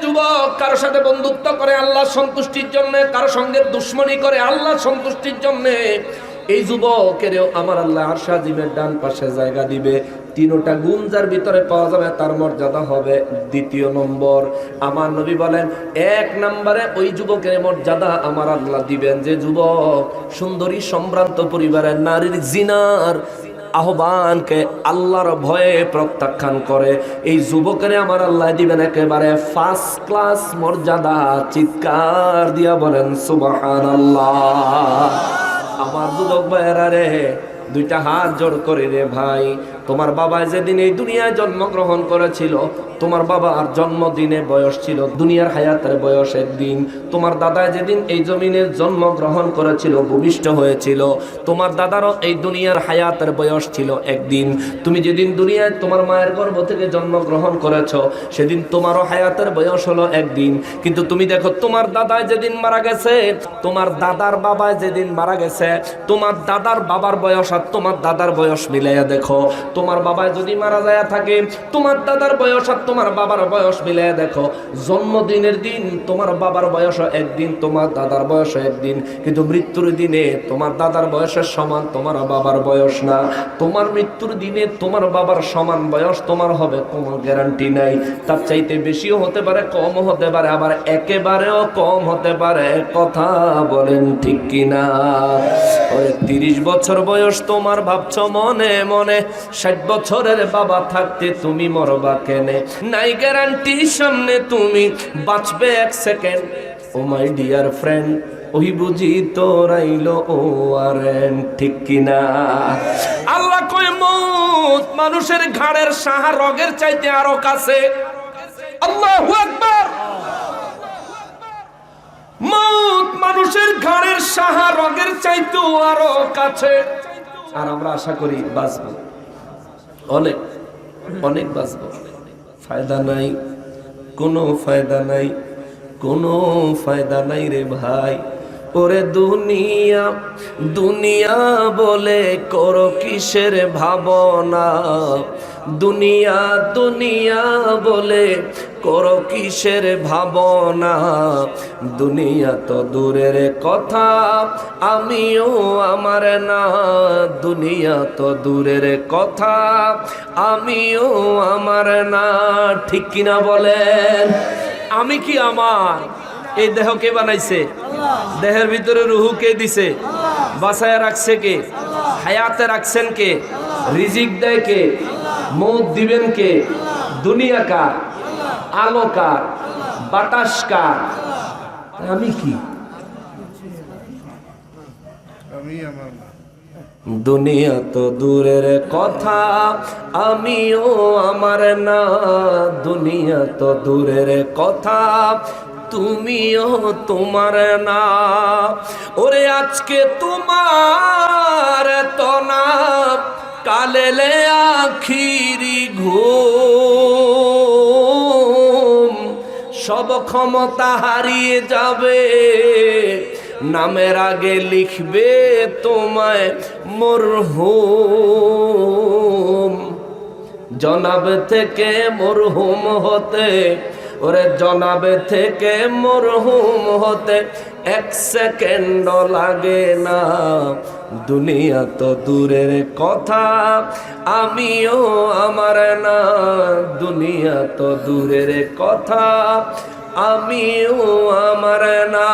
যুবক কারো সাথে বন্ধুত্ব করে আল্লাহর সন্তুষ্টির জন্য, কারো সঙ্গে দুশ্মনী করে আল্লাহর সন্তুষ্টির জন্য, এই যুবকেরও আমার আল্লাহ আরশ আজিমের ডান পাশে জায়গা দিবে। তিনটা গুণ যার ভিতরে পাওয়া যাবে তার মর্যাদা হবে দ্বিতীয় নম্বর। আমার নবী বলেন 1 নম্বরে ওই যুবকের মর্যাদা আমার আল্লাহ দিবেন যে যুবক সুন্দরী সম্ভ্রান্ত পরিবারের নারীর জিনার আহ্বানকে আল্লাহর ভয়ে প্রত্যাখ্যান করে, এই যুবকের আমার আল্লাহ দিবেন একেবারে ফার্স্ট ক্লাস মর্যাদা। চিৎকার দিয়া বলেন সুবহানাল্লাহ। আমার যুবক ভাইয়েরা রে, 2টা হাত জোড় করে রে ভাই, তোমার বাবা যেদিন এই দুনিয়ায় জন্মগ্রহণ করেছিল, তোমার বাবার জন্মদিনে বয়স ছিল, দুনিয়ার হায়াতের বয়স একদিন। তোমার দাদা যেদিন এই জমিনে জন্মগ্রহণ করেছিল, ভূমিষ্ঠ হয়েছিল, তোমার দাদারও এই দুনিয়ার হায়াতের বয়স ছিল একদিন। তুমি যেদিন দুনিয়ায় তোমার মায়ের গর্ভ থেকে জন্মগ্রহণ করেছ, সেদিন তোমারও হায়াতের বয়স হলো একদিন। কিন্তু তুমি দেখো তোমার দাদা যেদিন মারা গেছে, তোমার দাদার বাবা যেদিন মারা গেছে, তোমার দাদার বাবার বয়স আর তোমার দাদার বয়স মিলাইয়া দেখো। তোমার বাবা যদি মারা যায় থাকে, তোমার দাদার বয়স আর তোমার বাবার বয়স মিলাইয়া দেখো। জন্মদিনের দিন তোমার বাবার বয়স একদিন, তোমার দাদার বয়স একদিন, কিন্তু মৃত্যুর দিনে তোমার দাদার বয়সের সমান তোমার বাবার বয়স না। তোমার মৃত্যুর দিনে তোমার বাবার সমান বয়স তোমার হবে কোনো গ্যারান্টি নাই। তার চাইতে বেশিও হতে পারে, কমও হতে পারে, আবার একেবারেও কম হতে পারে। কথা বলেন ঠিক কিনা? 30 বছর বয়স তোমার ভাবছো মনে মনে, 60 বছরের বাবা থাকতে তুমি মরবা কেনে? নাই গ্যারান্টি সামনে তুমি বাঁচবে 1 second. Oh my dear friend, ওই বুঝি তোরাইলো ও আরেন, ঠিক কিনা? আল্লাহ কয় মউত মানুষের ঘাড়ের সাহা রগের চাইতে আরো কাছে। আল্লাহু আকবার। মউত মানুষের ঘাড়ের সাহা রগের চাইতেও আরো কাছে। আর আমরা আশা করি বাঁচবো, অনেক অনেক বাঁচবো। ফায়দা নাই, কোনো ফায়দা নাই, কোনো ফায়দা নাই রে ভাই। ওরে দুনিয়া দুনিয়া বলে করো কিসের ভাবনা, দুনিয়া দুনিয়া বলে করো কিসের ভাবনা। দুনিয়া তো দূরের কথা, আমিও আমার না। দুনিয়া তো দূরের কথা, আমিও আমার না। ঠিক কিনা বলেন? আমি কি আমার? এই দেহ কে বানাইছে? দেহের ভিতরে রুহু কে দিছে? বাঁচায় রাখছে কে? হায়াতে রাখছেন কে? রিজিক দেয় কে? মৌত দিবেন কে? দুনিয়া কার? আলো কার? বাতাস কার? আমি কি? দুনিয়া তো দূরের কথা, আমিও আমার না। দুনিয়া তো দূরের কথা, তুমিও তোমার না। ওরে আজকে তোমার তো না, কালেলে আখিরি ঘুম, সব ক্ষমতা হারিয়ে যাবে, নামের আগে লিখবে তোমায় মরহুম। জনাব থেকে মরহুম হতে, ওরে জনাব থেকে মরহুম হতে 1 সেকেন্ড লাগে না। দুনিয়া তো দূরের কথা, আমিও আমার না। দুনিয়া তো দূরের কথা, আমিও আমার না।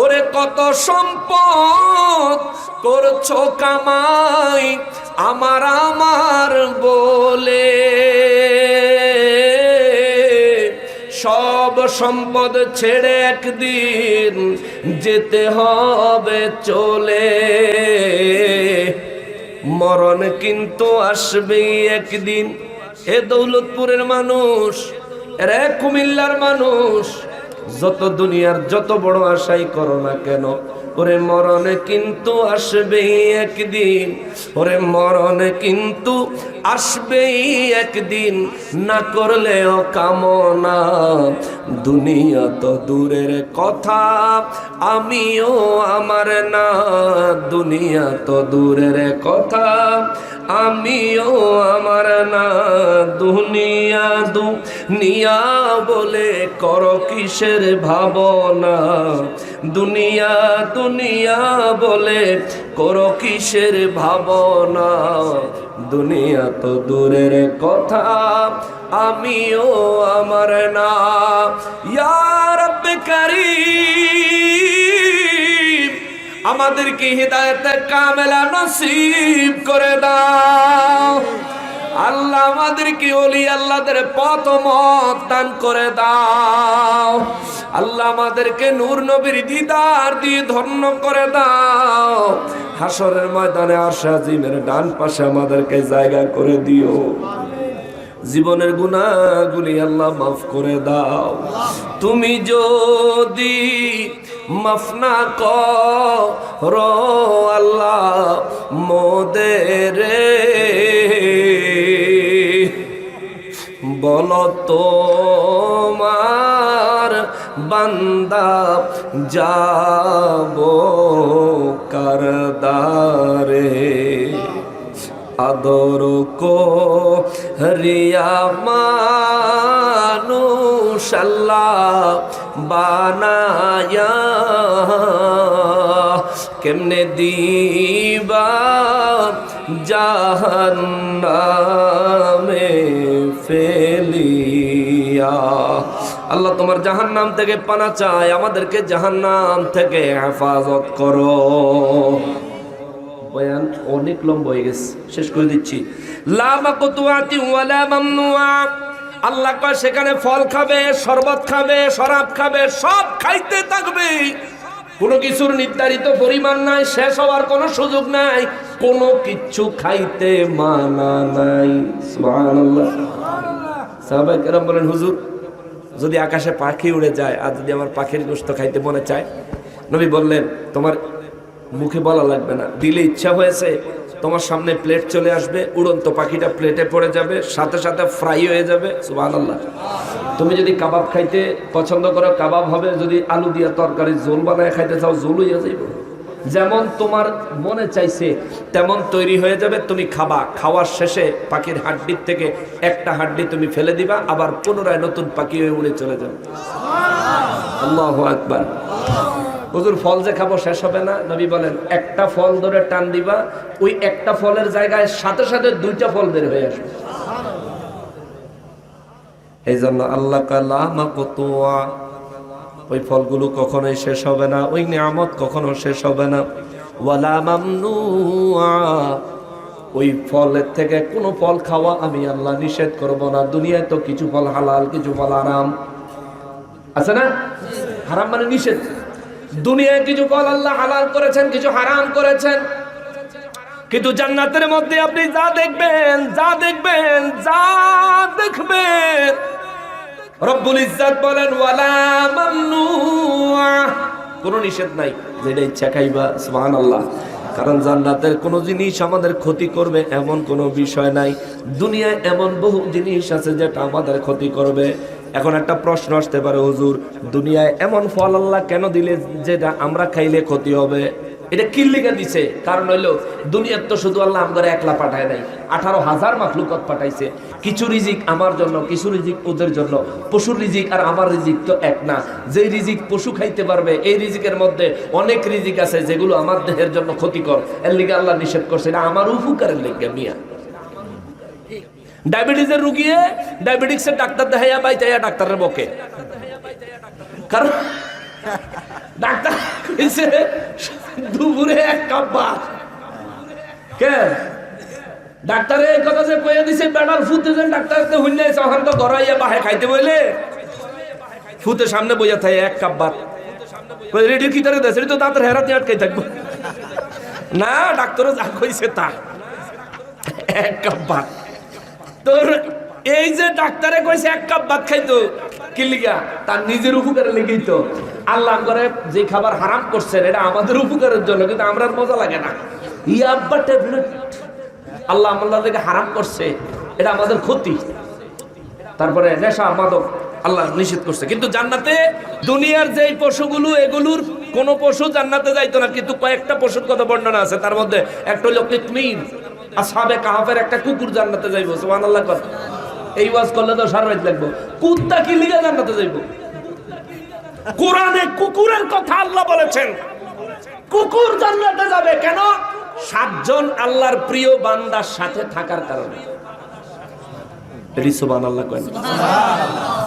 ওরে কত সম্পদ করছো কামাই আমার আমার বলে, সব সম্পদ ছেড়ে একদিন যেতে হবে চলে। মরণ কিন্তু আসবেই একদিন। এ দৌলতপুরের মানুষ, এরা কুমিল্লার মানুষ, যত দুনিয়ার যত বড় আশাই করো না কেন, ওরে মরণ কিন্তু আসবেই একদিন। ওরে মরণ কিন্তু আসবেই একদিন, না করলেও কামনা। দুনিয়া তো দূরের কথা, আমিও আমার না। দুনিয়া তো দূরের কথা, আমিও আমার না। দুনিয়া দুনিয়া বলে করো কিসের ভাবনা। দুনিয়া দুনিয়া বলে করো কিসের ভাবনা। দুনিয়া তো দূরের কথা, আমিও আমার না। ইয়া রাব্বে কারীম, আমাদেরকে হিদায়াতে কামেলা নসিব করে দাও। আল্লাহ আমাদেরকে ওলি আল্লাহদের পথ মত দান করে দাও। আল্লাহ আমাদেরকে নূর নবীর দিদার দিয়ে ধন্য করে দাও। হাসরের ময়দানে আরশ আজিমের ডান পাশে আমাদেরকে জায়গা করে দিও। জীবনের গুনাহগুলি আল্লাহ মাফ করে দাও। তুমি যদি মাফ না করো আল্লাহ মোদের, বলো তোমার বান্দা যাব কারদারে। আদর কো রিয়া মানুষ আল্লাহ বানায়া, কেমনে দিবা জাহান্নামে ফেলিয়া। আল্লাহ তোমার জাহান্নাম থেকে পানা চাই, আমাদেরকে জাহান্নাম থেকে হেফাজত করো। বয়ান অনেক লম্বা হয়ে গেছে, শেষ করে দিচ্ছি। লা মাকতুআতি ওয়ালা মামনুআ, আল্লাহ কয় সেখানে ফল খাবে, শরবত খাবে, শরাব খাবে, সব খাইতে থাকবে। কোনো কিছুর নির্ধারিত পরিমাণ নাই, শেষ হওয়ার কোনো সুযোগ নাই, কোনো কিচ্ছু খাইতে মানা নাই। সুবহানাল্লাহ। সাহাবায়ে কেরাম বলেন, হুজুর যদি আকাশে পাখি উড়ে যায় আর যদি আমার পাখির গোশত খাইতে মনে চায়, নবী বললেন তোমার মুখে বলা লাগবে না, দিলে ইচ্ছা হয়েছে তোমার সামনে প্লেট চলে আসবে, উড়ন্ত পাখিটা প্লেটে পড়ে যাবে, সাথে সাথে ফ্রাই হয়ে যাবে। সুবহানাল্লাহ। তুমি যদি কাবাব খাইতে পছন্দ করো কাবাব হবে, যদি আলু দিয়া তরকারি ঝোল বানায় খাইতে চাও ঝোল হইয়া যাইব। যেমন তোমার মনে চাইছে তেমন তৈরি হয়ে যাবে, তুমি খাবা। খাওয়ার শেষে পাখির হাড্ডির থেকে একটা হাড্ডি তুমি ফেলে দিবা, আবার পুনরায় নতুন পাখি হয়ে উড়ে চলে যাবে। আল্লাহু আকবার। হুজুর ফল যে খাবো শেষ হবে না, নবী বলেন একটা ফল ধরে টান দিবা, ওই একটা ফলের জায়গায় সাথে সাথে 2টা ফল বের হয়ে আসবে। এই জন্য আল্লাহ কালা মাকতুয়া, ওই ফলগুলো কখনোই শেষ হবে না, ওই নিয়ামত কখনো শেষ হবে না। ওয়ালা মামনুআ, ওই ফলের থেকে কোনো ফল খাওয়া আমি আল্লাহ নিষেধ করব না। দুনিয়ায় তো কিছু ফল হালাল, কিছু ফল হারাম আছে না? হারাম মানে নিষেধ। দুনিয়ায় কিছু ফল আল্লাহ হালাল করেছেন, কিছু হারাম করেছেন, কিন্তু জান্নাতের মধ্যে আপনি যা দেখবেন রব্বুল ইজ্জত বলেন ওয়ালা মামনুআ, কোনো নিষেধ নাই, যেটা ইচ্ছা খাইবা। সুবহানাল্লাহ। কারণ জান্নাতের কোনো জিনিস আমাদের ক্ষতি করবে এমন কোনো বিষয় নাই। দুনিয়ায় এমন বহু জিনিস আছে যেটা আমাদের ক্ষতি করবে। এখন একটা প্রশ্ন আসতে পারে, হুজুর দুনিয়ায় এমন ফল আল্লাহ কেন দিলে যেটা আমরা খাইলে ক্ষতি হবে? এটা কি লিখে দিছে? কারণ হইলো দুনিয়ার তো শুধু আল্লাহ আমাদের একলা পাঠায় নাই, 18,000 মাখলুকাত পাঠাইছে। কিছু রিজিক আমার জন্য, কিছু রিজিক ওদের জন্য। পশুর রিজিক আর আমার রিজিক তো এক না। যে রিজিক পশু খাইতে পারবে, এই রিজিকের মধ্যে অনেক রিজিক আছে যেগুলো আমার দেহের জন্য ক্ষতিকর, এর লিগে আল্লাহ নিষেধ করছে। এটা আমার উপকারের লিগে। মিয়া ডায়াবেটিসের রুগিয়ে ডায়াবেটিক্সের ডাক্তার দেখাইয়া বাইতাইয়া ডাক্তারের বকে, কারণ ডাক্তার কইছে দুপুরে 1 কাপ ভাত। কে ডাক্তারে এই কথা যে কইয়া দিছে, বেড়ার ফুতে যেন ডাক্তারতে হইলে তখন তো গড়াইয়া বাহে খাইতে বইলে ফুতে সামনে বইয়া থাকে 1 কাপ ভাত। কই রেডি কি করে দেছে? তো দাঁতের হেরাতে আটকাই থাকবো না, ডাক্তারও যা কইছে তা 1 কাপ ভাত। তোর এই যে ডাক্তারে কইছে 1 কাপ ভাত খাইতো, কি লিগা? তার নিজের উপকারের লেগেই তো। আল্লাহ করে যে খাবার হারাম করছেন এটা আমাদের উপকারের জন্য, কিন্তু আমরা মজা লাগে না। ইয়াব্বা ট্যাবলেট আল্লাহ আমাদেরকে হারাম করছে, এটা আমাদের ক্ষতি। তারপরে নেশা মাদক আল্লাহ নিষেধ করছে। কিন্তু জান্নাতে দুনিয়ার যেই পশুগুলো, এগুলোর কোন পশু জান্নাতে যাইতো না, কিন্তু কয়েকটা পশুর কথা বর্ণনা আছে। তার মধ্যে একটা হলো কিতমির, আসহাবে কাহাফের একটা কুকুর জান্নাতে যাইবো। সুবহানাল্লাহ। কথা এই ওয়াজ করলে তো সারা রাত লাগবো। কুত্তা কি লিগা জান্নাতে যাইবো? কোরআনে কুকুরের কথা আল্লাহ বলেছেন, কুকুর জান্নাতে যাবে কেন? 7 জন আল্লাহর প্রিয় বান্দার সাথে থাকার কারণে। সুবহানাল্লাহ কয় না?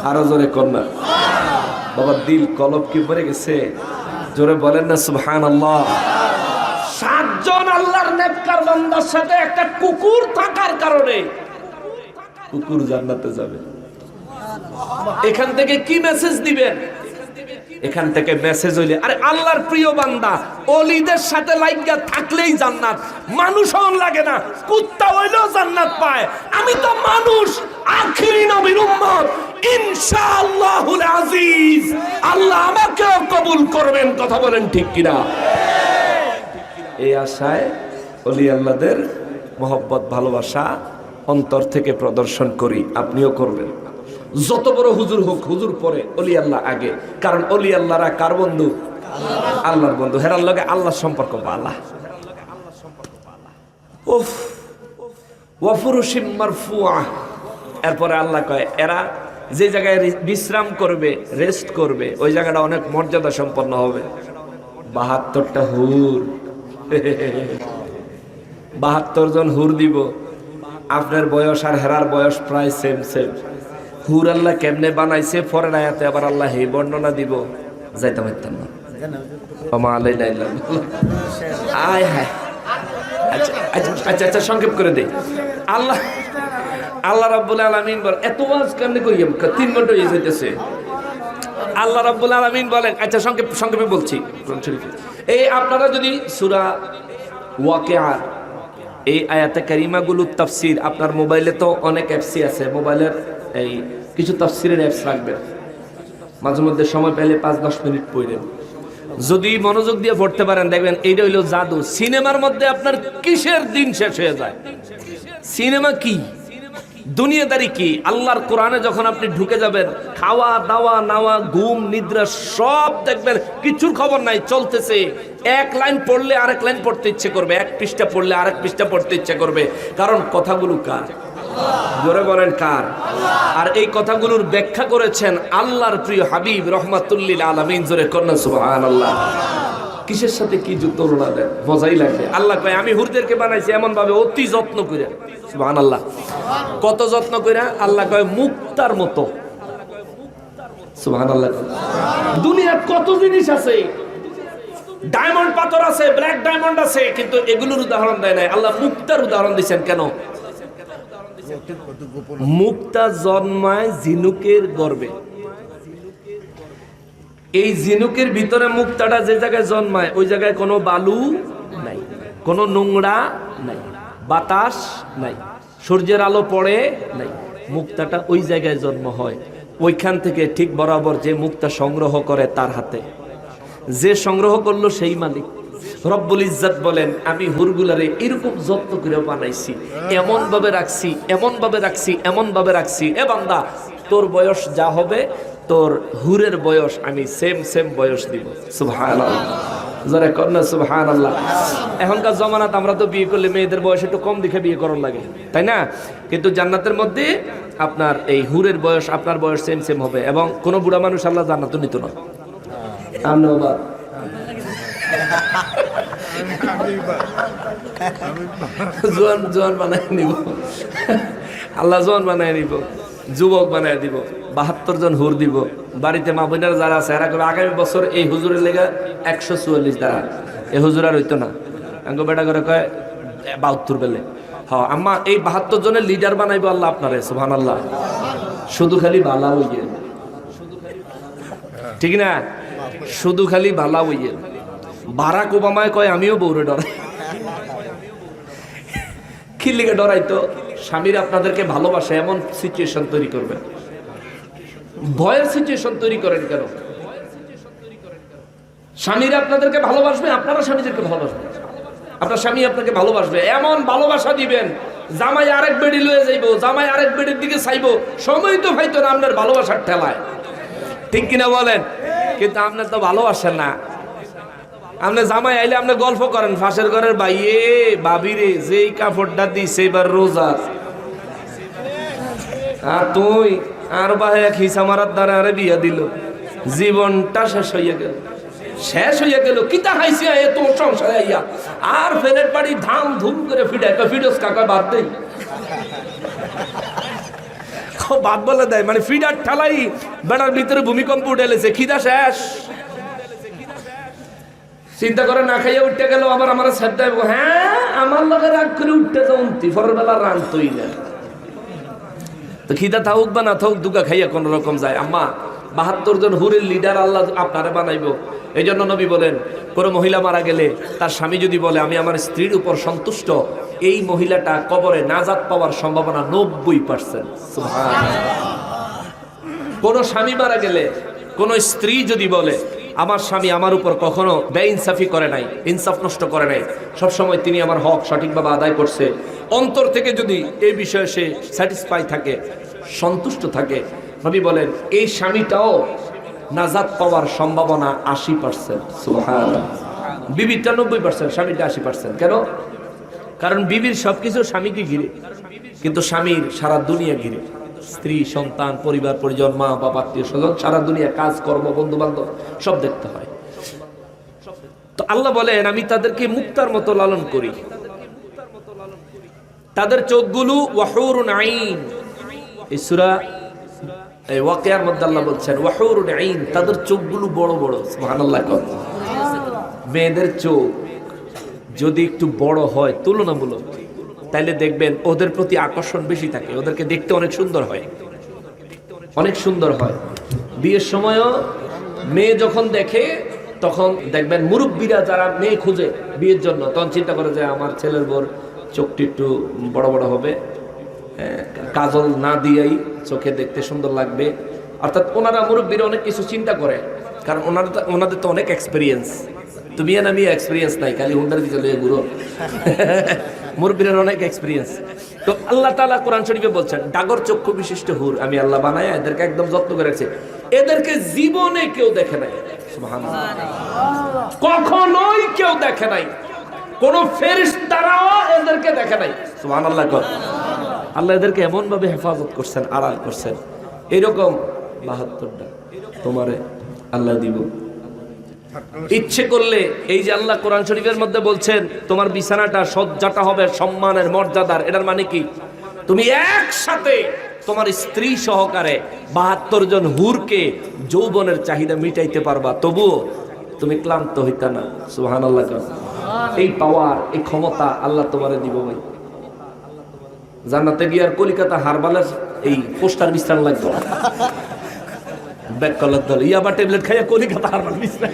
আরো জোরে কর না বাবা, দিল কলব কি পড়ে গেছে? জোরে বলেন না সুবহানাল্লাহ। 7 জন আল্লাহর নেককার বান্দার সাথে একটা কুকুর থাকার কারণে কুকুর জান্নাতে যাবে। এখান থেকে কি মেসেজ দিবেন? এখান থেকে মেসেজ হইলে, আরে আল্লাহর প্রিয় বান্দা ওলিদের সাথে লাইগা থাকলেই জান্নাত। মানুষ হন লাগে না, কুত্তা হইলেও জান্নাত পায়। আমি তো মানুষ, আখিরি নবীর উম্মত, ইনশাআল্লাহুল আজিজ আল্লাহ আমাকেও কবুল করবেন। কথা বলেন ঠিক কিনা? এই আশায় ওলি আল্লাহদের মহব্বত ভালোবাসা অন্তর থেকে প্রদর্শন করি। আপনিও করবেন। যত বড় হুজুর হোক, হুজুর পরে, ওলি আল্লাহ আগে। কারণ ওলি আল্লাহরা কার বন্ধু? আল্লাহর বন্ধু। হেরার লগে আল্লাহর সম্পর্ক ভালো। উফ ওয়াফুরুশিম মারফুআহ। এরপরে আল্লাহ কয় এরা যে জায়গায় বিশ্রাম করবে, রেস্ট করবে, ওই জায়গাটা অনেক মর্যাদা সম্পন্ন হবে। 72টা হুর, 72 জন হুর দিব। আপনার বয়স আর হেরার বয়স প্রায় সেম সেম। হুর আল্লাহ কেমনে বানাইছে পরের আয়াতে আবার আল্লাহ এই বর্ণনা দিব। যাইতাম না আয় হায়। আচ্ছা আচ্ছা সংক্ষেপ করে দেই। আল্লাহ রাব্বুল আলামিন বলেন, এত ওয়াজ কেমনে করি? 3 ঘন্টা হয়ে যাইতেছে। আল্লাহ রাব্বুল আলামিন বলেন, আচ্ছা সংক্ষেপে বলছি। এই আপনারা যদি সূরা ওয়াকিয়া এই আয়াতে কারিমাগুলোর তাফসীর, আপনার মোবাইলে তো অনেক অ্যাপসই আছে, মোবাইলের এই কিছু তাফসীরের অ্যাপস রাখবেন। মাঝে মধ্যে সময় পেলে 5-10 মিনিট পড়েন। যদি মনোযোগ দিয়ে পড়তে পারেন, দেখবেন এইটা হইলো জাদু। সিনেমার মধ্যে আপনার কিসের দিন শেষ হয়ে যায়? সিনেমা কি, দুনিয়াদারি কি? আল্লাহর কোরআনে যখন আপনি ঢুকে যাবেন, খাওয়া দাওয়া নাওয়া ঘুম নিদ্রা সব দেখবেন কিছুর খবর নাই, চলতেছে। 1 লাইন পড়লে আরেক লাইন পড়তে ইচ্ছে করবে, 1 পৃষ্ঠা পড়লে আরেক পৃষ্ঠা পড়তে ইচ্ছে করবে। কারণ কথাগুলো কার? জোরে বলেন কার? আর এই কথাগুলোর ব্যাখ্যা করেছেন আল্লাহর প্রিয় হাবিব রহমাতুল্লিল আলামিন। জোরে কন্যা সুবহানাল্লাহ। কিসের সাথে কি তুলনা দেন? মজাই লাগবে। আল্লাহ কয় আমি হুরদেরকে বানাইছি এমন ভাবে, অতি যত্ন করে। সুবহানাল্লাহ। কত যত্ন করে? আল্লাহ কয় মুক্তার মতো। সুবহানাল্লাহ। দুনিয়ার কত জিনিস আছে, ডায়মন্ড পাথর আছে, ব্ল্যাক ডায়মন্ড আছে, কিন্তু এগুলোর উদাহরণ দেয় নাই। আল্লাহ মুক্তার উদাহরণ দিয়েছেন। কেন? মুক্তা জন্মায় ঝিনুকের গর্ভে। এই ঝিনুকের ভিতরে মুক্তাটা যে জায়গায় জন্মায়, ওই জায়গায় কোনো বালু নাই, কোনো নোংরা নাই, বাতাস নাই, সূর্যের আলো পড়ে নাই। মুক্তাটা ওই জায়গায় জন্ম হয়। ওইখান থেকে ঠিক বরাবর যে মুক্তা সংগ্রহ করে তার হাতে, যে সংগ্রহ করলো সেই মালিক। রব্বুল ইজ্জত বলেন আমি হুরগুলারে এরকম যত্ন করে বানাইছি, এমন ভাবে রাখছি, এমন ভাবে রাখছি, এমন ভাবে রাখছি, এ বান্দা তোর বয়স যা হবে তোর হুরের বয়স আমি সেম সেম বয়স দিব। সুবহানাল্লাহ, যারা কন্যা সুবহানাল্লাহ। এখনকার জমানাত আমরা তো বিয়ে করলে মেয়েদের বয়স একটু কম দেখে বিয়ে করার লাগে, তাই না? কিন্তু জান্নাতের মধ্যে আপনার এই হুরের বয়স আপনার বয়স সেম সেম হবে, এবং কোনো বুড়া মানুষ আল্লাহ জান্নাত নিত না। ধন্যবাদ। জোয়ান জোয়ান বানায় নিব আল্লাহ, জোয়ান বানায় নিব, যুবক বানায় দিব, 72 জন হুর দিব। বাড়িতে মা বোনেরা যারা আছে এরা করে আগামী বছর এই হুজুরের লেগে 144 দ্বারা এই হুজুর আর হইতো না। আঙ্গ বেটা করে কয় 72 বেলে। হ্যাঁ আম্মা এই 72 জনের লিডার বানাইবো আল্লাহ আপনারে, সুবহানাল্লাহ। শুধু খালি ভালা হইয়ে, ঠিক না? শুধু খালি ভালা হইয়ে। বারাক ওবামায় কয় আমিও বউরে ডরাই। কি লিগে ডরাইতো? স্বামীর আপনাদেরকে ভালোবাসে এমন সিচুয়েশন তৈরি করবেন। ভয়ের সিচুয়েশন তৈরি করেন কেন? স্বামীরা আপনাদেরকে ভালোবাসবে, আপনারা স্বামীদেরকে ভালোবাসবেন, আপনার স্বামী আপনাকে ভালোবাসবে, এমন ভালোবাসা দিবেন জামাই আরেক বেডি লয়ে যাইবো, জামাই আরেক বেডির দিকে চাইবো, সময় তো ভাইতো না আপনার ভালোবাসার ঠেলায়, ঠিক কিনা বলেন? কিন্তু আপনার তো ভালোবাসেন না। আপনি জামাই আইলে আপনি গল্প করেন ফাঁসের ঘরের বাইয়ে বাবিরে যেই কাপড়টা দিছে এবার রোজা, আর তুই আর বাহে খিসা মারার দ্বারা আরে বিয়া দিল, জীবনটা শেষ হইয়া গেল, শেষ হইয়া গেল। কিতা হাইছি আয় তোর সংসারে আইয়া আর ফেলের বাড়ি ধাম ধুম করে ফিডাই ফিডোস কাকা বাদ দেই, বাদ বলে দেয়, মানে ফিডার ঠালাই বেড়ার ভিতরে ভূমিকম্প উঠেলেছে, খিদা শেষ। চিন্তা করে না খাইয়া উঠতে গেল, আবার আমার শ্রদ্ধা, হ্যাঁ আমার লগে রাগ করে উঠতে যাও পরের বেলা রান্তই না। তো খিদা থাকুক বা না থাকুক দুগা খাইয়া কোন রকম যায়। আম্মা 72 জন হুরের লিডার আল্লাহ আপনারে বানাইবো। এই জন্য নবী বলেন কোন মহিলা মারা গেলে তার স্বামী যদি বলে আমি আমার স্ত্রীর উপর সন্তুষ্ট, এই মহিলাটা কবরে নাজাত পাওয়ার সম্ভাবনা 90%। সুবহানাল্লাহ। কোন স্বামী মারা গেলে কোন স্ত্রী যদি বলে আমার স্বামী আমার উপর কখনো বেইনসাফি করে নাই, ইনসাফ নষ্ট করে নাই, সবসময় তিনি আমার হক সঠিকভাবে আদায় করছে, অন্তর থেকে যদি এই বিষয়ে সে স্যাটিসফাই থাকে, সন্তুষ্ট থাকে, নবী বলেন এই স্বামীটাও নাজাত পাওয়ার সম্ভাবনা 80%। সুবহানাল্লাহ। বিবিটা 90%, স্বামীটা 80%। কেন? কারণ বিবির সবকিছু স্বামীকে ঘিরে, কিন্তু স্বামীর সারা দুনিয়া ঘিরে, স্ত্রী, সন্তান, পরিবার পরিজন, মা বাবা, আত্মীয় স্বজন, সারা দুনিয়া কাজ কর্ম, বন্ধু বান্ধব সব দেখতে হয়। তো আল্লাহ বলেন আমি তাদেরকে মুক্তার মতো লালন করি, তাদের চোখগুলো ওয়াহুরুন আইন। এই সূরা এই ওয়াকিয়ার মধ্যে আল্লাহ বলছেন ওয়াহুরুন আইন, তাদের চোখগুলো বড় বড়। সুবহানাল্লাহ। মেয়েদের চোখ যদি একটু বড় হয় তুলনামূলক, তাইলে দেখবেন ওদের প্রতি আকর্ষণ বেশি থাকে, ওদেরকে দেখতে অনেক সুন্দর হয়, অনেক সুন্দর হয়। বিয়ের সময়ও মেয়ে যখন দেখে তখন দেখবেন মুরব্বীরা যারা মেয়ে খুঁজে বিয়ের জন্য, তখন চিন্তা করে যে আমার ছেলের বোর চোখটি একটু বড় বড় হবে, কাজল না দিয়েই চোখে দেখতে সুন্দর লাগবে। অর্থাৎ ওনারা মুরব্বীরা অনেক কিছু চিন্তা করে, কারণ ওনাদের তো অনেক এক্সপিরিয়েন্স। তুমি আর আমি এক্সপিরিয়েন্স নাই, খালি হুন্ডার ভিতরে ঘুরো। মুরব্বীর অনেক এক্সপিরিয়েন্স। তো আল্লাহ তাআলা কোরআন শরীফে বলছেন ডাগর চক্ষু বিশিষ্ট হুর আমি আল্লাহ বানায় এদেরকে একদম যত্ন করে রাখছি, এদেরকে জীবনে কেউ দেখে নাই। সুবহানাল্লাহ। কখনোই কেউ দেখে নাই, কোন ফেরেশতারাও এদেরকে দেখে নাই। সুবহানাল্লাহ। আল্লাহ এদেরকে এমন ভাবে হেফাজত করছেন, আড়াল করছেন। এরকম 72টা তোমারে আল্লাহ দিব। ইচ্ছে করলে এই যে আল্লাহ কোরআন শরীফের মধ্যে বলছেন তোমার বিছানাটা সজ্জাটা হবে সম্মানের, মর্যাদার, এটার মানে কি তুমি একসাথে তোমার স্ত্রী সহকারে 72 জন হুরকে যৌবনের চাহিদা মিটাইতে পারবা, তবুও তুমি ক্লান্ত হইতা না। সুবহানাল্লাহ। এই পাওয়ার, এই ক্ষমতা আল্লাহ তোমারে দিব ভাই। জান্নাতে গিয়ে আর কলিকাতা হারবালের এই পোস্টার বিশ্রাম লাগবে না। ব্যাক কলার দল ইয়াবা ট্যাবলেট খাইয়া কলিকাতা হারবাল বিশ্রাম।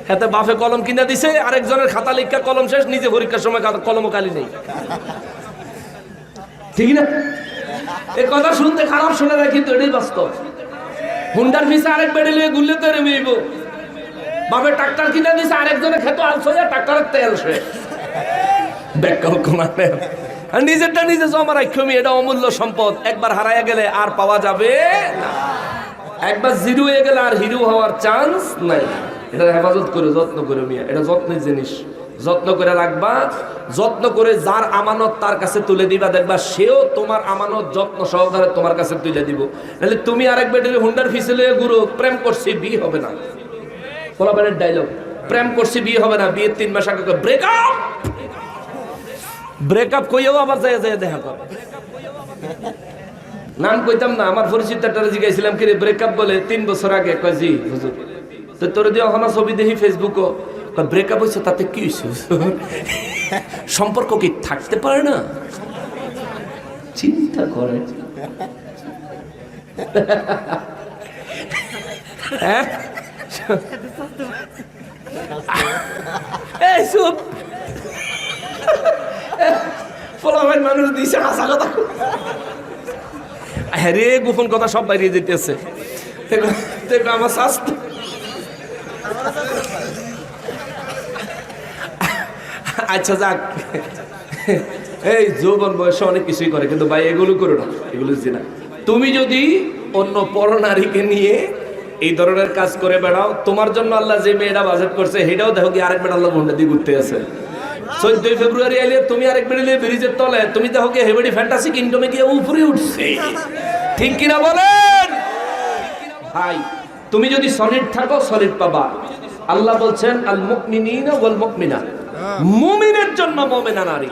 হাতে বাফে কলম কিনা দিছে, আরেকজনের খাতা লেখা কলম শেষ, নিজে পরীক্ষার সময় কলম কালি নেই। ঠিক না? এই কথা শুনতে খারাপ শোনা যায়, কিন্তু এটাই বাস্তব। হুন্ডার ভিসা আরেক বেড়ে লিয়ে ঘুরলে তো রেমেইব। বাপে ট্রাক্টর কিনে দিছে, আরেকজনে খেতো আলসইয়া ট্রাক্টরের তেল শেষ। ব্যাকল কোনারে আর নিজেরটা নিজে জমা রাখি, এটা অমূল্য সম্পদ। একবার হারাইয়া গেলে আর পাওয়া যাবে না, একবার জিরো হয়ে গেলে আর হিরো হওয়ার চান্স নাই। এটা হেফাজত করে যত্ন করে মিয়া, এটা যত্নের জিনিস, যত্ন করে রাখবা, যত্ন করে যার আমানত তার কাছে তুলে দিবা, দেখবা সেও তোমার আমানত যত্ন সহকারে তোমার কাছে তুলে দিব। নাহলে তুমি আরেক বেডের হুন্ডার ফিসেলে গুরু প্রেম করছি বিয়ে হবে না, কোলাবারের ডায়লগ, প্রেম করছি বিয়ে হবে না, বিয়ের 3 মাস আগে ব্রেকআপ, ব্রেকআপ কইও আবার যায় যায় দেখা কর। নাম কইতাম না, আমার পরিচিত একটা জিজ্ঞাসিলাম কি রে ব্রেকআপ বলে 3 বছর আগে, কয় জি হুজুর। তো তোর দিয়ে ওখানে ছবি দেখি ফেসবুকও, ব্রেকআপ হয়েছে তাতে কি হয়েছে? সম্পর্ক কি থাকতে পারে না? চিন্তা করে হ্যাঁ, এই চুপ, ফলাফল মানুষ দিছে হাসা কথা, হ্যাঁ রে গোপন কথা সব বাইরে যেতেছে। আমার স্বাস্থ্য আচ্ছা যাক, এই যৌবন বয়সে অনেক কিছুই করে, কিন্তু ভাই এগুলো করো না, এগুলো জিনা। তুমি যদি অন্য পরনারীকে নিয়ে এই ধরনের কাজ করে বেড়াও, তোমার জন্য আল্লাহ যে মেয়েটা বাজেট করছে সেটাও দেখো কি আরেক বেড়া আল্লাহ ঘন্টা দিয়ে ঘুরতে আছে। 14 ফেব্রুয়ারি আইলে তুমি আরেক বেড়ে ব্রিজের তলে, তুমি দেখো কি হেভেডি ফ্যান্টাসি কিংডমে গিয়ে উপরে উঠছে, ঠিক কিনা বলেন ভাই? তুমি যদি সলিড থাকো সলিড পাবা। আল্লাহ বলছেন আল মুমিনিনা ওয়াল মুমিনাত, মুমিনের জন্য মুমিনা নারী।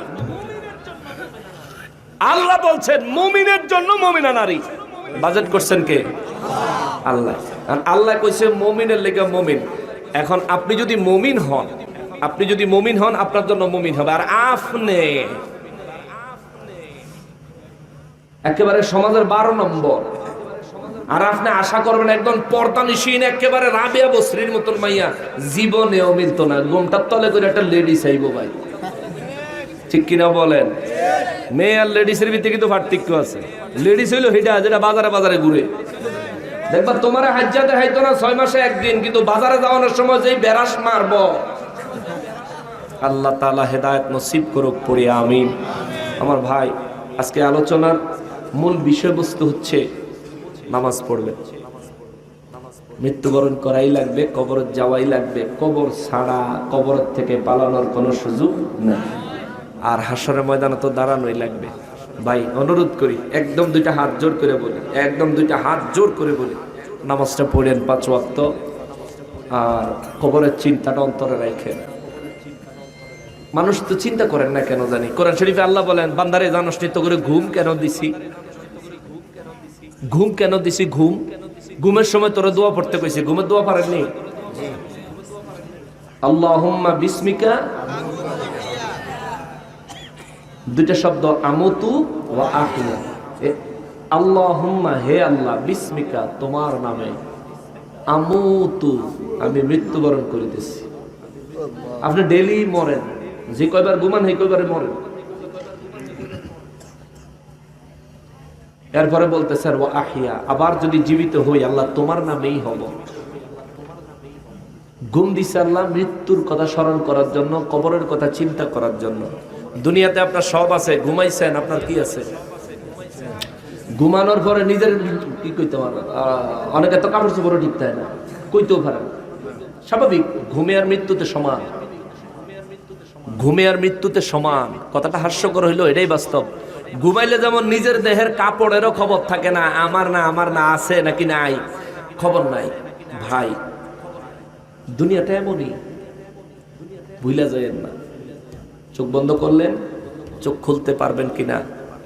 আল্লাহ বলছেন মুমিনের জন্য মুমিনা নারী। বাজেট করছেন কে? আল্লাহ। আর আল্লাহ কইছে মুমিনের লেগে মুমিন। এখন আপনি যদি মুমিন হন, আপনি যদি মুমিন হন আপনার জন্য মুমিন হবে। আর আপনি একেবারে সমাজের 12 নম্বর, আর আপনি আশা করবেন একদম পর্দানিসীন একেবারে রাবিয়া বসরির মতন মাইয়া, জীবনেও মিলতো না। গোমটার তলে করে একটা লেডি চাইবো ভাই, ঠিক কিনা বলেন? মেয়ে আর লেডিসের ভিতরে কিন্তু পার্থক্য আছে। লেডিস হইলো হিটা যেটা বাজারে বাজারে ঘুরে, দেখবা তোমার হাজ্জাতে হাইতো না 6 মাসে একদিন, কিন্তু বাজারে যাওয়ানোর সময় যেই বেরাস মারব। আল্লাহ তাআলা হেদায়েত নসিব করুক, পড়ি আমিন। আমার ভাই, আজকে আলোচনার মূল বিষয়বস্তু হচ্ছে নামাজ পড়বে। মৃত্যুবরণ করাই লাগবে, কবরে যাওয়াই লাগবে, কবর ছাড়া কবরের থেকে পালানোর কোনো সুযোগ নেই। আর হাসরের ময়দানে তো দাঁড়ানোই লাগবে। ভাই অনুরোধ করি, একদম 2টা হাত জোর করে বলি, একদম 2টা হাত জোর করে বলি, নামাজটা পড়েন 5 ওয়াক্ত, আর কবরের চিন্তাটা অন্তরে রাখেন। মানুষ তো চিন্তা করেন না কেন জানি। কোরআন শরীফে আল্লাহ বলেন, বান্দারে জানোস নি তো করে ঘুম কেন দিছি? ঘুম কেন দিছি? ঘুমের সময় তোরা দোয়া পড়তে কইছি, ঘুমের দোয়া পারেননি? আল্লাহুম্মা বিসমিকা, 2টা শব্দ, আমুতু ওয়া আহিয়া। আল্লাহুম্মা, হে আল্লাহ, বিসমিকা, তোমার নামে, আমুতু, আমি মৃত্যুবরণ করিতেছি। আপনি ডেইলি মরেন, যে কয়বার ঘুমান সেই কয়বারে মরেন। এরপরে বলতেছেন ওয়া আহিয়া, আবার যদি জীবিত হই আল্লাহ তোমার নামেই হব। ঘুম দিছে আল্লাহ মৃত্যুর কথা স্মরণ করার জন্য, কবরের কথা চিন্তা করার জন্য। দুনিয়াতে আপনার সব আছে, ঘুমাইছেন, আপনার কি আছে? ঘুমানোর পরে নিজের কি কইতে পারেন? অনেকে তো কাপড় চোপড়ও ঠিক থাকে না, কইতেও পারেন। স্বাভাবিক, ঘুমে আর মৃত্যুতে সমান, ঘুমে আর মৃত্যুতে সমান। কথাটা হাস্যকর হইলো, এটাই বাস্তব। ঘুমাইলে যেমন নিজের দেহের কাপড়েরও খবর থাকে না, আমার না আছে নাকি নাই, খবর নাই। ভাই দুনিয়াটা এমনই, ভুলা যায়েন না। চোখ বন্ধ করলেন, চোখ খুলতে পারবেন কিনা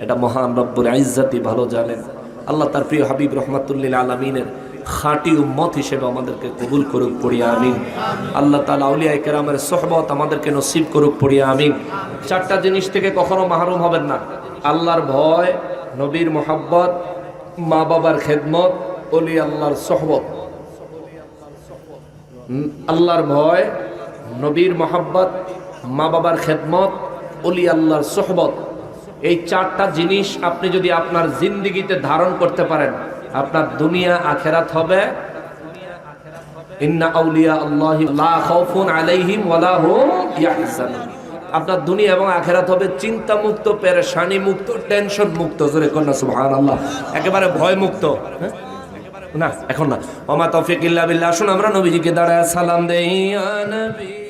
এটা মহান রব্বুল ইজ্জতি ভালো জানেন। আল্লাহ তার প্রিয় হাবিব রহমাতুল্লিল আলামিনের খাঁটি উম্মত হিসেবে আমাদেরকে কবুল করুক, পড়িয়া আমিন। আল্লাহ তাআলা আউলিয়া কেরামের সোহবত আমাদেরকে নসিব করুক, পড়িয়া আমিন। 4টা জিনিস থেকে কখনো মাহরুম হবেন না: আল্লাহর ভয়, নবীর মোহাব্বত, মা বাবার খেদমত, ওলি আল্লাহর সোহবত। আল্লাহর ভয়, নবীর মোহাব্বত, মা বাবার খেদমত, ওলি আল্লাহর সোহবত। এই 4টা জিনিস আপনি যদি আপনার জিন্দেগিতে ধারণ করতে পারেন, আপনার দুনিয়া আখেরাত হবে ইন্না আউলিয়া আল্লাহি লা খাউফুন আলাইহিম ওয়ালা হুম ইয়াহজানুন। আপনার দুনিয়া এবং আখেরাত হবে চিন্তা মুক্ত, পেরেশানি মুক্ত, টেনশন মুক্ত। জোরে কন্যা সুবহানাল্লাহ, একেবারে ভয় মুক্ত। না এখন না। ওমা তৌফিক ইল্লা বিল্লাহ। আসুন আমরা নবীজিকে দাঁড়ায় সালাম দেই। ইয়া নবী